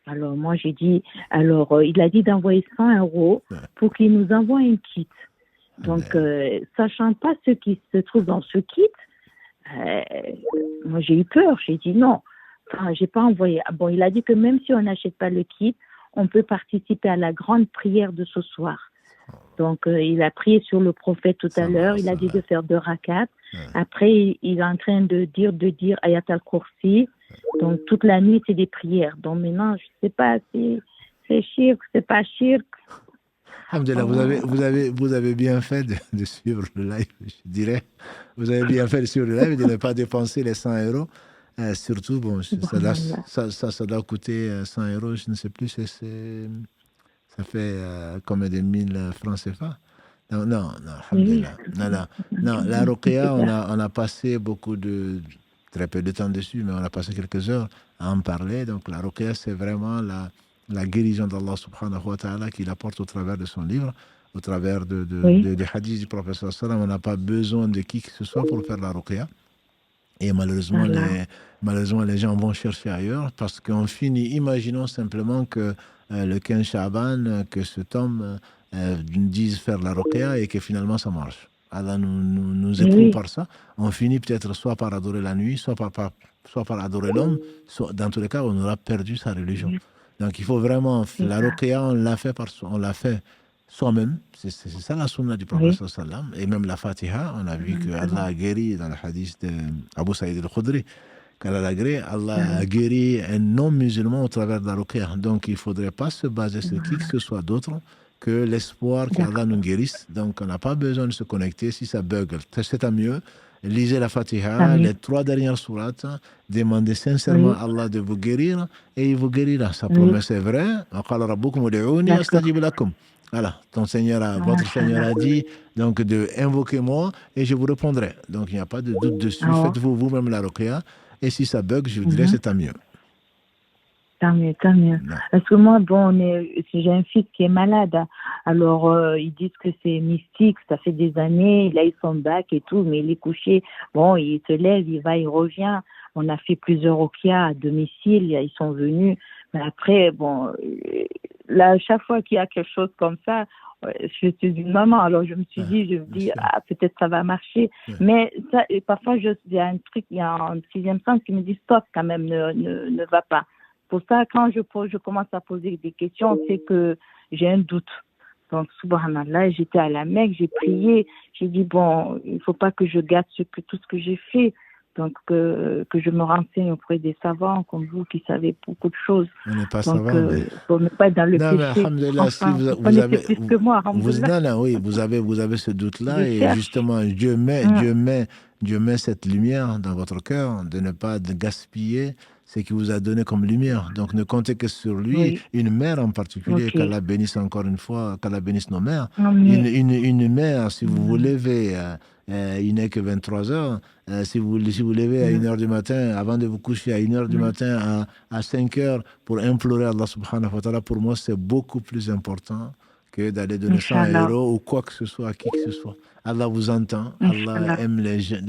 Alors, moi, j'ai dit... Alors, il a dit d'envoyer 100 € pour qu'il nous envoie un kit. Donc, sachant pas ce qui se trouve dans ce kit, moi, j'ai eu peur. J'ai dit non. Enfin, j'ai pas envoyé. Bon, il a dit que même si on n'achète pas le kit, on peut participer à la grande prière de ce soir. Donc, il a prié sur le prophète tout à l'heure. Il a dit de faire 2 rakats. Après, il est en train de dire Ayat al-Kursi. Donc, toute la nuit, c'est des prières. Donc, maintenant, je sais pas si c'est shirk, c'est pas shirk. Alhamdulillah, vous avez bien fait de suivre le live, je dirais. Vous avez bien fait de suivre le live et de ne pas dépenser les 100 €. Surtout, bon, ça doit coûter 100 €, je ne sais plus, ça fait combien de 1000 francs CFA. Non, alhamdulillah. Non, la ruqya, on a passé très peu de temps dessus, mais on a passé quelques heures à en parler. Donc la ruqya, c'est vraiment la guérison d'Allah subhanahu wa ta'ala qu'il apporte au travers de son livre, au travers des hadiths du prophète sallallahu alayhi wa sallam. On n'a pas besoin de qui que ce soit pour faire la ruqya. Et malheureusement, les gens vont chercher ailleurs parce qu'on finit, imaginons simplement que le 15 Sha'ban, que cet homme dise faire la ruqya et que finalement ça marche. Allah nous éprouve par ça. On finit peut-être soit par adorer la nuit, soit par adorer l'homme. Dans tous les cas, on aura perdu sa religion. Donc il faut vraiment, la ruqya, on l'a fait soi-même. C'est ça la sunna du prophète sallallahu alayhi wa sallam. Et même la Fatiha, on a vu que Allah a guéri dans le hadith d'Abu Saïd al-Khudri, Allah a guéri un non-musulman au travers de la ruqya. Donc il ne faudrait pas se baser sur qui que ce soit d'autre que l'espoir qu'Allah nous guérisse. Donc on n'a pas besoin de se connecter. Si ça bug, c'est à mieux. Lisez la Fatiha, les 3 dernières sourates, demandez sincèrement à Allah de vous guérir et il vous guérira. Sa promesse est vraie. Voilà, votre Seigneur a dit donc de invoquez-moi et je vous répondrai. Donc il n'y a pas de doute dessus. Faites-vous vous-même la ruqya et si ça bug, je vous dirais c'est à mieux. Tant mieux. Parce que moi, j'ai un fils qui est malade. Alors, ils disent que c'est mystique. Ça fait des années. Il a eu son bac et tout, mais il est couché. Bon, il se lève, il va, il revient. On a fait plusieurs ruqya à domicile. Ils sont venus. Mais après, là, chaque fois qu'il y a quelque chose comme ça, je suis une maman. Alors, je me dis, peut-être ça va marcher. Mais ça, parfois, il y a un 6e sens qui me dit stop, quand même, ne va pas. Pour ça, quand je commence à poser des questions, c'est que j'ai un doute. Donc, subhanallah, j'étais à la Mecque, j'ai prié, j'ai dit, il ne faut pas que je gâte tout ce que j'ai fait. Donc, que je me renseigne auprès des savants comme vous qui savez beaucoup de choses. On n'est pas savants. Pour ne pas être dans le péché. Mais alhamdulillah, si vous avez plus que moi, vous avez ce doute-là et justement, Dieu met cette lumière dans votre cœur de ne pas gaspiller ce qu'il vous a donné comme lumière. Donc, ne comptez que sur lui, une mère en particulier, qu'Allah bénisse encore une fois, qu'Allah bénisse nos mères. Une mère, si vous vous levez, il n'est que 23 heures, si vous levez à 1h du matin, avant de vous coucher à 1h du matin, à 5h, pour implorer Allah subhanahu wa ta'ala, pour moi, c'est beaucoup plus important que d'aller donner 100 Inch'Allah. euros ou quoi que ce soit à qui que ce soit. Allah vous entend, Allah Inch'Allah. aime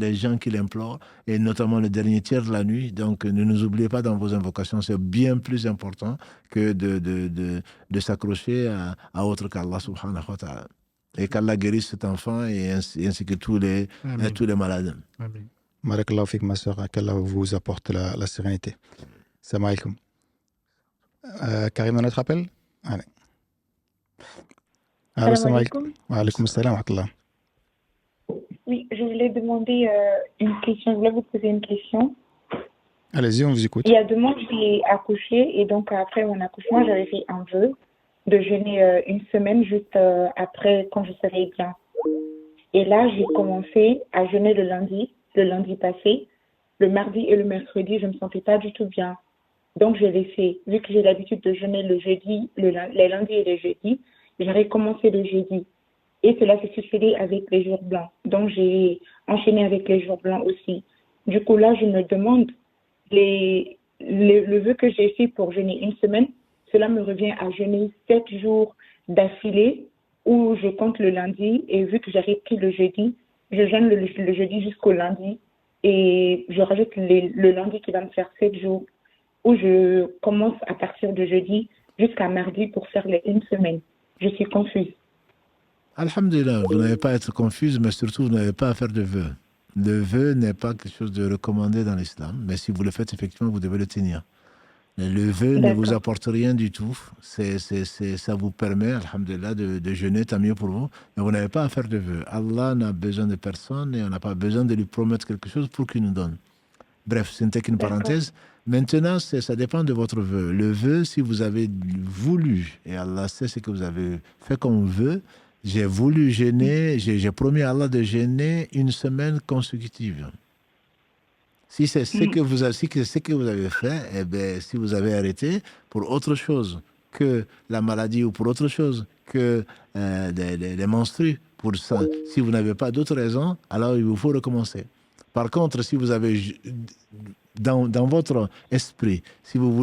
les gens qui l'implorent, et notamment le dernier tiers de la nuit. Donc, ne nous oubliez pas dans vos invocations, c'est bien plus important que de s'accrocher à autre qu'Allah subhanahu wa ta'ala. Et qu'Allah guérisse cet enfant et ainsi que tous les malades. Amen. Barakallahu fik, ma soeur, qu'Allah vous apporte la sérénité. Salam alaikum. Karim, notre appel? Allez. Allô, salam alaikum. Wa alaikum salam wa rahmatullah. Oui, je voulais demander une question. Je voulais vous poser une question. Allez-y, on vous écoute. Il y a 2 mois, j'ai accouché et donc après mon accouchement, j'avais fait un vœu de jeûner une semaine juste après quand je serai bien. Et là, j'ai commencé à jeûner le lundi passé. Le mardi et le mercredi, je ne me sentais pas du tout bien. Donc, je l'ai fait. Vu que j'ai l'habitude de jeûner le jeudi, les lundis et les jeudis, j'aurais commencé le jeudi. Et cela s'est succédé avec les jours blancs. Donc, j'ai enchaîné avec les jours blancs aussi. Du coup, là, je me demande, le vœu que j'ai fait pour jeûner une semaine, cela me revient à jeûner 7 jours d'affilée où je compte le lundi. Et vu que j'avais pris le jeudi, je jeûne le jeudi jusqu'au lundi. Et je rajoute le lundi qui va me faire 7 jours où je commence à partir de jeudi jusqu'à mardi pour faire les une semaine. Je suis confuse. Alhamdulillah, vous n'avez pas à être confuse, mais surtout, vous n'avez pas à faire de vœu. Le vœu n'est pas quelque chose de recommandé dans l'islam, mais si vous le faites, effectivement, vous devez le tenir. Le vœu ne vous apporte rien du tout. Ça vous permet, alhamdulillah, de jeûner, tant mieux pour vous, mais vous n'avez pas à faire de vœu. Allah n'a besoin de personne et on n'a pas besoin de lui promettre quelque chose pour qu'il nous donne. Bref, ce n'était qu'une parenthèse. Maintenant, ça dépend de votre vœu. Le vœu, si vous avez voulu, et Allah sait ce que vous avez fait comme vœu, j'ai voulu jeûner, j'ai promis à Allah de jeûner une semaine consécutive. Si c'est ce que vous avez fait, eh bien, si vous avez arrêté pour autre chose que la maladie ou pour autre chose que les menstrues, pour ça, si vous n'avez pas d'autres raisons, alors il vous faut recommencer. Par contre, si vous avez dans votre esprit, si vous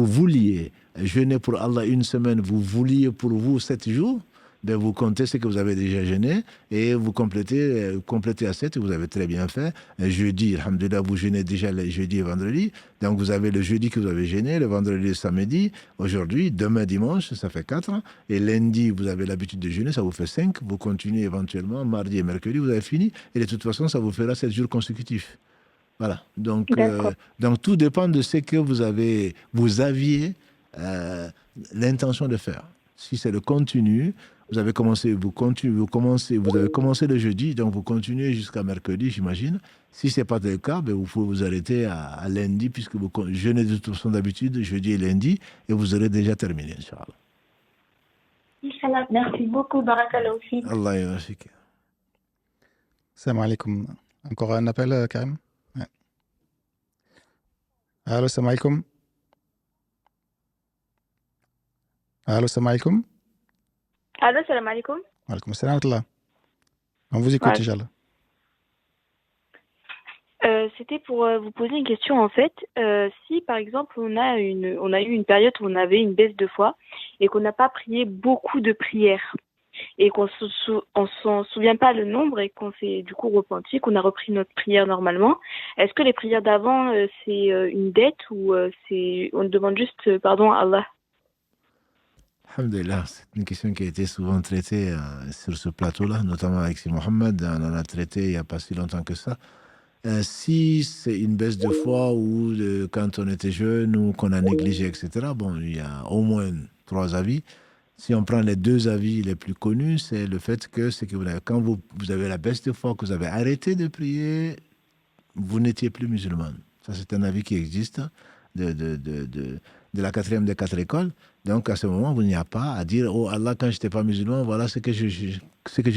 vouliez jeûner pour Allah une semaine, vous vouliez pour vous 7 jours, ben vous comptez ce que vous avez déjà jeûné et vous complétez à 7 et vous avez très bien fait. Jeudi, alhamdoulilah, vous jeûnez déjà le jeudi et vendredi. Donc vous avez le jeudi que vous avez jeûné, le vendredi et le samedi. Aujourd'hui, demain dimanche, ça fait 4. Et lundi, vous avez l'habitude de jeûner, ça vous fait 5. Vous continuez éventuellement, mardi et mercredi, vous avez fini. Et de toute façon, ça vous fera 7 jours consécutifs. Voilà. Donc tout dépend de ce que vous aviez l'intention de faire. Si c'est le continu, vous avez commencé le jeudi, donc vous continuez jusqu'à mercredi, j'imagine. Si ce n'est pas le cas, ben vous pouvez vous arrêter à lundi, puisque vous jeûnez de toute façon d'habitude, jeudi et lundi, et vous aurez déjà terminé, Inch'Allah. Inch'Allah, merci beaucoup, barakallahu fik. Allah yafik. Salam alaikum. Encore un appel, Karim? Ouais. Allô, salam alaikum. Allô, salam alaikum. Allô, salam alaikum. Wa alaikum salam wa rahmatullah. On vous écoute, Inch'Allah. C'était pour vous poser une question en fait. Si par exemple on a eu une période où on avait une baisse de foi et qu'on n'a pas prié beaucoup de prières et qu'on s'en souvient pas le nombre et qu'on s'est du coup repenti, qu'on a repris notre prière normalement, est-ce que les prières d'avant c'est une dette ou on demande juste pardon à Allah? Alhamdulillah, c'est une question qui a été souvent traitée sur ce plateau-là, notamment avec Si Mohamed. On en a traité il n'y a pas si longtemps que ça. Si c'est une baisse de foi ou quand on était jeune ou qu'on a négligé, etc., bon, il y a au moins 3 avis. Si on prend les 2 avis les plus connus, c'est le fait que quand vous avez la baisse de foi, que vous avez arrêté de prier, vous n'étiez plus musulman. Ça, c'est un avis qui existe de la 4e des 4 écoles. Donc, à ce moment, vous n'y a pas à dire « Oh Allah, quand je n'étais pas musulman, voilà ce que je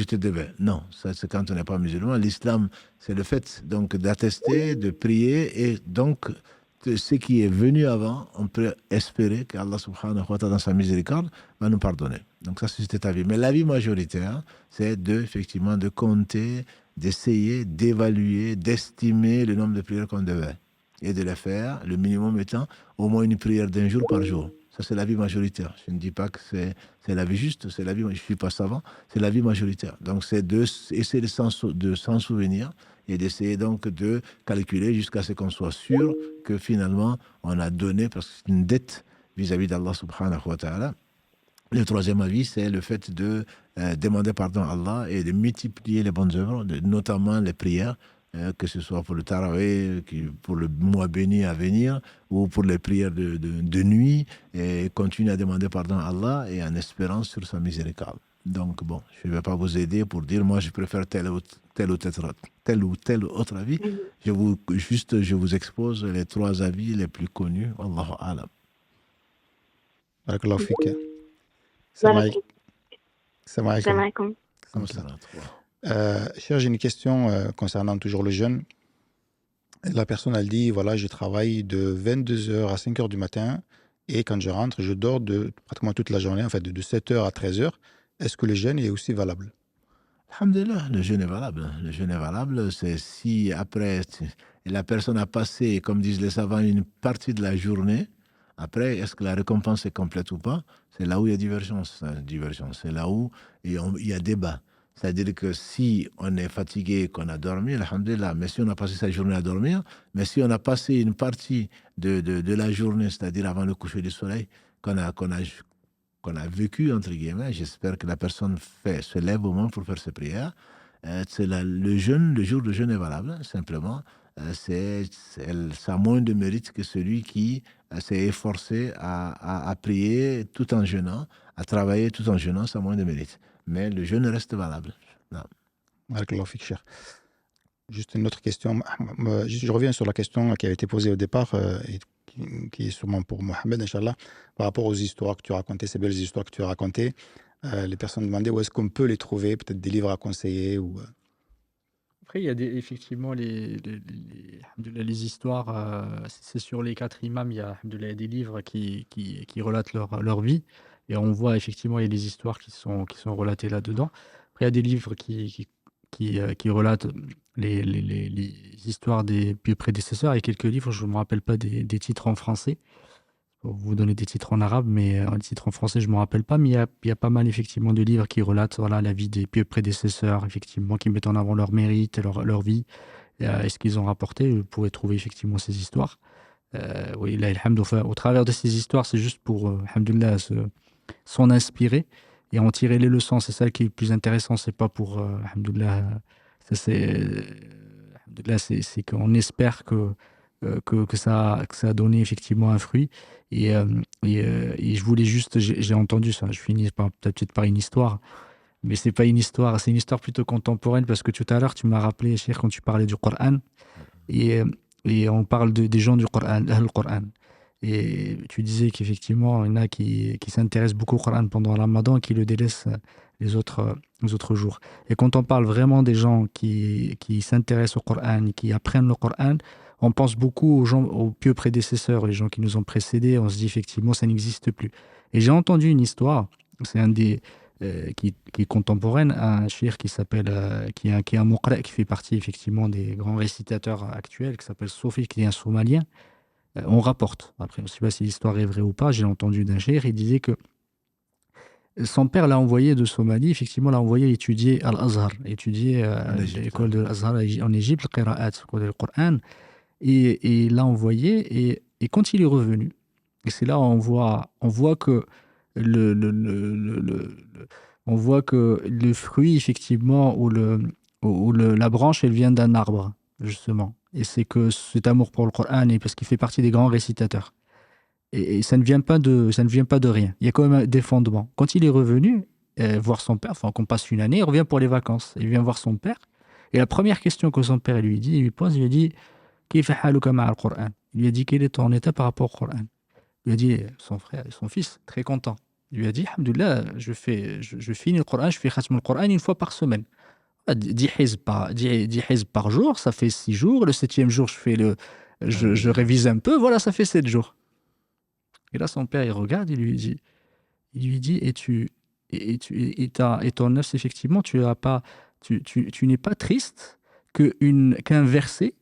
te devais ». Non, ça, c'est quand on n'est pas musulman. L'islam, c'est le fait donc d'attester, de prier, et donc, ce qui est venu avant, on peut espérer qu'Allah subhanahu wa ta'ala, dans sa miséricorde, va nous pardonner. Donc ça, c'est cet avis. Mais l'avis majoritaire, c'est effectivement de compter, d'essayer, d'évaluer, d'estimer le nombre de prières qu'on devait. Et de les faire, le minimum étant au moins une prière d'un jour par jour. Ça, c'est l'avis majoritaire. Je ne dis pas que c'est l'avis juste, c'est l'avis, je ne suis pas savant, c'est l'avis majoritaire. Donc, c'est d'essayer de s'en souvenir et d'essayer donc de calculer jusqu'à ce qu'on soit sûr que finalement, on a donné, parce que c'est une dette vis-à-vis d'Allah subhanahu wa ta'ala. Le troisième avis, c'est le fait de demander pardon à Allah et de multiplier les bonnes œuvres, notamment les prières, que ce soit pour le tarawih, pour le mois béni à venir, ou pour les prières de nuit, et continuer à demander pardon à Allah et en espérant sur sa miséricorde. Donc bon, je ne vais pas vous aider pour dire, moi je préfère tel ou tel autre avis. Je vous expose les trois avis les plus connus. Wallahu a'lam. Barakallahu fik. Salam alaikum. Cher, j'ai une question concernant toujours le jeûne. La personne, elle dit, voilà, je travaille de 22h à 5h du matin et quand je rentre, je dors pratiquement toute la journée, en fait, de 7h à 13h. Est-ce que le jeûne est aussi valable? Alhamdulillah, le jeûne est valable. Le jeûne est valable, c'est si après, la personne a passé, comme disent les savants, une partie de la journée. Après, est-ce que la récompense est complète ou pas? C'est là où il y a divergence. C'est là où il y a débat. C'est-à-dire que si on est fatigué, qu'on a dormi, alhamdulillah, mais si on a passé sa journée à dormir, mais si on a passé une partie de la journée, c'est-à-dire avant le coucher du soleil, qu'on a vécu, entre guillemets, j'espère que la personne se lève au moins pour faire ses prières. Le jour de jeûne est valable, simplement. Ça a moins de mérite que celui qui s'est efforcé à prier tout en jeûnant, à travailler tout en jeûnant, ça a moins de mérite. Mais le jeûne reste valable. Juste une autre question. Je reviens sur la question qui avait été posée au départ et qui est sûrement pour Mohamed, Inch'Allah, par rapport aux histoires que tu as racontées, ces belles histoires que tu as racontées. Les personnes demandaient où est-ce qu'on peut les trouver, peut-être des livres à conseiller ou... Après, il y a effectivement les histoires, c'est sur les 4 imams, il y a des livres qui relatent leur vie. Et on voit effectivement, il y a des histoires qui sont relatées là-dedans. Après, il y a des livres qui relatent les histoires des pieux prédécesseurs. Il y a quelques livres, je ne me rappelle pas des titres en français. Pour vous donner des titres en arabe, mais un titre en français, je ne me rappelle pas. Mais il y a pas mal effectivement de livres qui relatent la vie des pieux prédécesseurs, effectivement, qui mettent en avant leur mérite, leur vie, et ce qu'ils ont rapporté. Vous pourrez trouver effectivement ces histoires. Oui, là, au travers de ces histoires, c'est juste pour, alhamdoulilah, s'en inspirer et en tirer les leçons. C'est ça qui est le plus intéressant. C'est pas pour, alhamdoulilah, c'est qu'on espère que ça a donné effectivement un fruit. Et je voulais juste, j'ai entendu ça, je finis peut-être par une histoire, mais c'est pas une histoire, c'est une histoire plutôt contemporaine, parce que tout à l'heure, tu m'as rappelé, Cheikh, quand tu parlais du Coran, et on parle des gens du Coran, le Coran. Et tu disais qu'effectivement, il y en a qui s'intéressent beaucoup au Coran pendant le Ramadan et qui le délaissent les autres jours. Et quand on parle vraiment des gens qui s'intéressent au Coran et qui apprennent le Coran, on pense beaucoup aux pieux prédécesseurs, les gens qui nous ont précédés. On se dit effectivement, ça n'existe plus. Et j'ai entendu une histoire, c'est un des qui est contemporaine, un cheikh qui s'appelle, qui est un muqra', qui fait partie effectivement des grands récitateurs actuels, qui s'appelle Sofi, qui est un Somalien. On rapporte. Après, je ne sais pas si l'histoire est vraie ou pas. J'ai entendu d'un cheikh, il disait que son père l'a envoyé de Somalie, effectivement, l'a envoyé étudier à l'Azhar, étudier à l'école de l'Azhar en Égypte, le Qira'at, le Coran. Et il l'a envoyé, et quand il est revenu, et c'est là où on voit que on voit que le fruit, effectivement, ou la branche, elle vient d'un arbre, justement. Et c'est que cet amour pour le Coran, parce qu'il fait partie des grands récitateurs. Et ça ne vient pas de rien. Il y a quand même des fondements. Quand il est revenu voir son père, enfin qu'on passe une année, il revient pour les vacances. Il vient voir son père. Et la première question que son père lui dit, il lui pose, il lui dit Kayfa haluka ma'a al-Qur'an. Il lui a dit quel est ton état par rapport au Coran. Il lui a dit, son frère et son fils, très content. Il lui a dit, alhamdoulilah, je finis le Coran, je fais khatm le Coran une fois par semaine. 10 hizb par jour, ça fait 6 jours. Le 7e jour, je révise un peu, voilà, ça fait 7 jours. Et là, son père, il regarde, il lui dit, et ton nafs, effectivement, tu n'es pas triste qu'un verset,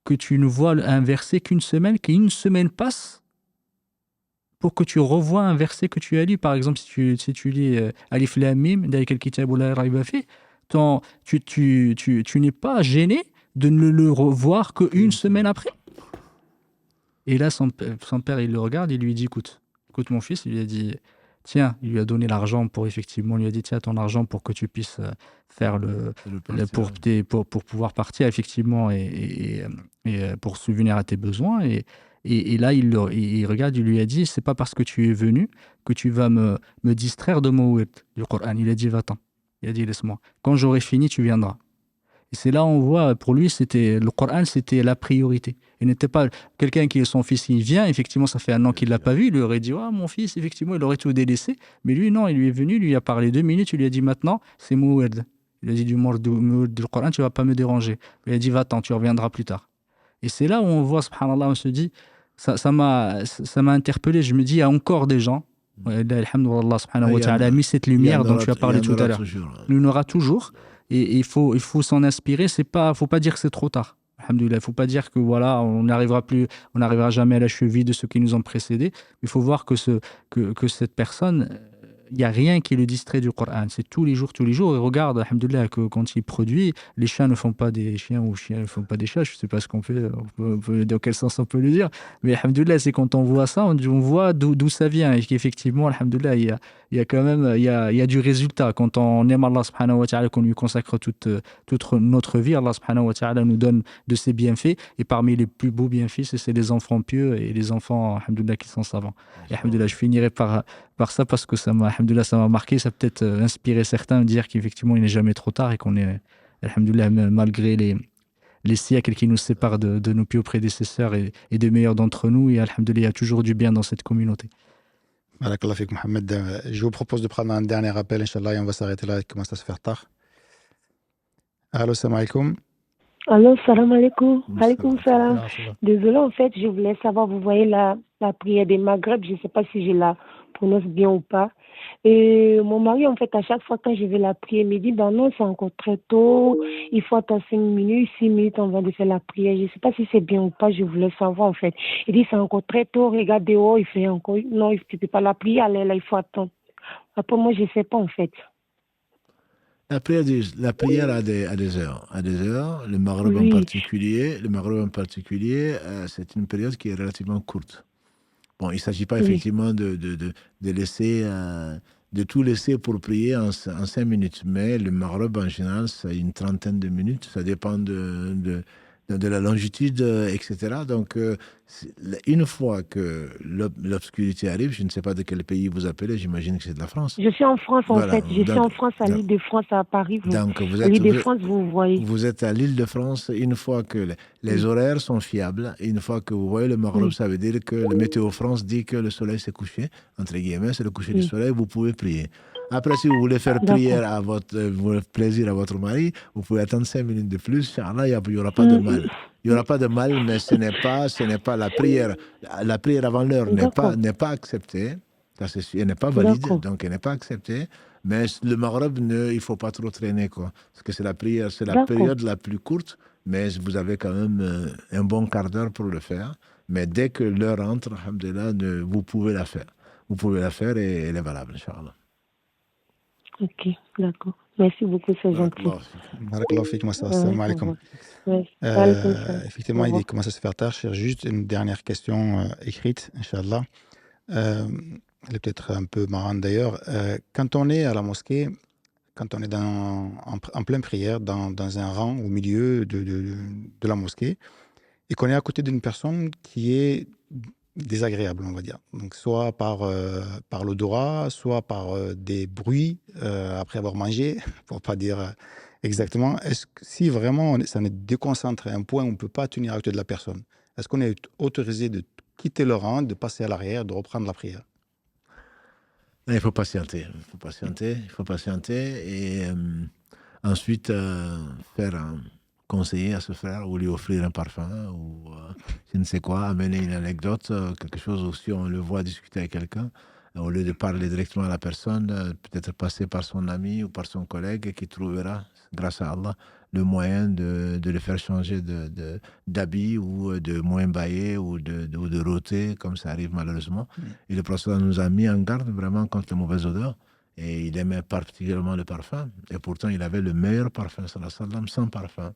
que tu ne vois un verset qu'une semaine passe, pour que tu revoies un verset que tu as lu. Par exemple, si tu lis Alif Lam Mim, Dalikal Kitabu la Rayba Fi, tu n'es pas gêné de ne le revoir qu'une semaine après. Et là, son père, il le regarde, il lui dit, écoute mon fils, il lui a dit, tiens, il lui a donné l'argent pour effectivement, il lui a dit, tiens, ton argent pour que tu puisses faire pour pouvoir partir effectivement et pour subvenir à tes besoins. Et là, il regarde, il lui a dit, c'est pas parce que tu es venu que tu vas me distraire de mon word du Coran. Il a dit, va-t'en. Il a dit, laisse-moi. Quand j'aurai fini, tu viendras. Et c'est là on voit, pour lui, le Coran, c'était la priorité. Il n'était pas quelqu'un qui est son fils, il vient, effectivement, ça fait 1 an qu'il ne l'a pas vu, il lui aurait dit, mon fils, effectivement, il aurait tout délaissé. Mais lui, non, il lui est venu, il lui a parlé 2 minutes, il lui a dit, maintenant, c'est Moued. Il a dit du mot du Coran, tu ne vas pas me déranger. Il a dit, va-t'en, tu reviendras plus tard. Et c'est là où on voit, subhanallah, on se dit, ça m'a interpellé, je me dis, il y a encore des gens, alhamdoulilah, subhanahu wa ta'ala, a mis cette lumière dont tu as parlé tout à l'heure. Il y en aura toujours. Et il faut s'en inspirer. Faut pas dire que c'est trop tard. Alhamdoulilah. Il faut pas dire que voilà, on n'arrivera jamais à la cheville de ceux qui nous ont précédés. Il faut voir que cette personne, il n'y a rien qui le distrait du Coran. C'est tous les jours. Et regarde, alhamdoulilah, que quand il produit, les chiens ne font pas des chiens ou chiens ne font pas des chats. Je ne sais pas ce qu'on fait, dans quel sens on peut le dire. Mais alhamdoulilah, c'est quand on voit ça, on voit d'où ça vient. Et qu'effectivement, alhamdoulilah, il y a quand même il y a du résultat. Quand on aime Allah subhanahu wa ta'ala, qu'on lui consacre toute notre vie, Allah subhanahu wa ta'ala nous donne de ses bienfaits. Et parmi les plus beaux bienfaits, c'est les enfants pieux et les enfants, alhamdoulilah, qui sont savants. Et alhamdoulilah, je finirai par ça parce que ça m'a marqué, ça a peut-être inspiré certains à dire qu'effectivement il n'est jamais trop tard et qu'on est, alhamdoulilah, malgré les siècles qui nous séparent de nos pieux prédécesseurs et des meilleurs d'entre nous, et alhamdoulilah, il y a toujours du bien dans cette communauté. Barakallah fik, Mohamed. Je vous propose de prendre un dernier appel, Inch'Allah, et on va s'arrêter là, il commence à se faire tard. Allô, salam alaikum. Allô, salam alaikum. Alaikum salam. Désolé, en fait, je voulais savoir, vous voyez la prière des Maghreb, je ne sais pas si je la prononce bien ou pas. Et mon mari, en fait, à chaque fois quand je vais la prière, il me dit, non, c'est encore très tôt, il faut attendre 6 minutes avant de faire la prière. Je ne sais pas si c'est bien ou pas, je voulais savoir, en fait. Il dit, c'est encore très tôt, regarde dehors, il fait encore, non, tu ne peux pas la prière, là, il faut attendre. Après, moi, je ne sais pas, en fait. La prière a des heures. Le Maghreb en particulier, c'est une période qui est relativement courte. Bon, il ne s'agit pas effectivement de laisser, de tout laisser pour prier en 5 minutes, mais le Maghreb en général, c'est une trentaine de minutes, ça dépend de la longitude, etc. Donc, une fois que l'obscurité arrive, je ne sais pas de quel pays vous appelez, j'imagine que c'est de la France. Je suis en France, en fait. Je suis en France, à l'Île-de-France, à Paris. L'Île-de-France, vous voyez. Vous êtes à l'Île-de-France, une fois que les horaires sont fiables, une fois que vous voyez le Maghreb, ça veut dire que le Météo France dit que le soleil s'est couché, entre guillemets, c'est le coucher du soleil, vous pouvez prier. Après, si vous voulez faire prière à votre plaisir à votre mari, vous pouvez attendre 5 minutes de plus. Inch'Allah, il n'y aura pas de mal. Il n'y aura pas de mal, mais ce n'est pas la prière. La prière avant l'heure n'est pas acceptée. Elle n'est pas valide, donc elle n'est pas acceptée. Mais le Maghreb, il ne faut pas trop traîner, quoi. Parce que c'est la prière, c'est la période la plus courte, mais vous avez quand même un bon quart d'heure pour le faire. Mais dès que l'heure entre, alhamdoulilah, vous pouvez la faire. Vous pouvez la faire et elle est valable, Inch'Allah. Ok, d'accord. Merci beaucoup, c'est gentil. Barakallahu fik, assalamu alaikum. Effectivement, il commence à se faire tard. Je cherche juste une dernière question écrite, Inch'Allah. Elle est peut-être un peu marrante d'ailleurs. Quand on est à la mosquée, quand on est en pleine prière, dans un rang au milieu de la mosquée, et qu'on est à côté d'une personne qui est désagréable, on va dire. Donc, soit par l'odorat, soit par des bruits après avoir mangé, pour ne pas dire exactement. Est-ce que si vraiment ça nous déconcentre à un point où on ne peut pas tenir à côté de la personne, est-ce qu'on est autorisé de quitter le rang, de passer à l'arrière, de reprendre la prière? Il faut patienter. Et ensuite conseiller à ce frère ou lui offrir un parfum ou je ne sais quoi, amener une anecdote, quelque chose où si on le voit discuter avec quelqu'un, au lieu de parler directement à la personne, peut-être passer par son ami ou par son collègue qui trouvera, grâce à Allah, le moyen de le faire changer d'habit ou de moins bailler ou de rôter, comme ça arrive malheureusement. Et le prophète nous a mis en garde vraiment contre les mauvaises odeurs. Et il aimait particulièrement le parfum. Et pourtant, il avait le meilleur parfum, sallallahu alayhi wa sallam, sans parfum.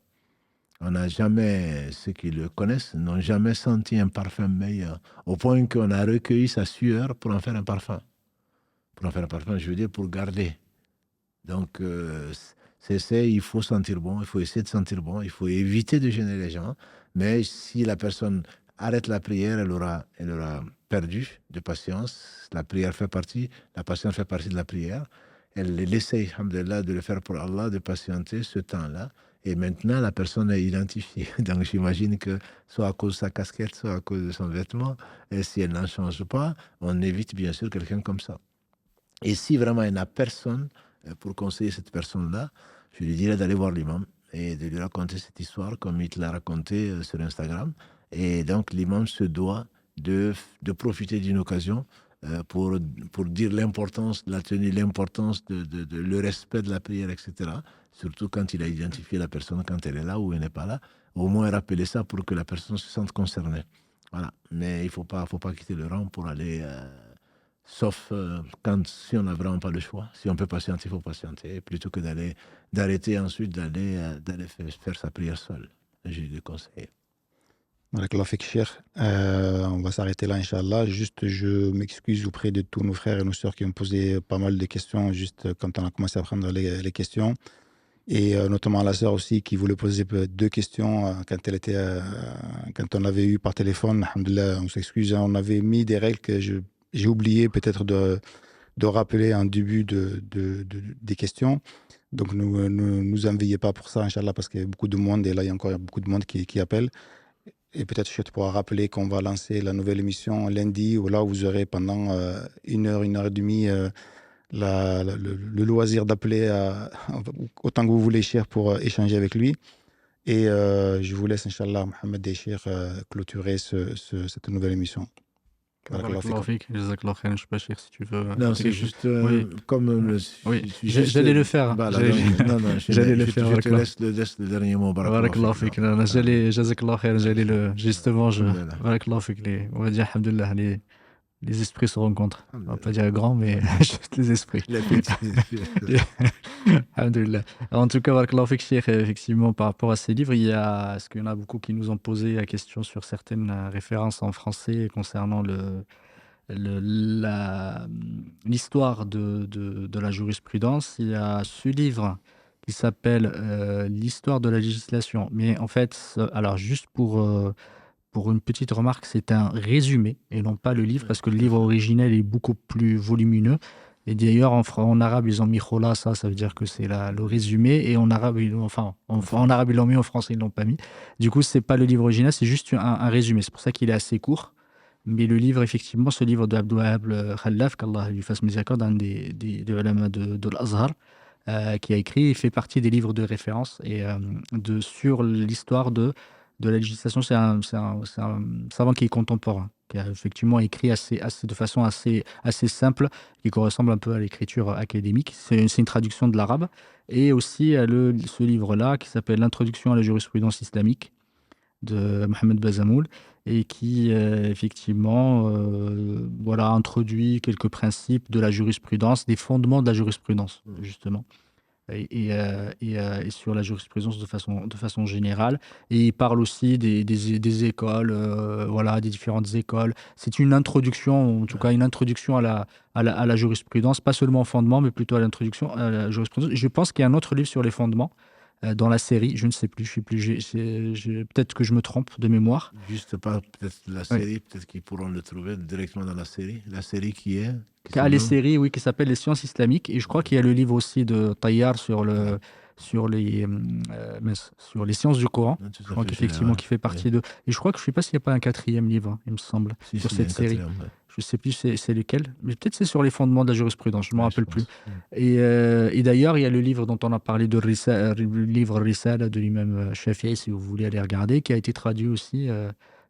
On n'a jamais, ceux qui le connaissent, n'ont jamais senti un parfum meilleur. Au point qu'on a recueilli sa sueur pour en faire un parfum. Pour en faire un parfum, je veux dire, pour garder. Donc, il faut sentir bon, il faut essayer de sentir bon, il faut éviter de gêner les gens. Mais si la personne arrête la prière, elle aura perdu de patience. La patience fait partie de la prière. Elle essaye, alhamdoulilah, de le faire pour Allah, de patienter ce temps-là. Et maintenant, la personne est identifiée. Donc, j'imagine que soit à cause de sa casquette, soit à cause de son vêtement, et si elle n'en change pas, on évite bien sûr quelqu'un comme ça. Et si vraiment il n'y a personne pour conseiller cette personne-là, je lui dirais d'aller voir l'imam et de lui raconter cette histoire comme il te l'a raconté sur Instagram. Et donc, l'imam se doit de profiter d'une occasion pour dire l'importance de la tenue, l'importance de le respect de la prière, etc. Surtout quand il a identifié la personne, quand elle est là ou elle n'est pas là. Au moins rappeler ça pour que la personne se sente concernée. Voilà. Mais il ne faut pas quitter le rang pour aller... sauf si on n'a vraiment pas le choix. Si on peut patienter, il faut patienter. Plutôt que d'arrêter ensuite d'aller faire sa prière seul. Je lui conseille. Barakallah fik, Cheikh. On va s'arrêter là, Inch'Allah. Juste, je m'excuse auprès de tous nos frères et nos sœurs qui ont posé pas mal de questions juste quand on a commencé à prendre les questions. Et notamment la sœur aussi qui voulait poser 2 questions quand on l'avait eu par téléphone. Alhamdoulilah, on s'excuse. On avait mis des règles que j'ai oublié peut-être de rappeler en début des questions. Donc, ne nous envoyez pas pour ça, Inch'Allah, parce qu'il y a beaucoup de monde et là, il y a encore beaucoup de monde qui appelle. Et peut-être, je pourrais rappeler qu'on va lancer la nouvelle émission lundi, où là, vous aurez pendant 1 heure et demie le loisir d'appeler autant que vous voulez, Cheikh, pour échanger avec lui. Et je vous laisse, Inch'Allah, Mohamed et Cheikh, clôturer cette nouvelle émission. Barakallahu fik, jazakallah khair, je sais pas, Cheikh, si tu veux. Non, c'est juste comme j'allais le faire. J'allais le faire. Je te laisse le dernier mot. Barakallahu fik. Jazakallah khair, justement, barakallahu fik, on va dire, alhamdoulilah, les esprits se rencontrent. On va pas dire grand, mais juste les esprits. Alhamdoulilah. En tout cas, barakallahu fik, Cheikh, effectivement, par rapport à ces livres, est-ce qu'il y en a beaucoup qui nous ont posé la question sur certaines références en français concernant l'histoire de la jurisprudence. Il y a ce livre qui s'appelle L'histoire de la législation. Mais en fait, alors juste pour une petite remarque, c'est un résumé et non pas le livre, parce que le livre originel est beaucoup plus volumineux. Et d'ailleurs, en arabe, ils ont mis khola, ça veut dire que c'est le résumé. Et en arabe, en arabe, ils l'ont mis, en français, ils ne l'ont pas mis. Du coup, ce n'est pas le livre original, c'est juste un résumé. C'est pour ça qu'il est assez court. Mais le livre, effectivement, ce livre de Abdou Wahab Khallaf, qu'Allah lui fasse miséricorde, un des ulama de l'Azhar, qui a écrit, il fait partie des livres de référence et sur l'histoire de la législation. C'est un savant qui est contemporain, qui a effectivement écrit de façon assez simple, qui correspond un peu à l'écriture académique. C'est une traduction de l'arabe. Et aussi ce livre-là, qui s'appelle L'introduction à la jurisprudence islamique, de Mohamed Bazamoul, et qui effectivement introduit quelques principes de la jurisprudence, des fondements de la jurisprudence, justement. Et sur la jurisprudence de façon générale. Et il parle aussi des écoles, des différentes écoles. C'est une introduction, en tout cas une introduction à la jurisprudence, pas seulement au fondement, mais plutôt à l'introduction à la jurisprudence. Je pense qu'il y a un autre livre sur les fondements dans la série, je ne sais plus, peut-être que je me trompe de mémoire. Juste pas peut-être la série, peut-être qu'ils pourront le trouver directement dans la série. La série qui est les séries, oui, qui s'appelle Les sciences islamiques. Et je crois qu'il y a le livre aussi de Tayyar sur les sciences du Coran. Je crois qu'effectivement, qui fait partie de... Et je crois que je ne sais pas s'il n'y a pas un 4e livre, il me semble, sur cette série. Je ne sais plus c'est lequel, mais peut-être c'est sur les fondements de la jurisprudence, je ne me rappelle plus. Et d'ailleurs, il y a le livre dont on a parlé, le livre Risala de l'imam Shafi'i, si vous voulez aller regarder, qui a été traduit aussi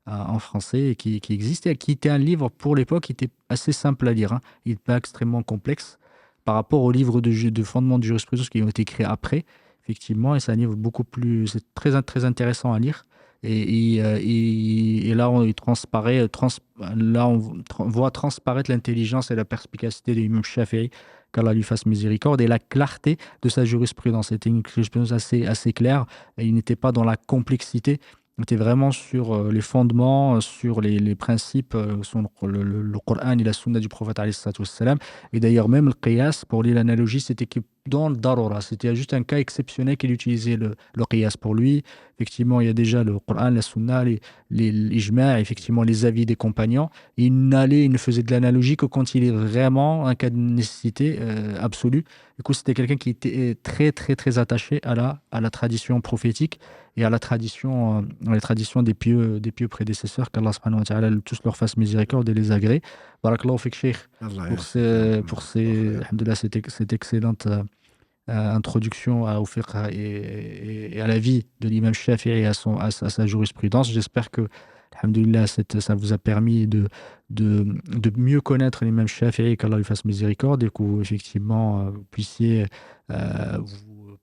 en français et qui existe, et qui était un livre pour l'époque qui était assez simple à lire. Hein. Il n'est pas extrêmement complexe par rapport aux livres de fondements de jurisprudence qui ont été créés après. effectivement, et c'est un livre beaucoup plus... C'est très, très intéressant à lire. Et là, on voit transparaître l'intelligence et la perspicacité de l'imam Shafi'i, qu'Allah lui fasse miséricorde, et la clarté de sa jurisprudence. C'était une jurisprudence assez claire, et il n'était pas dans la complexité. On était vraiment sur les fondements, sur les principes, sur le Coran et la Sunna du prophète alayhi salatu wassalam. Et d'ailleurs, même le qiyas, pour lire l'analogie, c'était que dans le darura. C'était juste un cas exceptionnel qu'il utilisait le qiyas pour lui. Effectivement, il y a déjà le Coran, la Sunna, l'ijma', effectivement, les avis des compagnons. Et il ne faisait de l'analogie que quand il est vraiment un cas de nécessité absolue. Du coup, c'était quelqu'un qui était très, très, très attaché à la tradition prophétique et à la tradition des pieux prédécesseurs, qu'Allah subhanahu wa ta'ala tous leur fasse miséricorde et les agrée. Barakallahu fik Cheikh pour cette excellente introduction au fiqh et à la vie de l'imam Shafi'i et à sa jurisprudence. J'espère que, alhamdoulilah, ça vous a permis de mieux connaître l'imam Shafi'i, qu'Allah lui fasse miséricorde, et que vous, effectivement, vous puissiez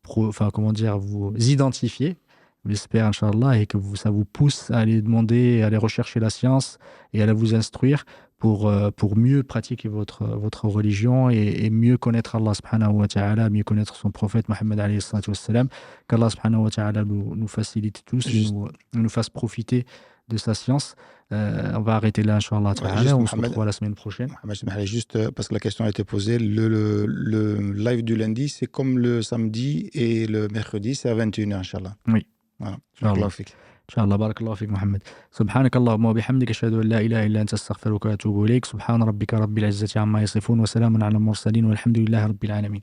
vous identifier, j'espère, Inch'Allah, et que ça vous pousse à aller demander, à aller rechercher la science et à aller vous instruire pour mieux pratiquer votre religion et mieux connaître Allah subhanahu wa ta'ala, mieux connaître son prophète Mohammed alayhi salatu wassalam. Qu'Allah subhanahu wa ta'ala nous facilite tous et nous fasse profiter de sa science. On va arrêter là, Inch'Allah ta'ala. On se retrouve la semaine prochaine. Juste parce que la question a été posée, le live du lundi, c'est comme le samedi, et le mercredi, c'est à 21h, Inch'Allah. Oui. Voilà. Inch'Allah. Inch'Allah, barakallahu fik Mohammed. Subhanak Allahumma wa bihamdik, ashhadu an la ilaha illa anta, astaghfiruka wa atubu ilayk. Subhana rabbika rabbil izzati amma yasifun, wa salamun ala al-mursalin, walhamdulillahi rabbil alamin.